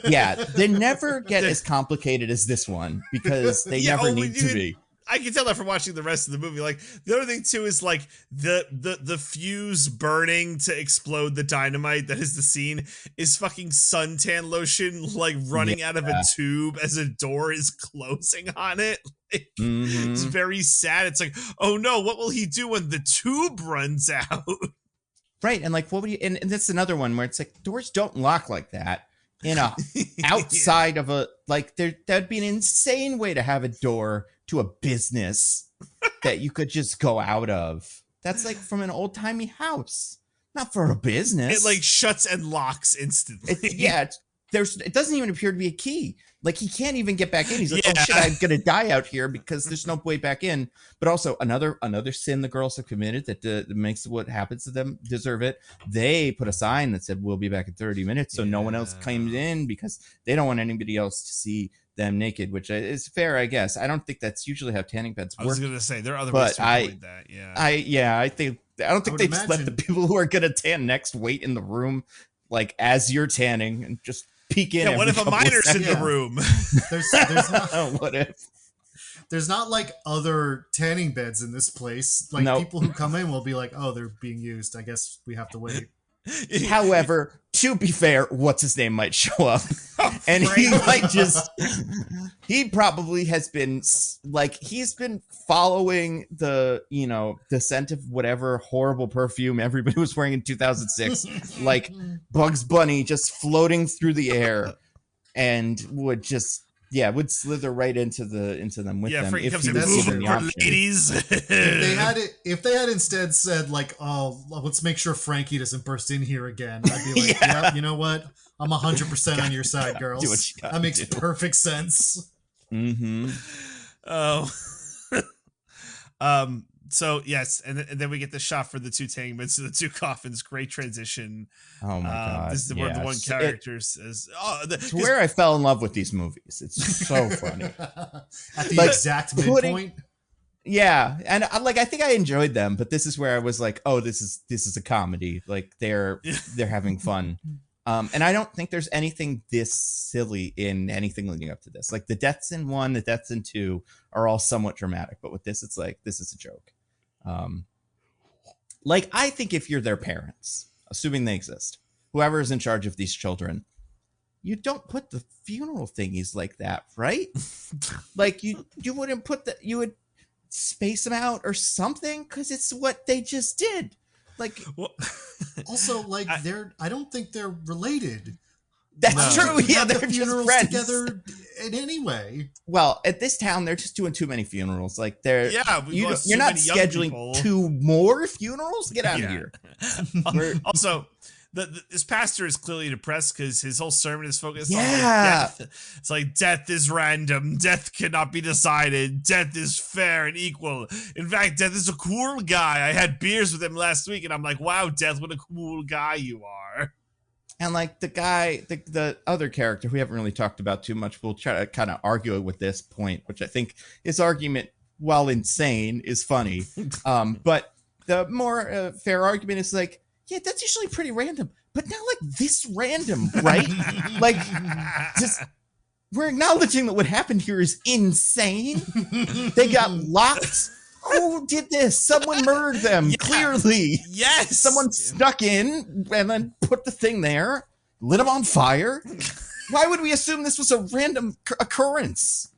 yeah, they never get as complicated as this one because they never need to be. I can tell that from watching the rest of the movie. Like the other thing too is like the fuse burning to explode the dynamite. That is the scene is fucking suntan lotion like running out of a tube as a door is closing on it. Like, it's very sad. It's like, oh no, what will he do when the tube runs out? Right, and like, what would you? And that's another one where it's like doors don't lock like that. In a outside of a like, that'd be an insane way to have a door to a business that you could just go out of. That's like from an old timey house, not for a business. It like shuts and locks instantly. It doesn't even appear to be a key. Like he can't even get back in. He's like, oh shit, I'm gonna die out here because there's no way back in. But also another sin the girls have committed that makes what happens to them deserve it. They put a sign that said we'll be back in 30 minutes, so no one else comes in because they don't want anybody else to see them naked, which is fair, I guess. I don't think that's usually how tanning beds work. I was gonna say there are other ways to avoid that. I don't think they just let the people who are gonna tan next wait in the room like as you're tanning and just peek in. Yeah, what if a miner's in the room? There's not, what if? There's not like other tanning beds in this place. Like people who come in will be like, oh, they're being used. I guess we have to wait. However, to be fair, what's his name might show up and he probably has been like, he's been following the scent of whatever horrible perfume everybody was wearing in 2006, like Bugs Bunny just floating through the air, and would slither right into them with them if he was given the option. Ladies. if they had instead said like, oh, let's make sure Frankie doesn't burst in here again, I'd be like, yeah, you know what? I'm 100% on your side, girls. That makes perfect sense. Oh. So yes, and then we get the shot for the two tanning beds to the two coffins. Great transition. Oh my god! This is where the one character says, it's where I fell in love with these movies. It's so funny. At the exact midpoint. Yeah, and I think I enjoyed them, but this is where I was like, oh, this is a comedy. Like they're having fun. And I don't think there's anything this silly in anything leading up to this. Like the deaths in 1, the deaths in 2 are all somewhat dramatic, but with this, it's like, this is a joke. Like I think if you're their parents, assuming they exist, whoever is in charge of these children, you don't put the funeral thingies like that, right? Like you wouldn't put you would space them out or something, because it's what they just did. Like, well, also, like I don't think they're related. That's true. Yeah, they're funerals just friends together in any way. Well, at this town, they're just doing too many funerals. Like you're not scheduling 2 more funerals. Get out of here. Also, this pastor is clearly depressed because his whole sermon is focused on death. It's like, death is random. Death cannot be decided. Death is fair and equal. In fact, death is a cool guy. I had beers with him last week, and I'm like, wow, Death, what a cool guy you are. And like the guy, the other character we haven't really talked about too much, we'll try to kind of argue with this point, which I think his argument, while insane, is funny. But the more fair argument is like, yeah, that's usually pretty random, but not like this random, right? Like, just we're acknowledging that what happened here is insane. They got locked. Who did this? Someone murdered them, clearly. Yes. Someone snuck in and then put the thing there, lit them on fire. Why would we assume this was a random occurrence?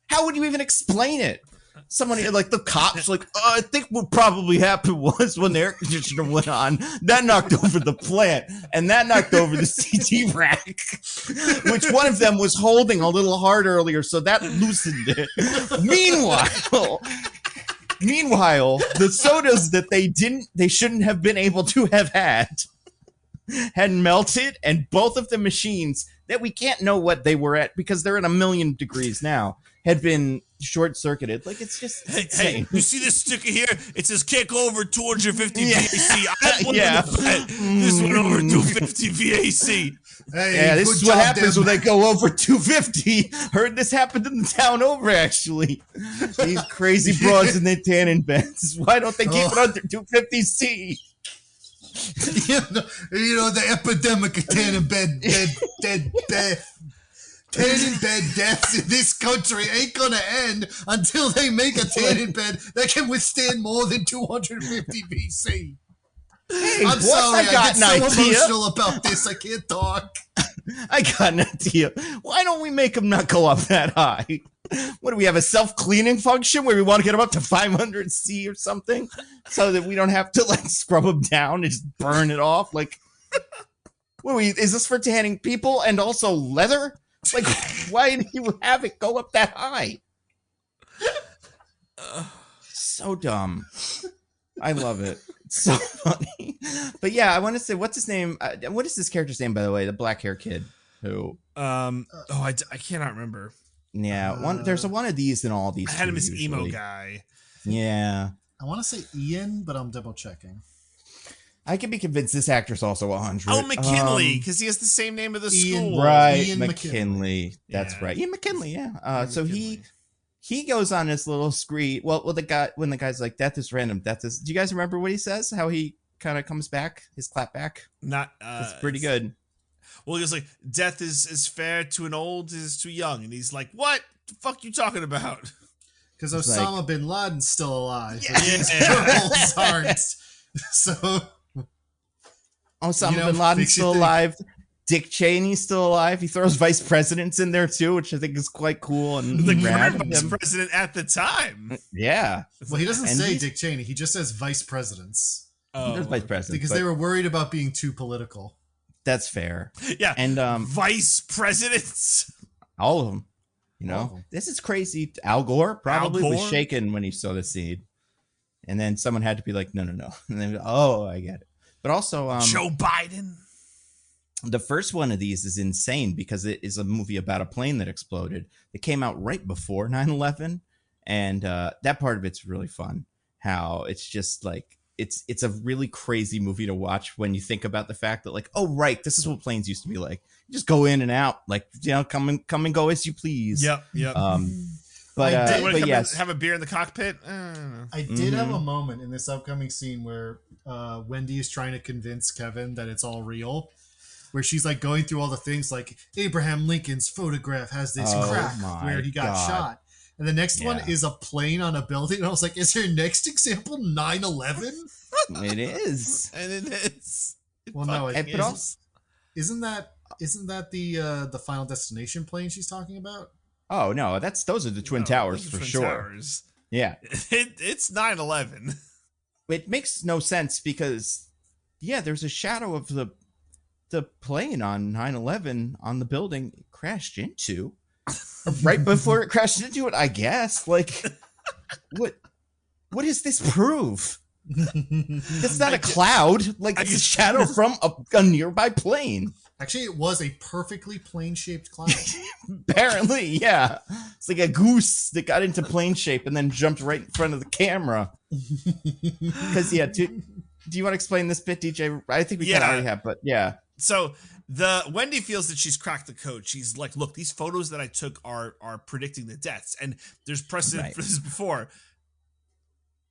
How would you even explain it? Someone like the cops, like, I think what probably happened was when the air conditioner went on, that knocked over the plant, and that knocked over the CD rack, which one of them was holding a little hard earlier, so that loosened it. Meanwhile, the sodas that they shouldn't have been able to have had melted, and both of the machines that we can't know what they were at because they're at 1,000,000 degrees now had been short-circuited. Like, it's just insane. Hey, you see this sticker here? It says kick over 250 VAC. This went over 250 VAC. Hey, this is what happens when they go over 250. Heard this happened in the town over, actually. These crazy broads in their tanning beds. Why don't they keep it under 250C? The epidemic of tan in bed death. Tan in bed deaths in this country ain't gonna end until they make a tan in bed that can withstand more than 250 BC. Hey, I'm sorry, I get so idea. emotional about this, I can't talk. I got an idea. Why don't we make them not go up that high? What do we have, a self-cleaning function where we want to get them up to 500 C or something so that we don't have to like scrub them down and just burn it off? Like, is this for tanning people and also leather? Like, why do you have it go up that high? So dumb. I love it. It's so funny. But yeah, I want to say, what's his name? What is this character's name, by the way? The black hair kid who? I cannot remember. Yeah, there's one of these in all these. I had him as usually. emo guy. Yeah. I want to say Ian, but I'm double checking. I can be convinced this actor's also 100. Oh, McKinley, because he has the same name of the school. Right, Ian McKinley. That's right. Ian McKinley, yeah. So McKinley. He goes on this little screed. Well, when the guy's like, death is random, death is... Do you guys remember what he says? How he kind of comes back? His clap back? Not... it's pretty good. Well, he goes like, death is fair to an old, is too young. And he's like, what the fuck you talking about? Because Osama bin Laden's still alive. Yeah. Girls aren't. So... Osama bin Laden's still alive. Dick Cheney's still alive. He throws vice presidents in there too, which I think is quite cool and the rad. vice president at the time. Yeah. Well, he doesn't say Dick Cheney. He just says vice presidents. Oh, vice president because they were worried about being too political. That's fair. Yeah. And vice presidents, all of them. You know, this is crazy. Al Gore probably was shaken when he saw the seed, and then someone had to be like, no, and then I get it. But also, Joe Biden. The first one of these is insane because it is a movie about a plane that exploded. It came out right before 9/11, and that part of it's really fun. How it's just like it's a really crazy movie to watch when you think about the fact that like, oh right, this is what planes used to be like. You just go in and out, like come and go as you please. Yep. But yes, have a beer in the cockpit. I did have a moment in this upcoming scene where Wendy is trying to convince Kevin that it's all real. Where she's like going through all the things like Abraham Lincoln's photograph has this crack where he got shot. And the next one is a plane on a building. And I was like, is your next example 9/11? It is. And it is. Well, no, it is. Isn't that the Final Destination plane she's talking about? Oh, no, those are the Twin Towers for sure. Towers. Yeah. It's 9/11. It makes no sense because, there's a shadow of the plane on 9/11 on the building it crashed into right before it crashed into it, I guess. Like, what does this prove? It's not a cloud. Like, it's a shadow from a nearby plane. Actually, it was a perfectly plane-shaped cloud. Apparently, yeah. It's like a goose that got into plane shape and then jumped right in front of the camera. Because, do you want to explain this bit, DJ? I think we kind of already have, but yeah. So Wendy feels that she's cracked the code. She's like, look, these photos that I took are predicting the deaths, and there's precedent for this before.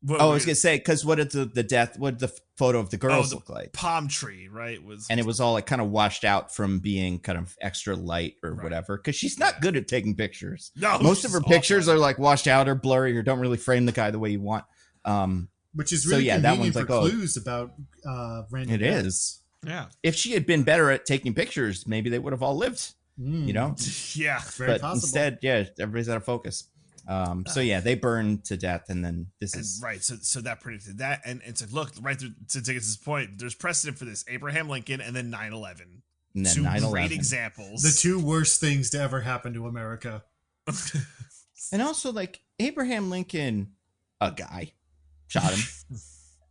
I was gonna say, because what did the photo of the girls look like? Palm tree, right? And it was all like kind of washed out from being kind of extra light or whatever. Because she's not good at taking pictures. No, most of her pictures are like washed out or blurry or don't really frame the guy the way you want. Which is really convenient for clues about random. It is. Yeah. If she had been better at taking pictures, maybe they would have all lived. You know? Yeah. Very possible. Instead, everybody's out of focus. They burn to death, and then this is right. So that predicted that, and it's like, look, right to Diggins' point, there's precedent for this: Abraham Lincoln, and then 9/11. And then two 9/11. Great examples. The two worst things to ever happen to America. And also, like Abraham Lincoln, a guy shot him.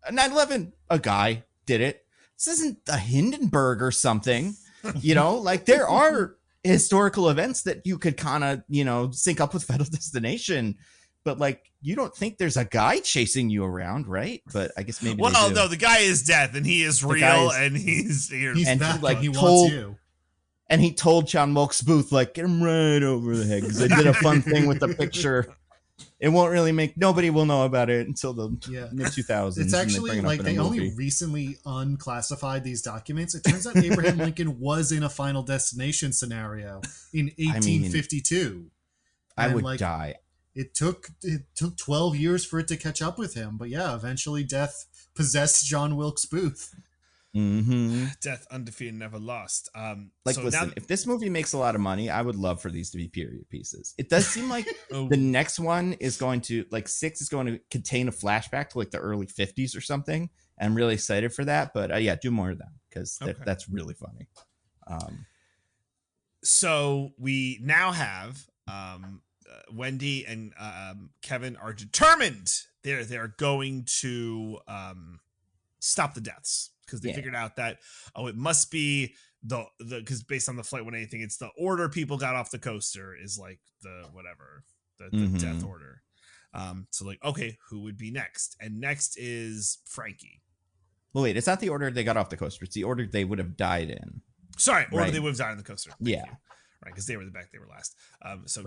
9/11, a guy did it. This isn't a Hindenburg or something, like there are historical events that you could kind of, sync up with Final Destination, but like, you don't think there's a guy chasing you around, right? But I guess maybe. Well, no, the guy is death and he is real and he's here. He's and back, he, like, he wants you. And he told John Wilkes Booth, like, get him right over the head because I did a fun thing with the picture. it won't really make, nobody will know about it until the mid 2000s. It's actually like they only recently unclassified these documents. It turns out Abraham Lincoln was in a Final Destination scenario in 1852. I would die. It took 12 years for it to catch up with him, but yeah, eventually death possessed John Wilkes Booth. Mm-hmm. Death undefeated, never lost. Listen, if this movie makes a lot of money, I would love for these to be period pieces. It does seem like the next one is going to, like 6 is going to contain a flashback to like the early 50s or something. I'm really excited for that, but yeah, do more of them because that's really funny. So we now have Wendy and Kevin are determined they're going to stop the deaths because they figured out that it must be the because based on the Flight 180 thing, it's the order people got off the coaster is like the death order. So like, okay, who would be next? And next is Frankie. Well, wait, it's not the order they got off the coaster. It's the order they would have died in. Sorry, order they would have died on the coaster. Thank you. Right, because they were the back, they were last.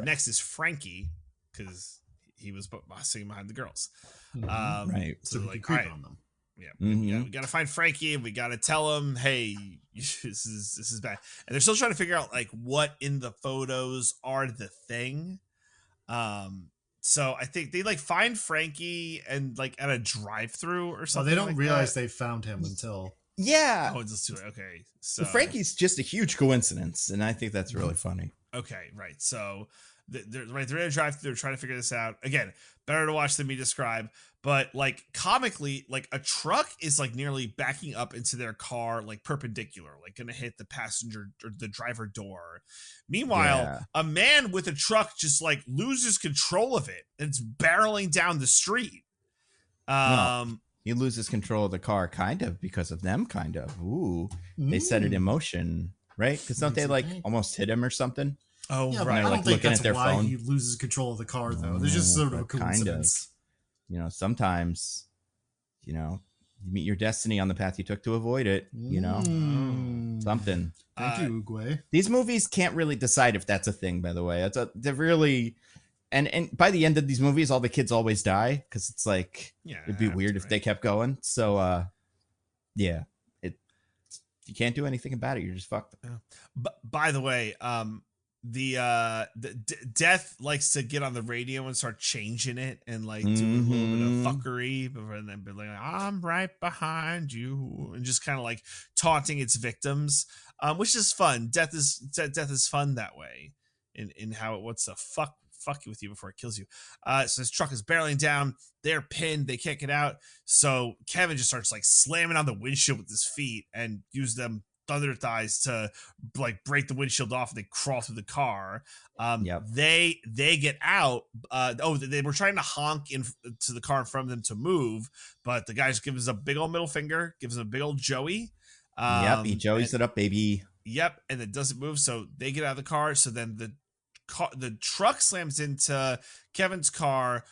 Next is Frankie, because he was sitting behind the girls. Right. So like, creep on them. Yeah, we got to find Frankie, and we got to tell him, hey, this is bad. And they're still trying to figure out like what in the photos are the thing. So I think they like find Frankie and like at a drive-through or something. They don't like realize that. they found him until. Yeah. Oh, it's just too late. Okay. So Frankie's just a huge coincidence, and I think that's really funny. Okay, right. So they're in a drive. They're trying to figure this out. Again, better to watch than me describe. But like comically, like a truck is like nearly backing up into their car, like perpendicular, like gonna hit the passenger or the driver door. Meanwhile, a man with a truck just like loses control of it. And it's barreling down the street. He loses control of the car, kind of, because of them, kind of. Ooh, they set it in motion, right? Because don't they like almost hit him or something? Oh, yeah, right. I don't like think that's at their why phone. he loses control of the car, though. There's just sort of a coincidence. Kind of. Sometimes, you meet your destiny on the path you took to avoid it. Something. Thank you, Uguay. These movies can't really decide if that's a thing. By the way, they're really. And by the end of these movies, all the kids always die because it's like it'd be weird if they kept going. So, you can't do anything about it. You're just fucked. But by the way, the Death likes to get on the radio and start changing it and like do a little bit of fuckery, and then be like, "I'm right behind you," and just kind of like taunting its victims, which is fun. Death is fun that way in how it wants to fuck with you before it kills you. So his truck is barreling down. They're pinned. They can't get out. So Kevin just starts like slamming on the windshield with his feet and use them thunder thighs to like break the windshield off. And they crawl through the car. They get out. They were trying to honk to the car in front of them to move, but the guy just gives us a big old middle finger, gives him a big old Joey. He Joey's it up, baby. Yep, and it doesn't move. So they get out of the car. So then the truck slams into Kevin's car,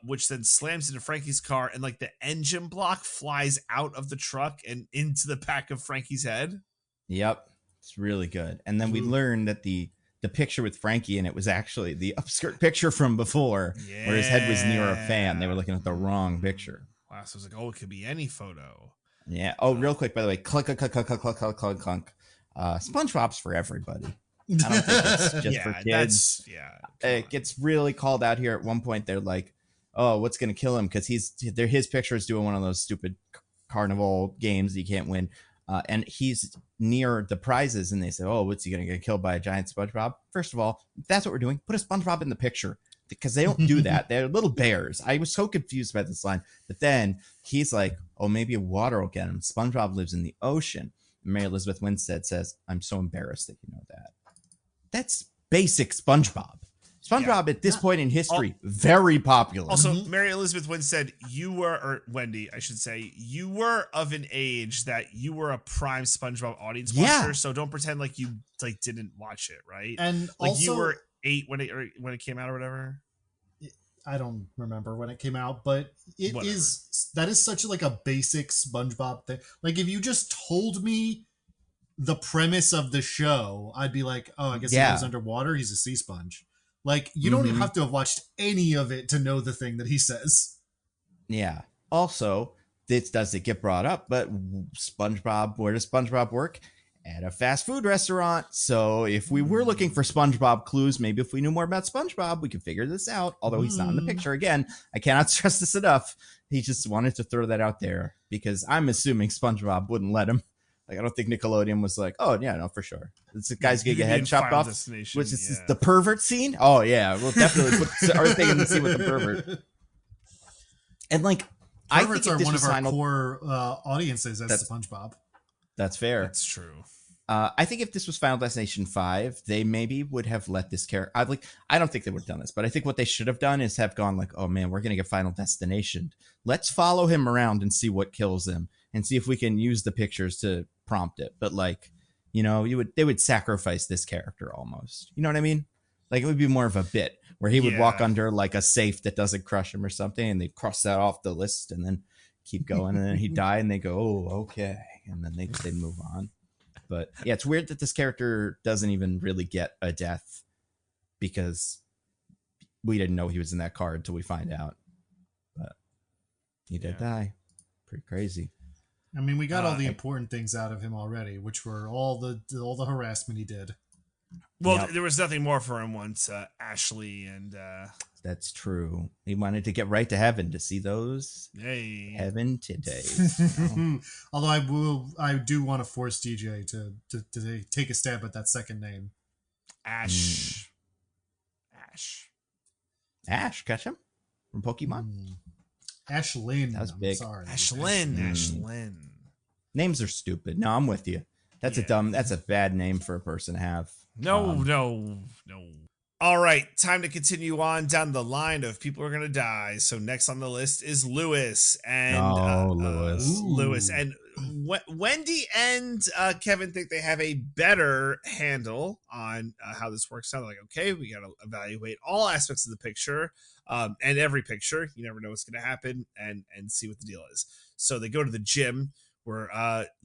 which then slams into Frankie's car, and like the engine block flies out of the truck and into the back of Frankie's head. Yep, it's really good. And then we learned that the picture with Frankie in it was actually the upskirt picture from before, where his head was near a fan. They were looking at the wrong picture. Wow, so it was like, it could be any photo. Yeah. Oh, real quick, by the way, clunk, clunk, clunk, clunk, clunk, clunk, clunk. SpongeBob's for everybody. I don't think it's just for kids. It gets really called out here. At one point, they're like, "Oh, what's going to kill him?" Because his picture is doing one of those stupid carnival games you can't win, and he's near the prizes. And they say, "Oh, what's he going to get killed by a giant SpongeBob?" First of all, if that's what we're doing, put a SpongeBob in the picture because they don't do that. They're little bears. I was so confused by this line, but then he's like, "Oh, maybe water will get him." SpongeBob lives in the ocean. Mary Elizabeth Winstead says, "I'm so embarrassed that you know that." That's basic SpongeBob. SpongeBob at this point in history, very popular. Also, Mary Elizabeth Winstead, Wendy, I should say, you were of an age that you were a prime SpongeBob audience watcher. So don't pretend like you like didn't watch it, right? And like also, you were 8 when it came out or whatever. I don't remember when it came out, but that is such like a basic SpongeBob thing. Like if you just told me the premise of the show, I'd be like, "Oh, I guess he goes underwater. He's a sea sponge." Like, you don't even have to have watched any of it to know the thing that he says. Yeah. Also, this doesn't get brought up, but SpongeBob, where does SpongeBob work? At a fast food restaurant. So if we were looking for SpongeBob clues, maybe if we knew more about SpongeBob, we could figure this out. Although he's not in the picture. Again, I cannot stress this enough. He just wanted to throw that out there because I'm assuming SpongeBob wouldn't let him. Like, I don't think Nickelodeon was like, oh, yeah, no, for sure. It's a guy's gonna get head chopped off, which is the pervert scene. Oh, yeah, we'll definitely put our thing in the scene with the pervert. And, like, perverts are one of our core audiences as SpongeBob. That's fair. That's true. I think if this was Final Destination 5, they maybe would have let this character... I don't think they would have done this, but I think what they should have done is have gone like, oh, man, we're going to get Final Destination. Let's follow him around and see what kills him and see if we can use the pictures to prompt it. But, like, you know, they would sacrifice this character almost. You know what I mean? Like, it would be more of a bit where he would walk under, like, a safe that doesn't crush him or something, and they'd cross that off the list and then keep going, and then he'd die, and they go, oh, okay. And then they'd move on. But yeah, it's weird that this character doesn't even really get a death because we didn't know he was in that car until we find out. But he did die. Pretty crazy. I mean, we got all the important things out of him already, which were all the harassment he did. Well, there was nothing more for him once Ashley and... That's true. He wanted to get right to heaven to see those heaven today. Although I do want to force DJ to take a stab at that second name. Ash. Ash, catch him from Pokemon. Ashlyn. That was big. Sorry. Ashlyn. Names are stupid. No, I'm with you. That's a bad name for a person to have. No. All right, time to continue on down the line of people who are going to die. So next on the list is Lewis. And Lewis. And Wendy and Kevin think they have a better handle on how this works out. They're like, okay, we got to evaluate all aspects of the picture and every picture. You never know what's going to happen and see what the deal is. So they go to the gym where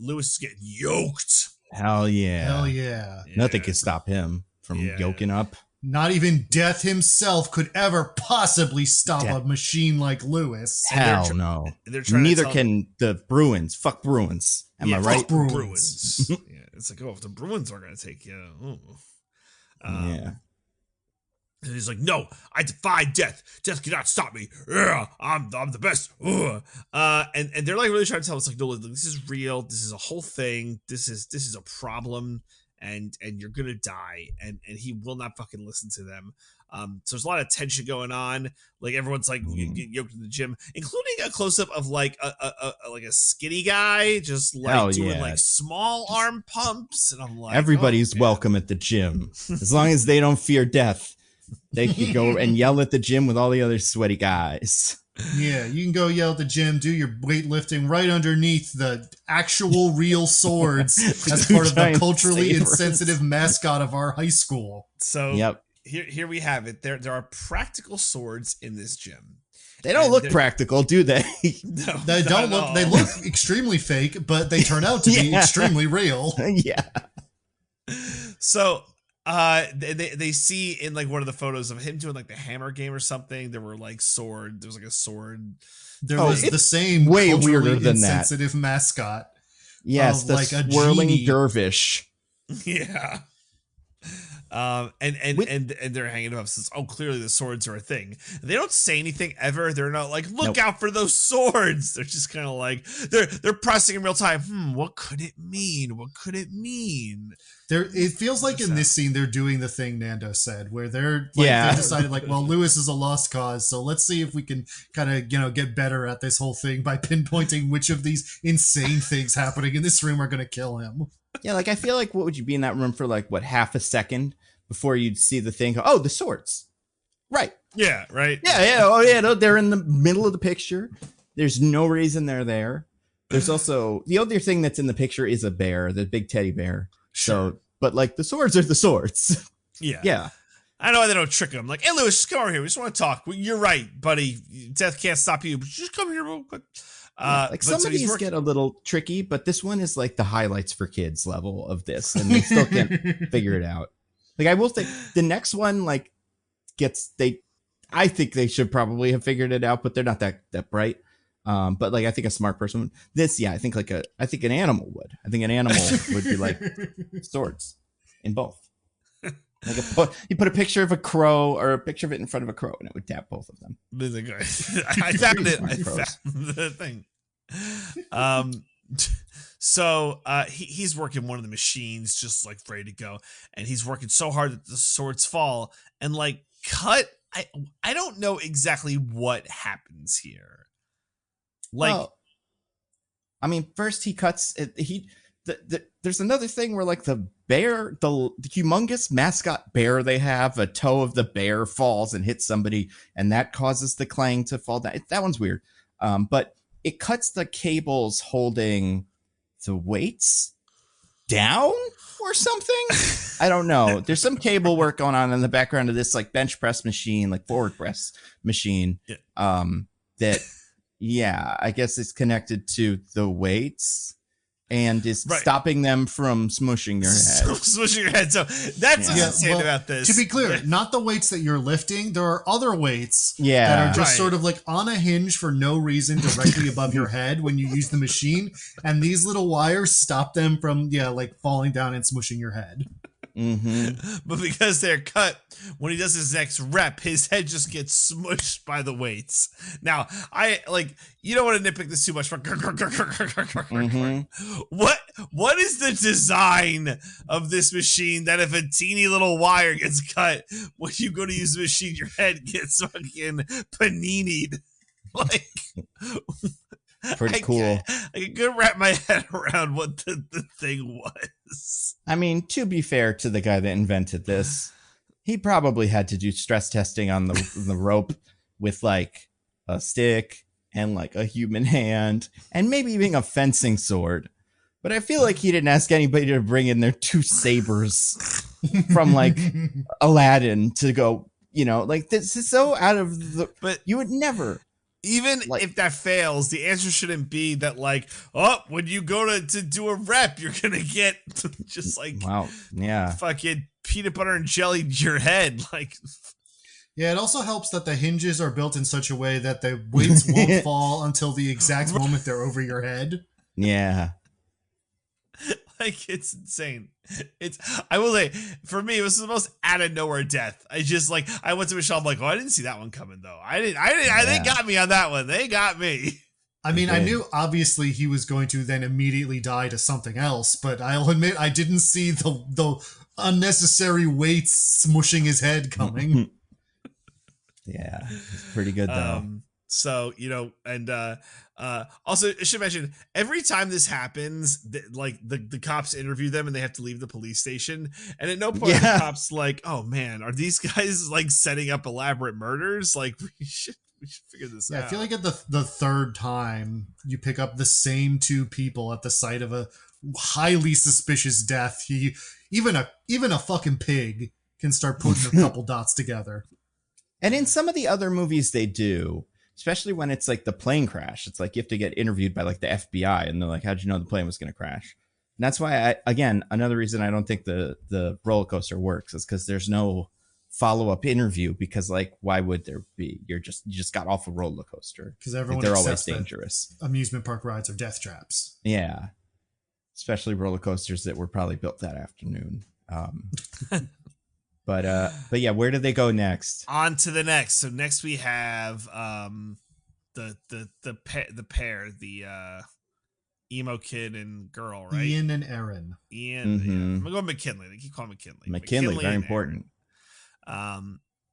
Lewis is getting yoked. Hell yeah. Nothing can stop him from yoking up. Not even death himself could ever possibly stop a machine like Lewis. Hell no. Neither can the Bruins. Fuck Bruins. Am I right? Bruins. It's like, if the Bruins are going to take you. And he's like, no, I defy death. Death cannot stop me. I'm the best. And they're like really trying to tell us, like, no, this is real. This is a whole thing. This is a problem. And you're gonna die, and he will not fucking listen to them. So there's a lot of tension going on. Like everyone's like yoked in the gym, including a close up of like a skinny guy just like doing like small arm pumps, and I'm like, everybody's welcome at the gym as long as they don't fear death. They can go and yell at the gym with all the other sweaty guys. Yeah, you can go yell at the gym, do your weightlifting right underneath the actual real swords as part of the culturally insensitive mascot of our high school. So here we have it. There are practical swords in this gym. They don't look practical, do they? No, they don't look. They look extremely fake, but they turn out to be extremely real. Yeah. So they see in like one of the photos of him doing like the hammer game or something. There was like a sword. There was the same way weirder than insensitive mascot. Yes, the like swirling dervish. Yeah. And they're hanging up since clearly the swords are a thing. They don't say anything ever. They're not like look out for those swords. They're just kind of like they're pressing in real time. What could it mean? It feels like in this scene they're doing the thing Nando said, where they're like they decided like, well, Lewis is a lost cause, so let's see if we can kind of get better at this whole thing by pinpointing which of these insane things happening in this room are going to kill him. Yeah, like I feel like what would you be in that room for like half a second before you'd see the thing? Oh, the swords, right? Yeah, right. Yeah. Oh yeah, no, they're in the middle of the picture. There's no reason they're there. There's also the other thing that's in the picture is a bear, the big teddy bear. Sure. So, but like the swords are the swords. Yeah. I know why they don't trick him. Like, hey, Lewis, just come over here. We just want to talk. You're right, buddy. Death can't stop you. But just come here real quick. Some of these get a little tricky, but this one is like the highlights for kids level of this, and they still can't figure it out. Like I will think the next one, like gets I think they should probably have figured it out, but they're not that bright. But like I think a smart person would. I think an animal would. I think an animal would be like swords in both. Like you put a picture of a crow or a picture of it in front of a crow, and it would tap both of them. I found it. I found the thing. So he's working one of the machines, just like ready to go, and he's working so hard that the swords fall and like cut. I don't know exactly what happens here. Like, well, I mean, first he cuts it. There's another thing where like the bear, the humongous mascot bear they have, a toe of the bear falls and hits somebody, and that causes the clang to fall down. That one's weird. But it cuts the cables holding the weights down or something. I don't know. There's some cable work going on in the background of this like bench press machine, like forward press machine. That I guess it's connected to the weights and is stopping them from smushing your head. Smushing your head. So that's what's insane about this. To be clear, not the weights that you're lifting. There are other weights that are just sort of like on a hinge for no reason directly above your head when you use the machine. And these little wires stop them from, like falling down and smushing your head. Mm-hmm. But because they're cut, when he does his next rep, his head just gets smushed by the weights. Now, you don't want to nitpick this too much, but what is the design of this machine that if a teeny little wire gets cut, when you go to use the machine, your head gets fucking panini'd? Like, pretty cool. I could wrap my head around what the thing was. I mean, to be fair to the guy that invented this, he probably had to do stress testing on the rope with like a stick and like a human hand and maybe even a fencing sword. But I feel like he didn't ask anybody to bring in their 2 sabers from like Aladdin to go, like this is so out of the. But you would never. Even if that fails, the answer shouldn't be that like, when you go to do a rep, you're going to get just like, fucking peanut butter and jelly to your head. Like, yeah, it also helps that the hinges are built in such a way that the weights won't fall until the exact moment they're over your head. Yeah. Like, it's insane. I will say, for me, it was the most out of nowhere death. I went to Michelle, I'm like, I didn't see that one coming though. They got me on that one. They got me. I mean, I knew obviously he was going to then immediately die to something else, but I'll admit I didn't see the unnecessary weights smushing his head coming. Yeah, it's pretty good though. So, and also I should mention, every time this happens, the cops interview them and they have to leave the police station. And at no point are the cops like, oh man, are these guys like setting up elaborate murders? Like we should figure this out. I feel like at the third time you pick up the same 2 people at the site of a highly suspicious death. Even a fucking pig can start putting a couple dots together. And in some of the other movies they do, especially when it's like the plane crash, it's like you have to get interviewed by like the FBI and they're like, how'd you know the plane was going to crash? And that's why another reason I don't think the roller coaster works is because there's no follow-up interview, because like, why would there be? You just got off a roller coaster. Because everyone they're always dangerous. Amusement park rides are death traps. Yeah. Especially roller coasters that were probably built that afternoon. But yeah, where do they go next? On to the next. So next we have the pair, the emo kid and girl, right? Ian and Erin. Ian. Mm-hmm. Yeah. I'm gonna go McKinley. They keep calling McKinley. McKinley, very important.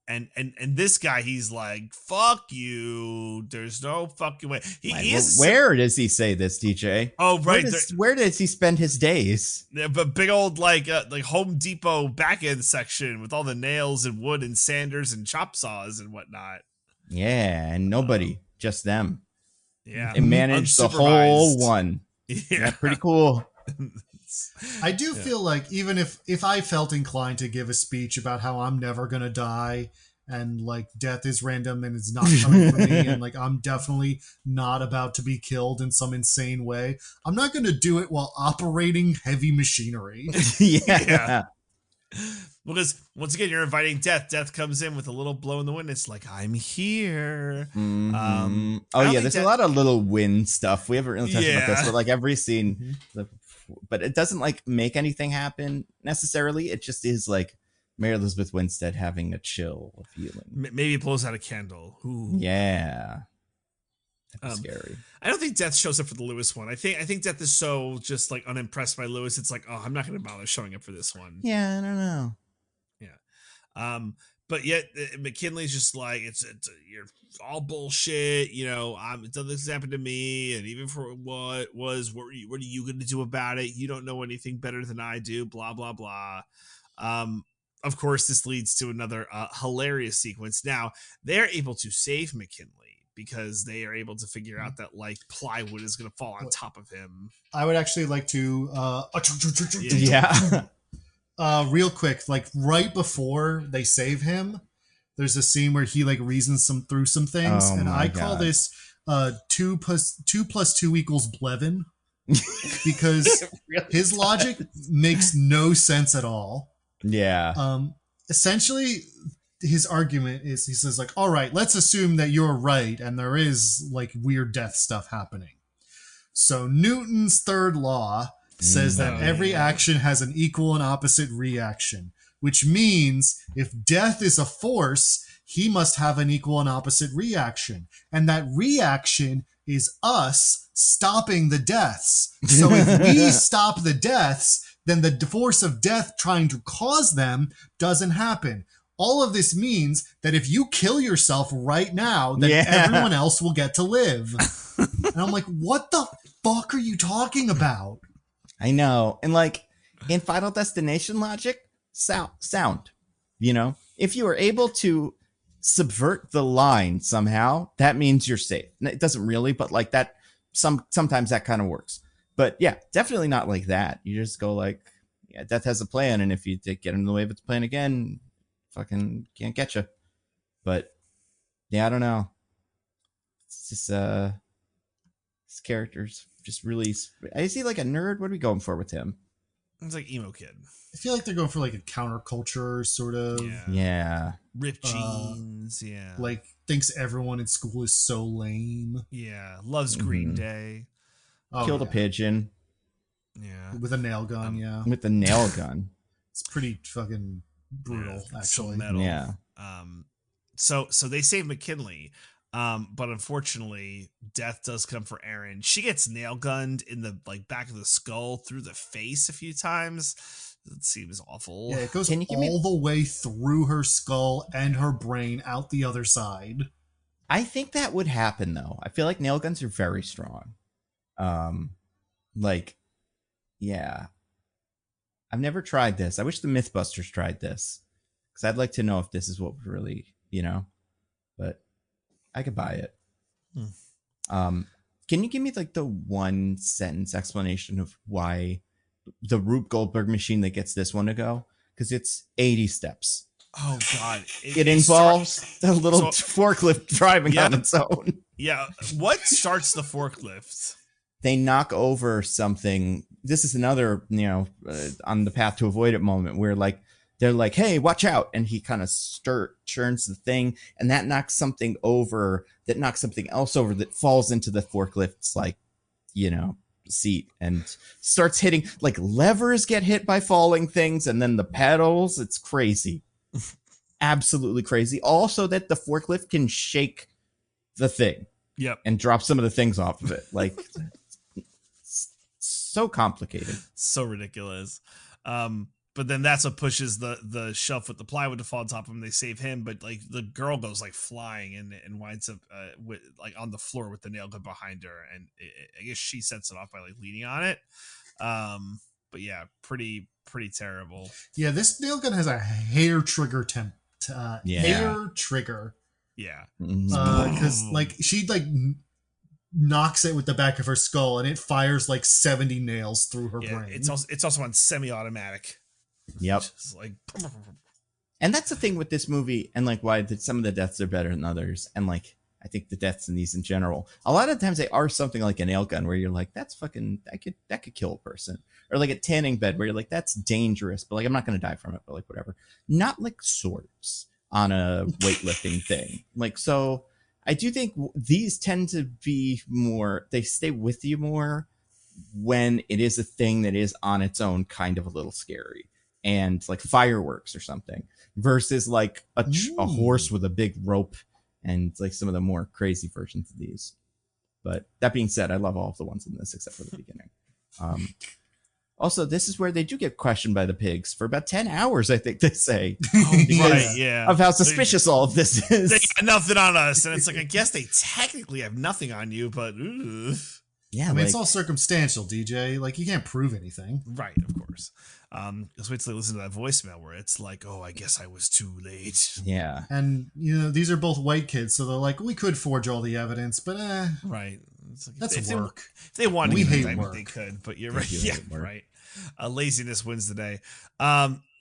And this guy, he's like, fuck you. There's no fucking way. Where does he say this, DJ? Oh, right. Where does he spend his days? But big old like Home Depot back end section with all the nails and wood and sanders and chop saws and whatnot. Yeah, and nobody, just them. Yeah. They managed the whole one. Yeah, pretty cool. I do feel like even if I felt inclined to give a speech about how I'm never going to die and like death is random and it's not coming for me and like I'm definitely not about to be killed in some insane way, I'm not going to do it while operating heavy machinery. Yeah. Because once again, you're inviting death. Death comes in with a little blow in the wind. It's like, I'm here. Oh yeah, there's a lot of little wind stuff. We haven't really touched about this, but like every scene, but it doesn't like make anything happen necessarily. It just is like Mary Elizabeth Winstead having a chill feeling. Maybe it blows out a candle. Ooh. Yeah. Scary. I don't think Death shows up for the Lewis one. I think Death is so just like unimpressed by Lewis. It's like, oh, I'm not going to bother showing up for this one. Yeah, I don't know. Yeah. But yet McKinley's just like, it's you're all bullshit. You know, this happened to me, and even for what are you going to do about it? You don't know anything better than I do. Blah blah blah. Of course, this leads to another hilarious sequence. Now they're able to save McKinley because they are able to figure out that like plywood is going to fall on top of him. I would actually like to real quick, like right before they save him, there's a scene where he like reasons through some things, and I call this 2 + 2 + 2 = Blevin, because really his logic makes no sense at all. Yeah. Essentially, his argument is, he says like, all right, let's assume that you're right and there is like weird death stuff happening. So Newton's third law says that every action has an equal and opposite reaction, which means if death is a force, he must have an equal and opposite reaction. And that reaction is us stopping the deaths. So if we stop the deaths, then the force of death trying to cause them doesn't happen. All of this means that if you kill yourself right now, then everyone else will get to live. And I'm like, what the fuck are you talking about? I know. And like in Final Destination logic, sound, you know, if you are able to subvert the line somehow, that means you're safe. It doesn't really, but like that, sometimes that kind of works. But yeah, definitely not like that. You just go like, yeah, death has a plan, and if you get in the way of its plan again, fucking can't get you. But yeah, I don't know. It's just his character's just really. Is he like a nerd? What are we going for with him? It's like emo kid. I feel like they're going for like a counterculture sort of. Yeah. Ripped jeans. Yeah. Like thinks everyone in school is so lame. Yeah. Loves Green Day. Killed a pigeon. Yeah. With a nail gun. Yeah. With a nail gun. It's pretty fucking brutal, actually. Metal. Yeah. So they save McKinley. But unfortunately, death does come for Erin. She gets nail gunned in the like back of the skull through the face a few times. It seems awful. Yeah, it goes all the way through her skull and her brain out the other side. I think that would happen though. I feel like nail guns are very strong. Like, yeah. I've never tried this. I wish the Mythbusters tried this, because I'd like to know if this is what would really, you know, but I could buy it. Can you give me like the 1 sentence explanation of why the Rube Goldberg machine that gets this one to go? Because it's 80 steps. Oh God! It involves a little forklift driving on its own. Yeah. What starts the forklift? They knock over something. This is another, you know, on the path to avoid it moment where like they're like, hey, watch out. And he kind of turns the thing, and that knocks something over, that knocks something else over, that falls into the forklift's like, you know, seat, and starts hitting, like levers get hit by falling things, and then the pedals. It's crazy. Absolutely crazy. Also that the forklift can shake the thing. Yep. And drop some of the things off of it. Like, so complicated. So ridiculous. But then that's what pushes the shelf with the plywood to fall on top of him. They save him, but like the girl goes like flying and winds up with like on the floor with the nail gun behind her, and I guess she sets it off by like leaning on it. But yeah, pretty terrible. Yeah, this nail gun has a hair trigger hair trigger. Yeah, because like she like knocks it with the back of her skull, and it fires like 70 nails through her brain. It's also on semi-automatic. Yep. Like, and that's the thing with this movie, and like why some of the deaths are better than others. And like I think the deaths in these in general, a lot of times they are something like a nail gun where you're like, that's fucking, that could kill a person. Or like a tanning bed where you're like, that's dangerous, but like, I'm not going to die from it, but like, whatever. Not like swords on a weightlifting thing. Like, so I do think these tend to be more, they stay with you more when it is a thing that is on its own kind of a little scary. And like fireworks or something versus like a horse with a big rope and like some of the more crazy versions of these. But that being said, I love all of the ones in this except for the beginning. Also, this is where they do get questioned by the pigs for about 10 hours, I think they say. Right, yeah. Of how suspicious all of this is. They got nothing on us. And it's like, I guess they technically have nothing on you, but yeah, I mean, it's all circumstantial, DJ. Like, you can't prove anything. Right, of course. Let's wait till they listen to that voicemail where it's like, oh, I guess I was too late. Yeah. And, you know, these are both white kids, so they're like, we could forge all the evidence, but right. It's like, that's work. If they wanted we to hate give work. they could, but you're right. Yeah, right. Laziness wins the day.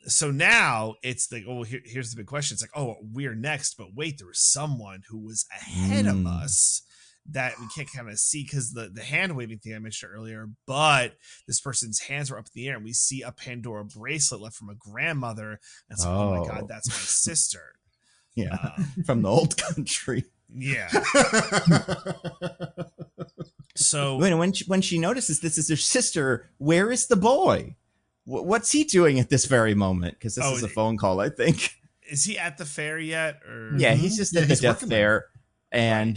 So now it's like, oh, here's the big question. It's like, oh, we're next, but wait, there was someone who was ahead of us that we can't kind of see because the hand waving thing I mentioned earlier, but this person's hands were up in the air and we see a Pandora bracelet left from a grandmother. And it's like, oh my God, that's my sister. Yeah. From the old country. Yeah. So when she notices this is her sister, where is the boy? What's he doing at this very moment? Because this is a phone call, I think. Is he at the fair yet? Or yeah, he's just at the death fair. And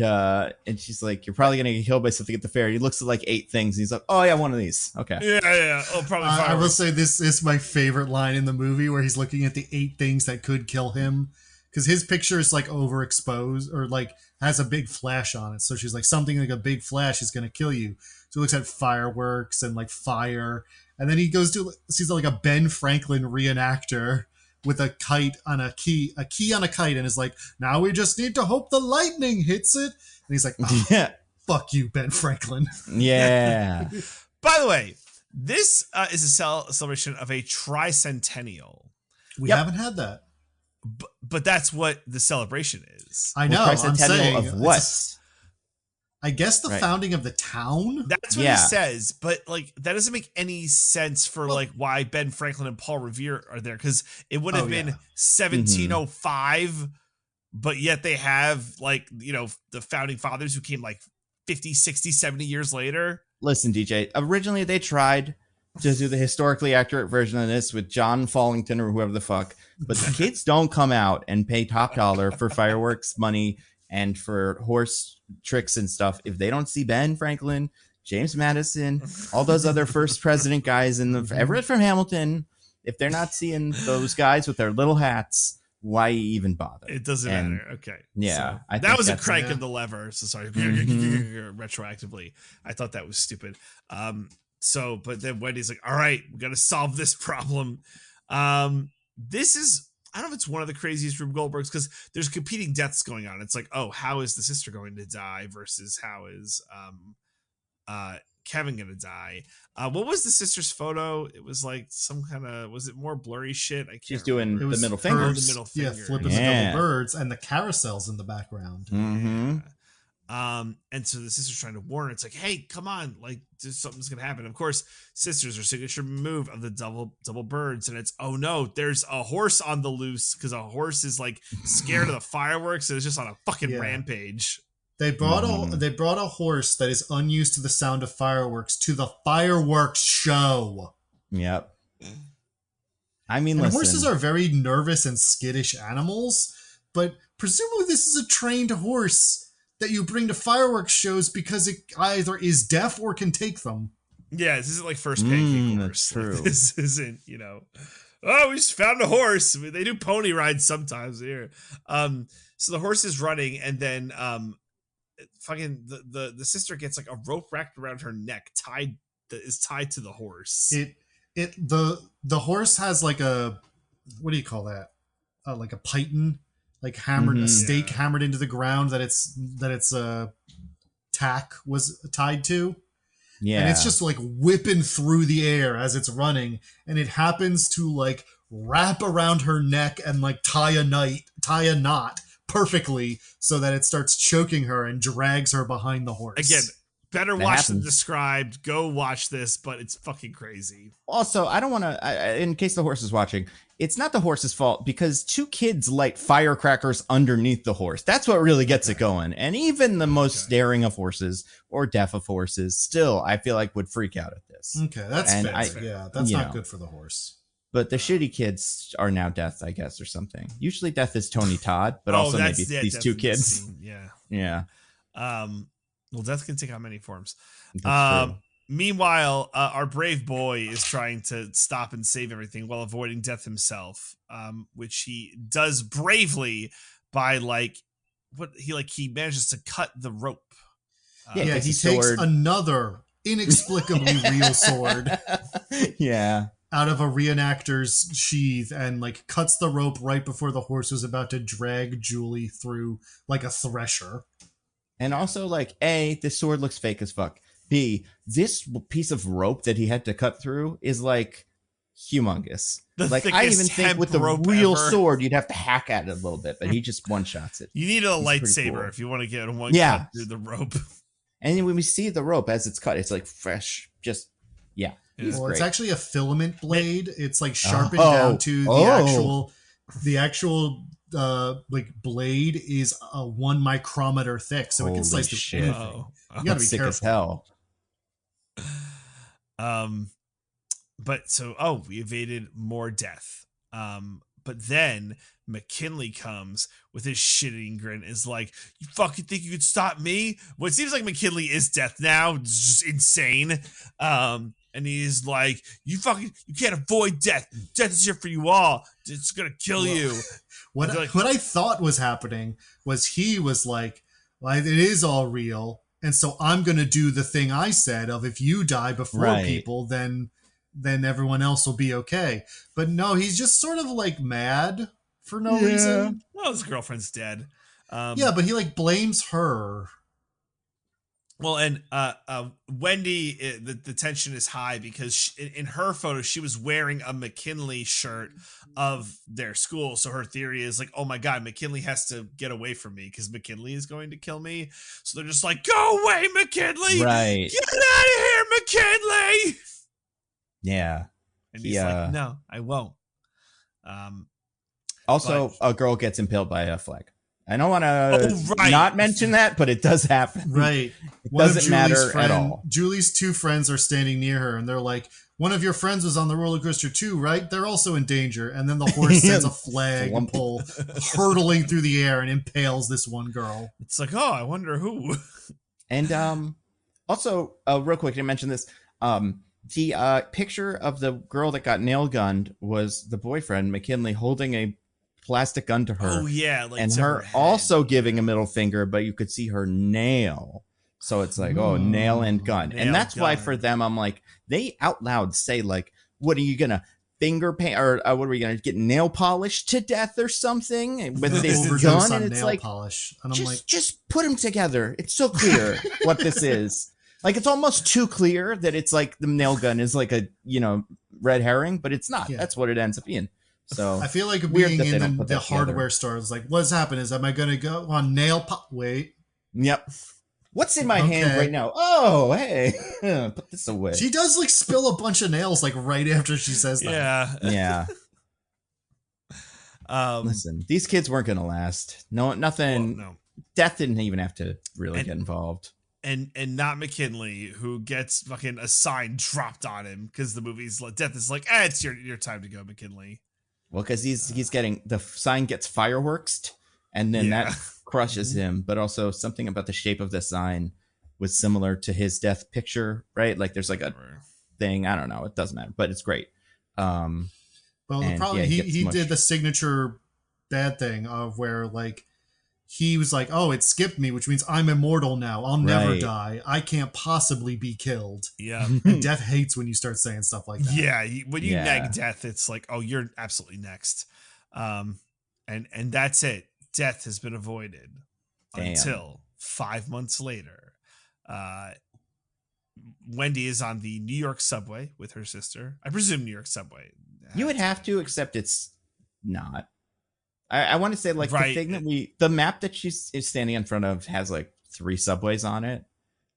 she's like, you're probably gonna get killed by something at the fair. He looks at like 8 things. And he's like, oh yeah, one of these. Okay. Yeah. Oh, probably. I will say this is my favorite line in the movie where he's looking at the 8 things that could kill him. Because his picture is like overexposed or like has a big flash on it. So she's like, something like a big flash is going to kill you. So he looks at fireworks and like fire. And then he goes to, sees like a Ben Franklin reenactor with a kite on a key on a kite. And is like, now we just need to hope the lightning hits it. And he's like, oh, yeah, fuck you, Ben Franklin. Yeah. By the way, this is a celebration of a tricentennial. We haven't had that. But that's what the celebration is. I know. I'm saying of what? I guess the founding of the town. That's what he says, but like that doesn't make any sense for like why Ben Franklin and Paul Revere are there because it would have been 1705, but yet they have like the founding fathers who came like 50, 60, 70 years later. Listen, DJ. Originally, they tried to do the historically accurate version of this with John Fallington or whoever the fuck. But the kids don't come out and pay top dollar for fireworks money and for horse tricks and stuff if they don't see Ben Franklin, James Madison, all those other first president guys in the Everett from Hamilton. If they're not seeing those guys with their little hats, why even bother? It doesn't matter. Okay. Yeah. So that was a crank of the lever. So sorry. Retroactively. I thought that was stupid. But then Wendy's like, all right, we got to solve this problem. This is, I don't know if it's one of the craziest Rube Goldbergs because there's competing deaths going on. It's like, oh, how is the sister going to die versus how is Kevin going to die? What was the sister's photo? It was like some kind of, was it more blurry shit? I can't She's doing remember. the middle finger. The middle finger. Yeah, flipping the double birds and the carousels in the background. Mm-hmm. Yeah. And so the sister's trying to warn her. It's like, hey, come on, like something's gonna happen. Of course, sisters, her signature move of the double birds, and it's, oh no, there's a horse on the loose because a horse is like scared of the fireworks and it's just on a fucking rampage. They brought a horse that is unused to the sound of fireworks to the fireworks show. Yep. I mean, listen, horses are very nervous and skittish animals, but presumably this is a trained horse that you bring to fireworks shows because it either is deaf or can take them. Yeah, this isn't like first pancake horse. That's true. Like, this isn't, oh, we just found a horse. I mean, they do pony rides sometimes here. So the horse is running, and then fucking the sister gets like a rope wrapped around her neck, tied to the horse. The horse has like a, what do you call that? Like a python. Like hammered, a stake hammered into the ground that its tack was tied to. Yeah. And it's just like whipping through the air as it's running. And it happens to like wrap around her neck and like tie a knot perfectly so that it starts choking her and drags her behind the horse. Again, better watch than happens. described. Go watch this, but it's fucking crazy. Also, I don't want to, in case the horse is watching, it's not the horse's fault because 2 kids light firecrackers underneath the horse. That's what really gets it going. And even the most daring of horses or deaf of horses still, I feel like, would freak out at this. Okay, that's fair. Yeah, that's not good for the horse. But the shitty kids are now Death, I guess, or something. Usually Death is Tony Todd, but also maybe these 2 kids. Yeah. Well, Death can take on many forms. That's true. Meanwhile, our brave boy is trying to stop and save everything while avoiding Death himself, which he does bravely by he manages to cut the rope. He takes another inexplicably real sword. Yeah. Out of a reenactor's sheath and cuts the rope right before the horse was about to drag Julie through like a thresher. And also, A, this sword looks fake as fuck. B, this piece of rope that he had to cut through is humongous. I even think with the real sword, you'd have to hack at it a little bit, but he just one-shots it. You need a lightsaber if you want to get one cut through the rope. And when we see the rope as it's cut, it's fresh. Just, yeah. Well, it's actually a filament blade. It's sharpened down to the actual blade is 1 micrometer thick, so it can slice through anything. You gotta be sick careful. As hell. We evaded more death. But then McKinley comes with his shitting grin, is like, you fucking think you could stop me? Well, it seems like McKinley is death now. It's just insane. And he's like, you can't avoid death. Death is here for you all. It's gonna kill you. What I thought was happening was he was like, well, it is all real, and so I'm gonna do the thing I said of if you die before people, then everyone else will be okay. But no, he's just sort of mad for no reason. Well, his girlfriend's dead. But he blames her. Well, and Wendy, the tension is high because in her photo, she was wearing a McKinley shirt of their school. So her theory is oh my God, McKinley has to get away from me because McKinley is going to kill me. So they're just go away, McKinley. Right. Get out of here, McKinley. Yeah. And he's like, no, I won't. Also, a girl gets impaled by a flag. I don't want to not mention that, but it does happen. Right. It doesn't matter at all. Julie's 2 friends are standing near her, and they're like, one of your friends was on the roller coaster too, right? They're also in danger. And then the horse sends a flag pole hurtling through the air and impales this one girl. It's I wonder who. And also, real quick, to mention this, the picture of the girl that got nail gunned was the boyfriend, McKinley, holding a plastic gun to her. Oh yeah, and her also giving a middle finger, but you could see her nail. So it's nail and gun. And that's why for them, I'm they out loud say what are you gonna finger paint or what are we gonna get nail polish to death or something with this gun? And it's nail polish. And I'm just put them together. It's so clear what this is. It's almost too clear that it's the nail gun is a red herring, but it's not. Yeah. That's what it ends up being. So I feel being in the hardware store is what's happened is, am I going to go on wait. Yep. What's in my hand right now? Oh, hey, put this away. She does spill a bunch of nails right after she says that. Yeah. Listen, these kids weren't going to last. No, nothing. Well, no. Death didn't even have to really get involved. And not McKinley, who gets fucking a sign dropped on him because the movie's Death is it's your time to go, McKinley. Well, because he's getting the sign gets fireworksed, and then that crushes him. But also something about the shape of the sign was similar to his death picture, right? There's a thing. I don't know. It doesn't matter, but it's great. Well, the problem he did the signature bad thing of where he was oh, it skipped me, which means I'm immortal now. I'll never die. I can't possibly be killed. Yeah. And Death hates when you start saying stuff like that. Yeah. When you nag Death, it's oh, you're absolutely next. And that's it. Death has been avoided until 5 months later. Wendy is on the New York subway with her sister. I presume New York subway. You would have to, except it's not. I want to say like Right. the thing that the map that she's is standing in front of has like 3 subways on it.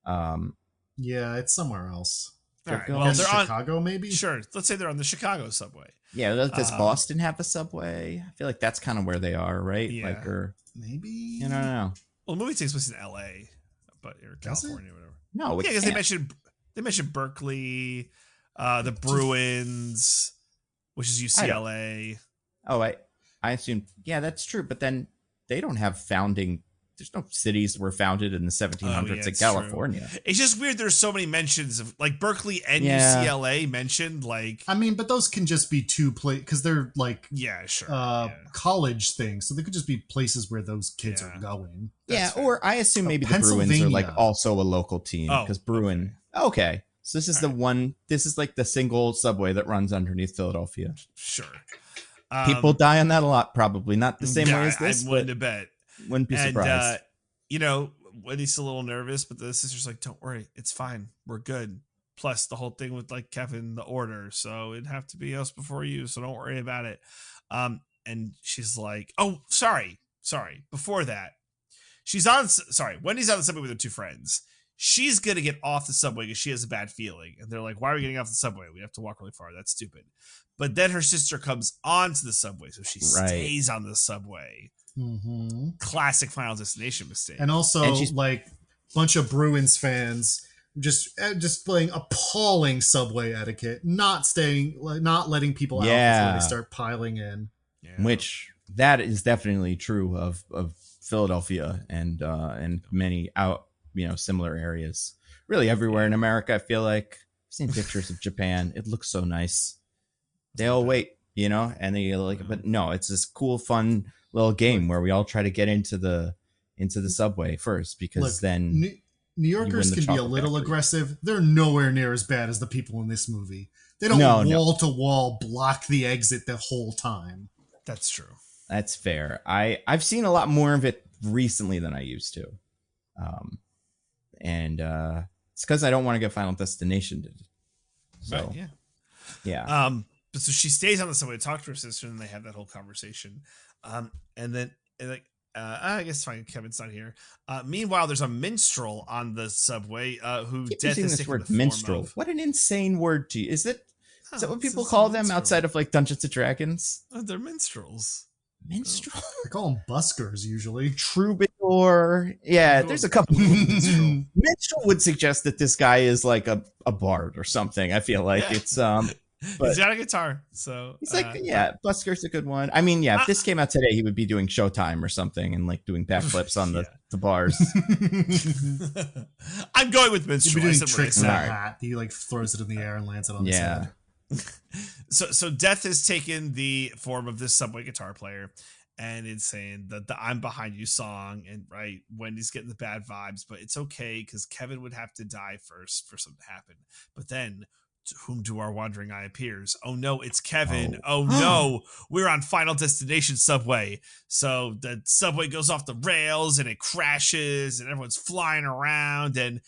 Yeah, it's somewhere else. All right. Well, Well, they're on Chicago, maybe. Sure. Let's say they're on the Chicago subway. Yeah, does Boston have a subway? I feel like that's kind of where they are, right? Yeah. Like, or maybe. you know. Well, the movie takes place in L.A., or California, or whatever. No, yeah, because they mentioned Berkeley, the Bruins, which is UCLA. I assume, yeah, that's true. But then they don't have founding. There's no cities were founded in the 1700s in California. True. It's just weird. There's so many mentions of like Berkeley and UCLA mentioned. Like, I mean, but those can just be two places because they're like, college things. So they could just be places where those kids are going. That's fair. Or I assume maybe the Bruins are like also a local team because Bruin. Okay. So this is this is like the single subway that runs underneath Philadelphia. Sure. People die on that a lot, probably not the same way as this. I'm willing to bet. Wouldn't be surprised. Wendy's a little nervous, but the sister's like, "Don't worry, it's fine. We're good." Plus, the whole thing with like Kevin, the order, so it'd have to be us before you, so don't worry about it. And she's like, "Oh, sorry. Before that, Wendy's on the subway with her 2 friends. She's gonna get off the subway because she has a bad feeling, and they're like, "Why are we getting off the subway? We have to walk really far. That's stupid." But then her sister comes onto the subway, so she stays on the subway. Mm-hmm. Classic Final Destination mistake. And also, like, bunch of Bruins fans just displaying appalling subway etiquette, not letting people out before they start piling in. Yeah. Which that is definitely true of Philadelphia and many similar areas. Really everywhere in America, I feel like. I've seen pictures of Japan. It looks so nice. They all wait, and they like, but no, it's this cool, fun little game where we all try to get into the subway first because then New Yorkers can be a little aggressive. They're nowhere near as bad as the people in this movie. They don't wall to wall block the exit the whole time. That's true. That's fair. I've seen a lot more of it recently than I used to. It's because I don't want to get Final Destination. So right, yeah. But so she stays on the subway to talk to her sister, and they have that whole conversation. And then I guess fine, Kevin's not here. Meanwhile, there's a minstrel on the subway who Death is this word minstrel. What an insane word to you. Is that what people call them outside of like Dungeons and Dragons? They're minstrels. Minstrel? They call them buskers usually. Troubadour. Yeah, there's a couple. Minstrel would suggest that this guy is like a bard or something. I feel like it's but he's got a guitar, so he's like, busker's a good one. I mean, if this came out today, he would be doing Showtime or something and like doing backflips on the bars. I'm going with minstrel. He'd be doing tricks in a hat. He like throws it in the air and lands it on his head. So Death has taken the form of this subway guitar player, and it's saying the "I'm Behind You" song, and Wendy's getting the bad vibes, but it's okay because Kevin would have to die first for something to happen. But then, to whom do our wandering eye appears? Oh no, it's Kevin. Oh no, we're on Final Destination subway. So the subway goes off the rails and it crashes and everyone's flying around and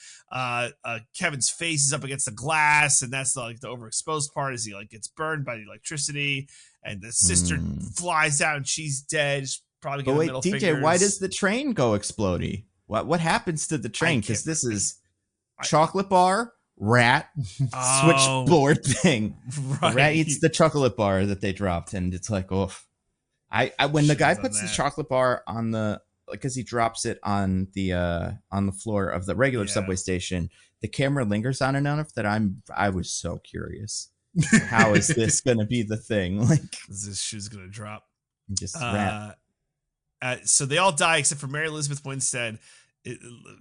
Kevin's face is up against the glass, and that's like the overexposed part as he like gets burned by the electricity, and the sister flies out and she's dead. She's probably getting middle DJ, fingers. why does the train go explodey? What happens to the train? Because this is chocolate bar, rat, switchboard thing. Right. Rat eats the chocolate bar that they dropped, and it's like, oh, when the guy puts the chocolate bar on the, because he drops it on the floor of the regular subway station, the camera lingers on enough that I was so curious. How is this gonna be the thing? Like, is this shoe's gonna drop? Just rat. So they all die except for Mary Elizabeth Winstead.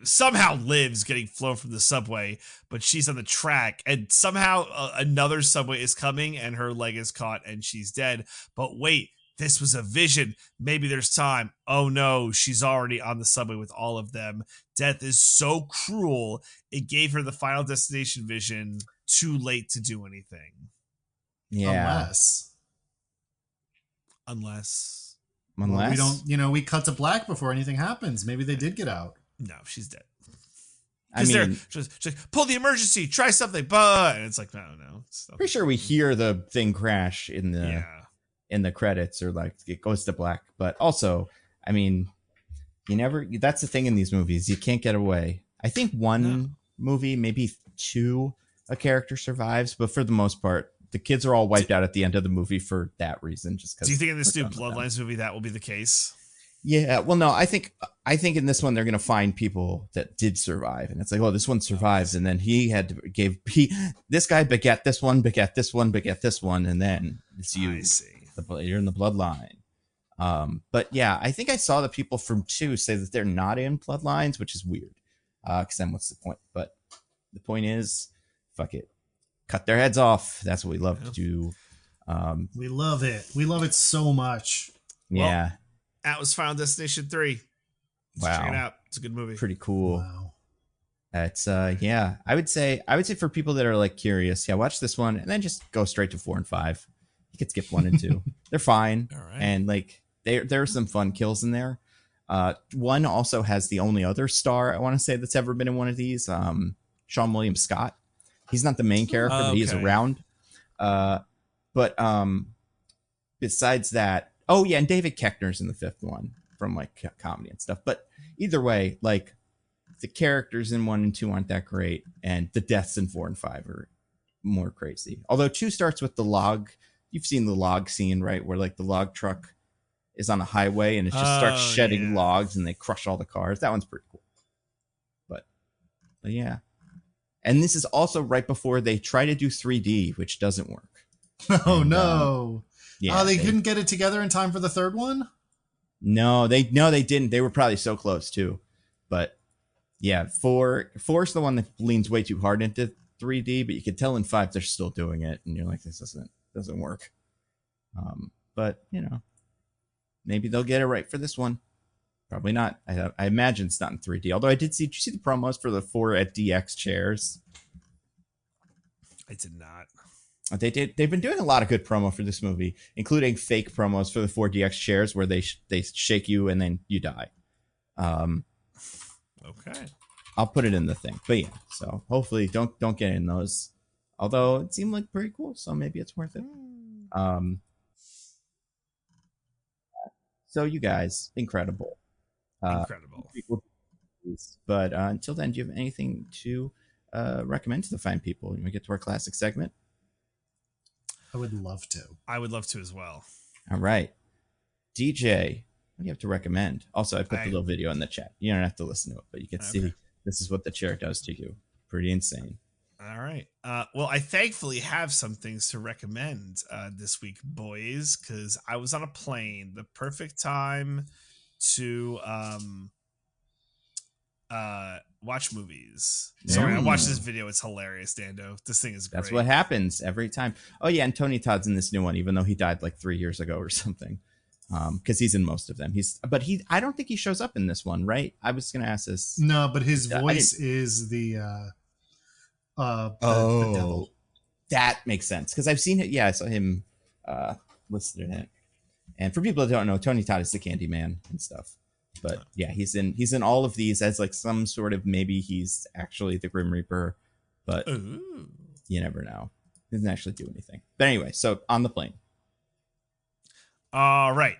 Somehow lives getting flown from the subway, but she's on the track, and somehow another subway is coming and her leg is caught and she's dead. But wait, this was a vision. Maybe there's time. Oh no, she's already on the subway with all of them. Death is so cruel, it gave her the Final Destination vision too late to do anything. Unless well, we don't, we cut to black before anything happens. Maybe they did get out. No, she's dead. I mean, she's like, pull the emergency, try something, but and it's like, no. Pretty sure we hear the thing crash in in the credits or like it goes to black. But also, I mean, that's the thing in these movies. You can't get away. I think one movie, maybe two, a character survives, but for the most part, the kids are all wiped out at the end of the movie for that reason. Just because. Do you think in this new Bloodlines movie that will be the case? Yeah, well, no, I think in this one they're gonna find people that did survive, and it's like, oh, this one survives, and then this guy beget this one, beget this one, beget this one, and then it's you. I see. You're in the bloodline. But yeah, I think I saw the people from 2 say that they're not in Bloodlines, which is weird. Because then what's the point? But the point is, fuck it, cut their heads off. That's what we love to do. We love it. We love it so much. Yeah. Well, that was Final Destination 3. Wow. Check it out. It's a good movie. Pretty cool. Wow. It's yeah. I would say for people that are like curious, yeah, watch this one and then just go straight to 4 and 5. You could skip 1 and 2. They're fine. All right. And like there are some fun kills in there. 1 also has the only other star I want to say that's ever been in one of these. Sean William Scott. He's not the main character, but he is around. But besides that, oh yeah, and David Koechner's in the 5th one from like comedy and stuff. But either way, like the characters in 1 and 2 aren't that great, and the deaths in 4 and 5 are more crazy. Although 2 starts with the log. You've seen the log scene, right? Where like the log truck is on a highway and it just starts shedding logs and they crush all the cars. That one's pretty cool. But yeah. And this is also right before they try to do 3D, which doesn't work. Oh, no. Yeah, they couldn't get it together in time for the 3rd one? No, they didn't. They were probably so close too. But yeah, 4 is the one that leans way too hard into 3D, but you can tell in 5 they're still doing it, and you're like, this doesn't work. But maybe they'll get it right for this one. Probably not. I imagine it's not in 3D. Although did you see the promos for the 4DX chairs? I did not. They've been doing a lot of good promo for this movie, including fake promos for the 4DX chairs where they shake you and then you die. Okay. I'll put it in the thing. But yeah, so hopefully don't get in those. Although it seemed like pretty cool, so maybe it's worth it. So you guys, incredible. Incredible. But until then, do you have anything to recommend to the fine people? You want to get to our classic segment? I would love to. I would love to as well. All right. DJ, what do you have to recommend? Also, I put the little video in the chat. You don't have to listen to it, but you can see this is what the chair does to you. Pretty insane. All right. Well, I thankfully have some things to recommend this week, boys, because I was on a plane. The perfect time to watch movies. Sorry, I watched this video. It's hilarious, Dando. This thing is great. That's what happens every time. Oh, yeah, and Tony Todd's in this new one, even though he died like 3 years ago or something. Because he's in most of them. I don't think he shows up in this one, right? I was going to ask this. No, but his voice is the devil. That makes sense. Because I've seen it. Yeah, I saw him listed in it. And for people that don't know, Tony Todd is the Candyman and stuff. But yeah, he's in all of these as like some sort of, maybe he's actually the Grim Reaper, but you never know. He doesn't actually do anything. But anyway, so on the plane. All right.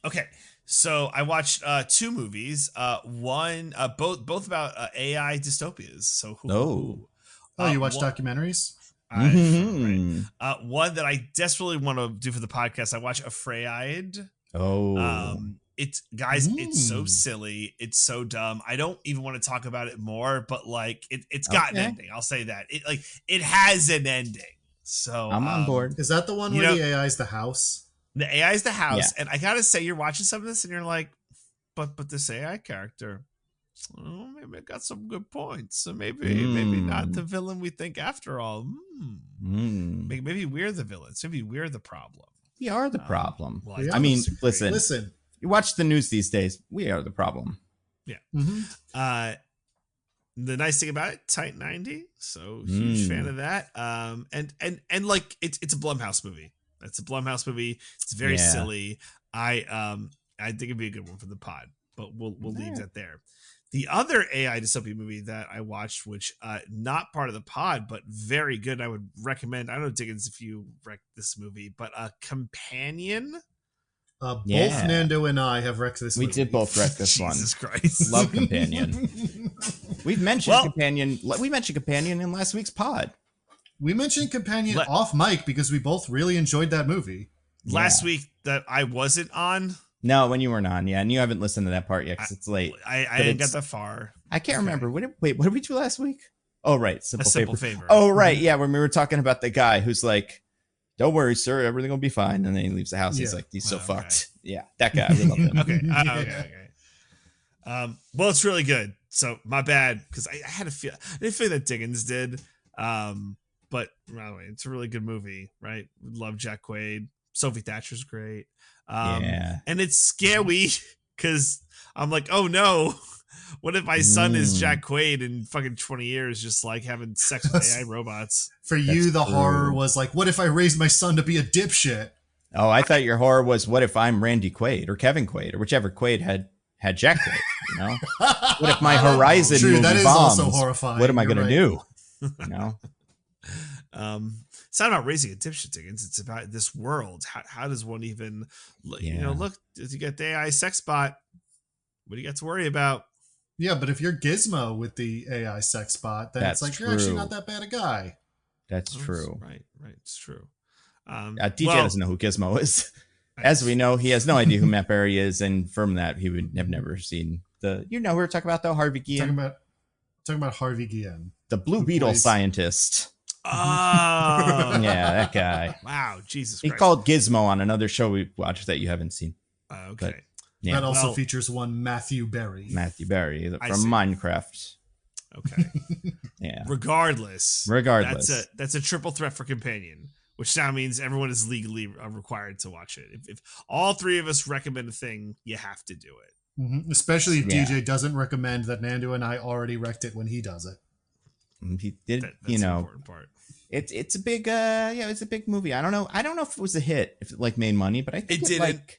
Okay. So I watched 2 movies. One, both about AI dystopias. So you watch documentaries? Right. One that I desperately want to do for the podcast. I watch Afraid. It's so silly. It's so dumb. I don't even want to talk about it more, but like it's got an ending. I'll say that it has an ending. So I'm on board. Is that the one where the AI is the house? The AI is the house, and I gotta say, you're watching some of this, and you're like, but this AI character, maybe it got some good points. So maybe not the villain we think after all. Maybe we're the villains. Maybe we're the problem. We are the problem. I mean, listen. You watch the news these days. We are the problem. Yeah. The nice thing about it, tight 90. So huge fan of that. And like it's a Blumhouse movie. It's a Blumhouse movie. It's very silly. I think it'd be a good one for the pod, but we'll leave that there. The other AI dystopia movie that I watched, which not part of the pod, but very good, I would recommend. I don't know, Diggins, if you wrecked this movie, but Companion. Both Nando and I have wrecked this We movie. did both wreck this one. Jesus Christ. Love Companion. We've mentioned Companion. We mentioned Companion in last week's pod. We mentioned Companion off mic because we both really enjoyed that movie. Last week that I wasn't on. No, when you weren't on, and you haven't listened to that part yet because it's late. I didn't get that far. I can't remember. What did we do last week? Oh, right. Simple favor. Oh, right. Yeah, when we were talking about the guy who's like, don't worry, sir, everything will be fine. And then he leaves the house. He's like, he's so fucked. Yeah, that guy. We love him. Okay. Well, it's really good. So my bad, because I didn't feel that Diggins did. But by the way, it's a really good movie, right? Love Jack Quaid. Sophie Thatcher's great. And it's scary because I'm like, oh no, what if my son is Jack Quaid in fucking 20 years, just like having sex with AI robots? For you, the horror was like, what if I raised my son to be a dipshit? Oh, I thought your horror was, what if I'm Randy Quaid or Kevin Quaid or whichever Quaid had Jack Quaid? You know, what if my Horizon movie that is bombs? also horrifying. What am I going to do? You know. It's not about raising a dipshit, Diggins. It's about this world. How does one even, look, if you get the AI sex bot, what do you got to worry about? Yeah, but if you're Gizmo with the AI sex bot, then it's like, you're actually not that bad a guy. That's true. Right. It's true. DJ doesn't know who Gizmo is. As we know, he has no idea who Matt Berry is, and from that, he would have never seen who we're talking about, though, Harvey Guillen. Talking about Harvey Guillen. The Blue Beetle scientist. Oh. Yeah, that guy. Wow, Jesus Christ. He called Gizmo on another show we watched that you haven't seen. Okay. But, yeah. That also features one Matthew Berry. Matthew Berry from Minecraft. Okay. Yeah. Regardless. That's a triple threat for Companion, which now means everyone is legally required to watch it. If all three of us recommend a thing, you have to do it. Mm-hmm. Especially if DJ doesn't recommend that Nando and I already wrecked it when he does it. He did, that's the important part. It's a big it's a big movie. I don't know if it was a hit, if it made money, but I think it didn't.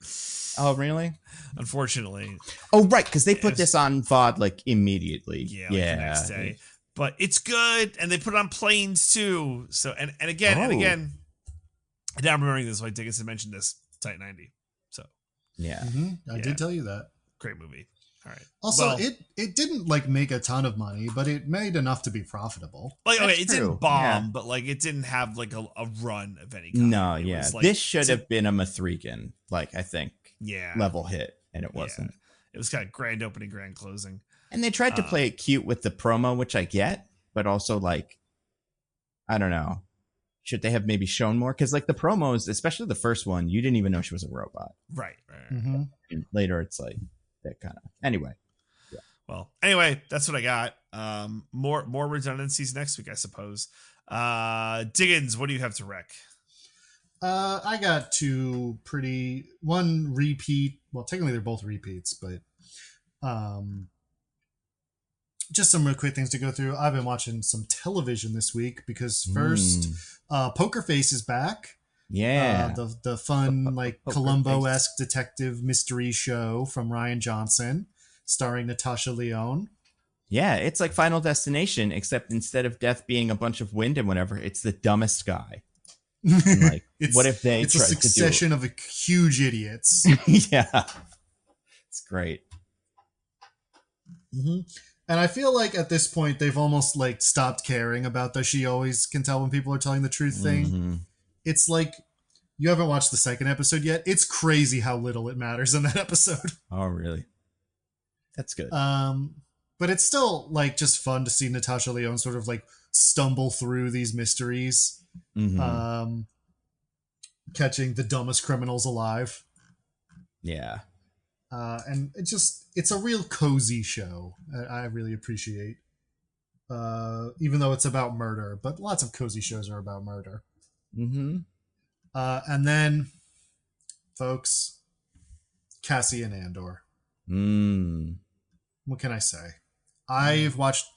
Oh, really? Unfortunately. Oh, right, because they put this on VOD immediately. Yeah, the next day. But it's good, and they put it on planes too. So and again, now I'm remembering this. Why Diggins had mentioned this. Tight 90. So yeah, I did tell you that. Great movie. All right. Also, it didn't make a ton of money, but it made enough to be profitable. It didn't bomb, but it didn't have a run of any kind. No, this should have been a Mathregan, I think. Yeah. Level hit, and it wasn't. It was kind of grand opening, grand closing. And they tried to play it cute with the promo, which I get, but also I don't know. Should they have maybe shown more? Because the promos, especially the first one, you didn't even know she was a robot. Right. Mm-hmm. And later, it's that kind of. Anyway. Yeah. Well, anyway, that's what I got. More redundancies next week, I suppose. Diggins, what do you have to wreck? I got one repeat. Well, technically they're both repeats, but just some real quick things to go through. I've been watching some television this week because first, Poker Face is back. Yeah. The fun, Columbo-esque detective mystery show from Rian Johnson, starring Natasha Lyonne. Yeah, it's like Final Destination, except instead of death being a bunch of wind and whatever, it's the dumbest guy. And what if they it's a succession of huge idiots. Yeah. It's great. Mm-hmm. And I feel like at this point, they've almost stopped caring about the she always can tell when people are telling the truth thing. Mm-hmm. It's you haven't watched the second episode yet. It's crazy how little it matters in that episode. Oh, really? That's good. But it's still just fun to see Natasha Lyonne sort of stumble through these mysteries, catching the dumbest criminals alive. Yeah. And it's a real cozy show. I really appreciate, even though it's about murder, but lots of cozy shows are about murder. Mm-hmm. And then, folks, Cassie and Andor. What can I say? I've watched,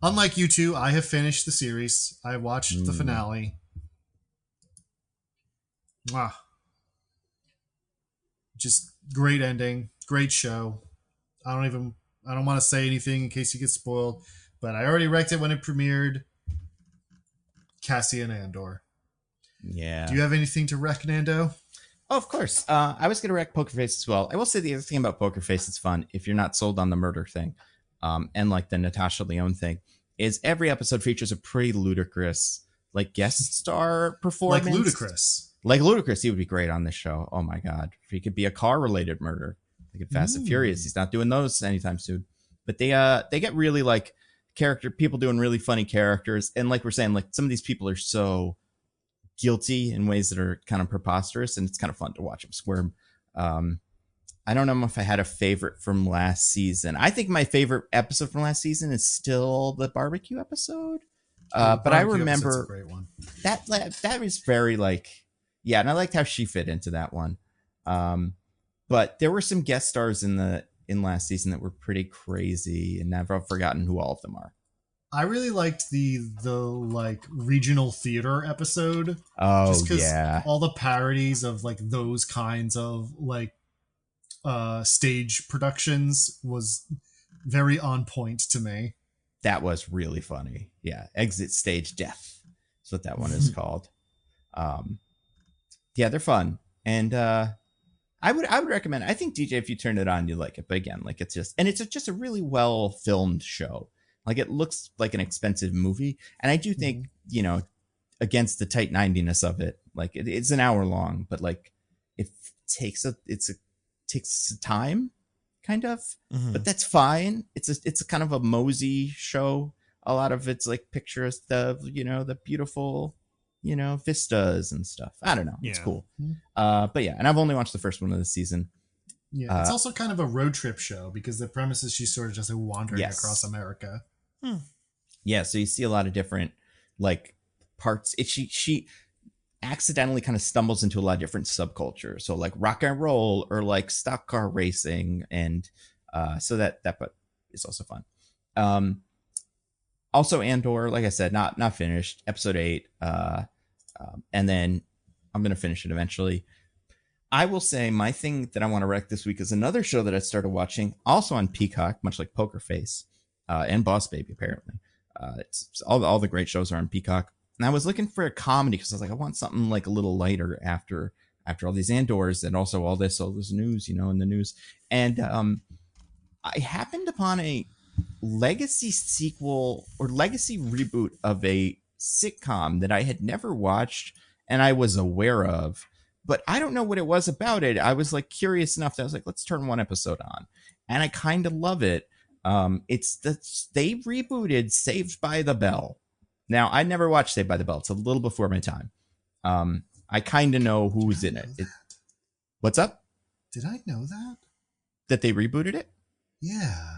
unlike you two, I have finished the series. I watched the finale. Mwah. Just great ending, great show. I I don't want to say anything in case you get spoiled, but I already wrecked it when it premiered. Cassian Andor. Yeah. Do you have anything to wreck, Nando? Oh, of course. I was going to wreck Poker Face as well. I will say the other thing about Poker Face that's fun, if you're not sold on the murder thing, and like the Natasha Lyonne thing, is every episode features a pretty ludicrous like guest star performance. Like Ludacris. Like Ludacris, he would be great on this show. Oh my God. If he could be a car related murder. Like in Fast and Furious. He's not doing those anytime soon. But they get really like people doing really funny characters. And like we're saying, like some of these people are so guilty in ways that are kind of preposterous, and it's kind of fun to watch them squirm. I don't know if I had a favorite from last season. I think my favorite episode from last season is still the barbecue episode. But I remember a great one. that was very like, yeah, and I liked how she fit into that one. But there were some guest stars in last season that were pretty crazy, and I've forgotten who all of them are. I really liked the like regional theater episode. Oh, just 'cause yeah. all the parodies of like those kinds of like stage productions was very on point to me. That was really funny. Yeah, Exit Stage Death. That's what that one is called. Yeah, they're fun, and I would recommend. I think DJ, if you turn it on, you like it. But again, like it's just a really well filmed show. Like it looks like an expensive movie, and I do think against the tight 90ness of it, like it's an hour long, but like it takes time, kind of. But that's fine. It's a kind of a mosey show. A lot of it's like pictures of the beautiful vistas and stuff. I don't know. It's cool. But yeah, and I've only watched the first one of the season. Yeah, it's also kind of a road trip show because the premise is she's sort of just wandering across America. Yeah, so you see a lot of different like parts. She accidentally kind of stumbles into a lot of different subcultures. So like rock and roll or like stock car racing, and so that part is also fun. Also Andor, like I said, not finished. Episode 8, and then I'm gonna finish it eventually. I will say my thing that I want to wreck this week is another show that I started watching, also on Peacock, much like Poker Face and Boss Baby. Apparently, it's all the great shows are on Peacock. And I was looking for a comedy because I was like, I want something like a little lighter after all these Andors and also all this news, in the news. And I happened upon a legacy sequel or legacy reboot of a sitcom that I had never watched and I was aware of, but I don't know what it was about it. I was like curious enough that I was like, let's turn one episode on, and I kind of love it. They rebooted Saved by the Bell. Now, I never watched Saved by the Bell. It's a little before my time. I kind of know who's in it. What's up? Did I know that? That they rebooted it? Yeah.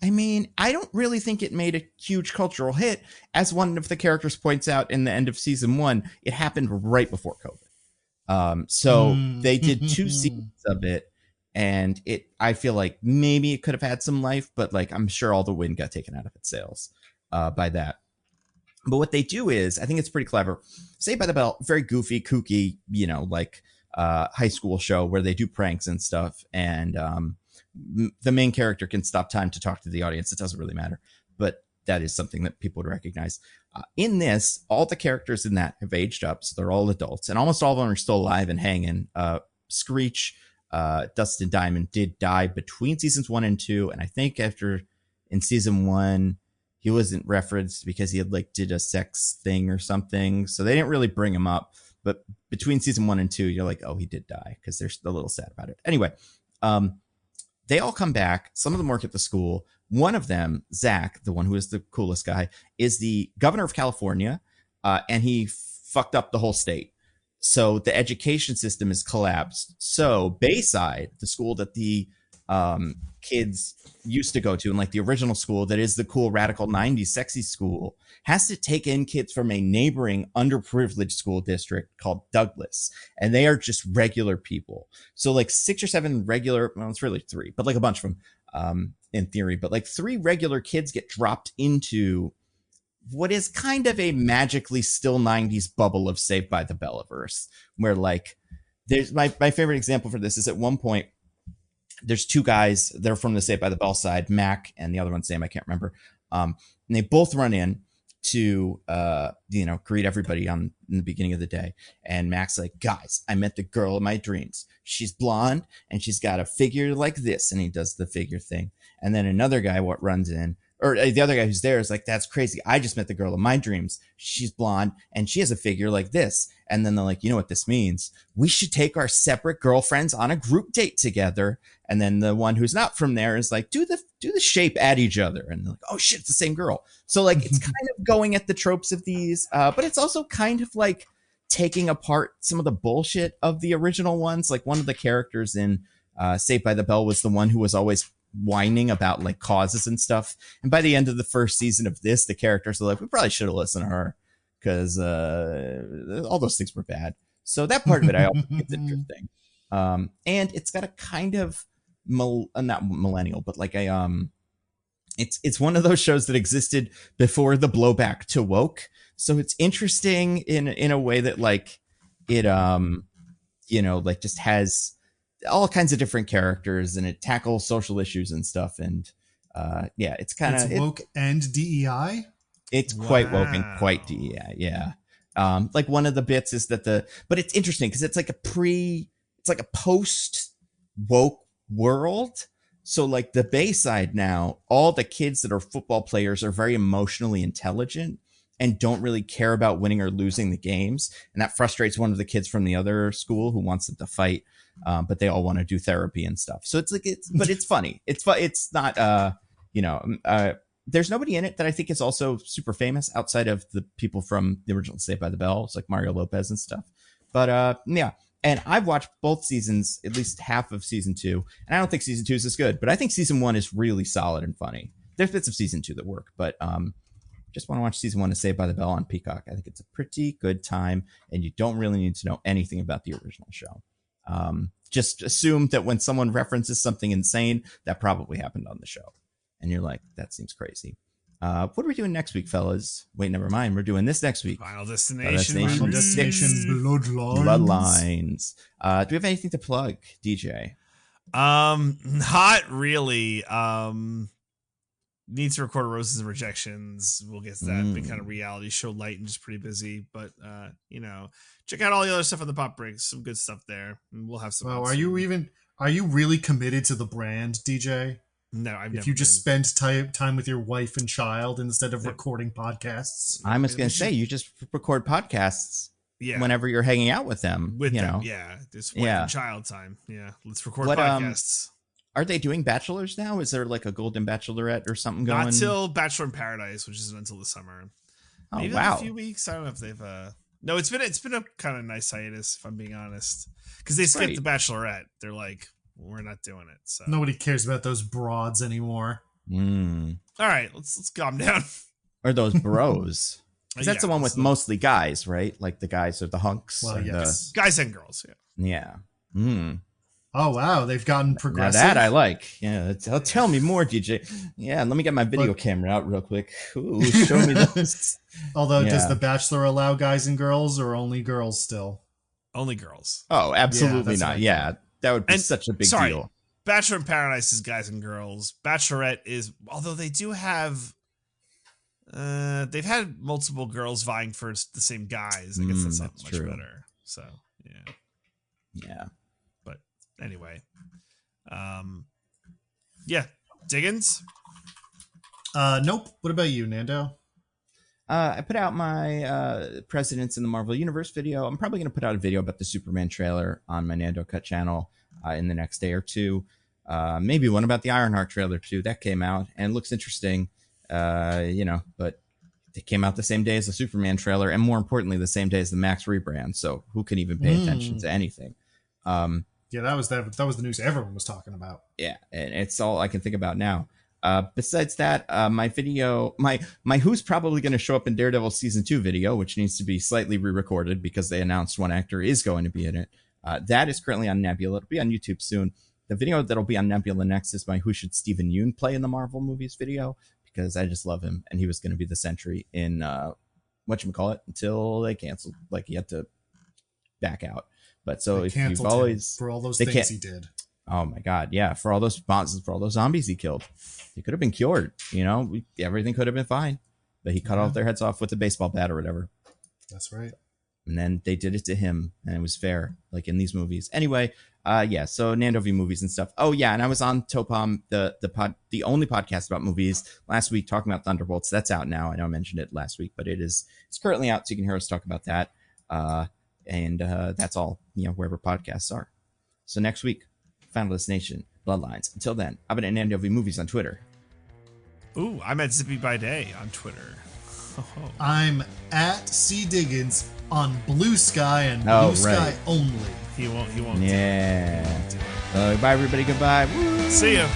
I mean, I don't really think it made a huge cultural hit. As one of the characters points out in the end of season 1, it happened right before COVID. So they did 2 seasons of it. And I feel like maybe it could have had some life, but like I'm sure all the wind got taken out of its sails by that. But what they do is, I think it's pretty clever. Saved by the Bell, very goofy, kooky, like high school show where they do pranks and stuff. And the main character can stop time to talk to the audience. It doesn't really matter, but that is something that people would recognize. In this, all the characters in that have aged up, so they're all adults, and almost all of them are still alive and hanging. Screech, Dustin Diamond did die between seasons 1 and 2, and I think in season 1 he wasn't referenced because he had did a sex thing or something, so they didn't really bring him up. But between season 1 and 2, you're like, oh, he did die, because they're a little sad about it. Anyway, they all come back. Some of them work at the school. One of them, Zach, the one who is the coolest guy, is the governor of California, and he fucked up the whole state. So the education system is collapsed. So Bayside, the school that the kids used to go to, and the original school that is the cool radical 90s sexy school, has to take in kids from a neighboring underprivileged school district called Douglas, and they are just regular people. So 6 or 7 regular, well, it's really 3, but a bunch of them in theory, but 3 regular kids get dropped into what is kind of a magically still 90s bubble of Saved by the Bellaverse, where there's my favorite example for this is at one point there's two guys. They're from the Saved by the Bell side, Mac and the other one's name I can't remember. And they both run in to greet everybody in the beginning of the day. And Mac's like, guys, I met the girl of my dreams. She's blonde and she's got a figure like this, and he does the figure thing. And then another guy runs in, or the other guy who's there is like, that's crazy. I just met the girl of my dreams. She's blonde and she has a figure like this. And then they're like, you know what this means? We should take our separate girlfriends on a group date together. And then the one who's not from there is like, do the shape at each other. And they're like, oh shit, it's the same girl. So like, it's kind of going at the tropes of these, but it's also kind of like taking apart some of the bullshit of the original ones. Like one of the characters in Saved by the Bell was the one who was always whining about like causes and stuff. And by the end of the first season of this, the characters are like, we probably should have listened to her because all those things were bad. So that part of it I also think is interesting. And it's got a kind of not millennial, but like a it's one of those shows that existed before the blowback to woke. So it's interesting in a way that like it like just has all kinds of different characters, and it tackles social issues and stuff. And it's kind of woke and DEI. It's quite woke and quite DEI. Yeah. Like one of the bits is that but it's interesting because it's like a post woke world. So like the Bayside now, all the kids that are football players are very emotionally intelligent and don't really care about winning or losing the games. And that frustrates one of the kids from the other school who wants them to fight. But they all want to do therapy and stuff. So it's like, but it's funny. It's not, there's nobody in it that I think is also super famous outside of the people from the original Saved by the Bell. It's like Mario Lopez and stuff. But yeah. And I've watched both seasons, at least half of season 2. And I don't think season 2 is as good, but I think season 1 is really solid and funny. There's bits of season 2 that work, but just want to watch season 1 of Saved by the Bell on Peacock. I think it's a pretty good time, and you don't really need to know anything about the original show. Just assume that when someone references something insane, that probably happened on the show. And you're like, that seems crazy. What are we doing next week, fellas? Wait, never mind. We're doing this next week. Final Destination. Bloodlines. Do we have anything to plug, DJ? Not really. Need to record Roses and Rejections. We'll get to that. Big kind of reality show light and just pretty busy. But check out all the other stuff on the Pop Breaks. Some good stuff there. And we'll have some. Well, are you really committed to the brand, DJ? No, if you just spend time with your wife and child instead of recording podcasts. I was going to say, you just record podcasts whenever you're hanging out with them. Yeah, just wife and child time. Yeah, let's record podcasts. Are they doing bachelors now? Is there like a Golden Bachelorette or something going? Not till Bachelor in Paradise, which isn't until the summer. Oh, maybe wow. A few weeks. I don't know if they've. No, it's been a kind of nice hiatus, if I'm being honest, because they skipped the Bachelorette. They're like, we're not doing it. So nobody cares about those broads anymore. All right, let's calm down. Or those bros. That's the one with mostly guys, right? Like the guys are the hunks. Well, yes. Guys and girls. Yeah. Oh wow, they've gotten progressive. Now that I like. Yeah, tell me more, DJ. Yeah, let me get my video camera out real quick. Ooh, show me this. Although, does The Bachelor allow guys and girls, or only girls still? Only girls. Oh, absolutely not. Yeah, that would be such a big deal. Bachelor in Paradise is guys and girls. Bachelorette is, although they do have, they've had multiple girls vying for the same guys. I guess that's not much better. So yeah. But anyway, Diggins. Nope. What about you, Nando? I put out my Presidents in the Marvel Universe video. I'm probably going to put out a video about the Superman trailer on my Nando Cut channel in the next day or two. Maybe one about the Ironheart trailer too. That came out and looks interesting, but it came out the same day as the Superman trailer, and more importantly, the same day as the Max rebrand. So who can even pay attention to anything? That was the news everyone was talking about. Yeah, and it's all I can think about now. Besides that, my video, my who's probably going to show up in Daredevil season 2 video, which needs to be slightly re-recorded because they announced one actor is going to be in it. That is currently on Nebula. It'll be on YouTube soon. The video that'll be on Nebula next is my Who Should Stephen Yeun Play in the Marvel Movies video, because I just love him, and he was going to be the Sentry in whatchamacallit until they canceled. Like, he had to back out. But so if you've always for all those things he did. Oh my God, yeah! For all those zombies he killed, he could have been cured. You know, everything could have been fine, but he cut off their heads off with a baseball bat or whatever. That's right. And then they did it to him, and it was fair, like in these movies. Anyway, yeah. So Nando V movies and stuff. Oh yeah, and I was on Topom, the only podcast about movies last week, talking about Thunderbolts. That's out now. I know I mentioned it last week, but it's currently out, so you can hear us talk about that. And that's all, wherever podcasts are. So next week, Final Destination, Bloodlines. Until then, I've been at Nando V movies on Twitter. Ooh, I'm at Zippy by Day on Twitter. I'm at C Diggins on Bluesky and Bluesky only. He won't. Yeah. Bye everybody. Goodbye. Woo. See ya.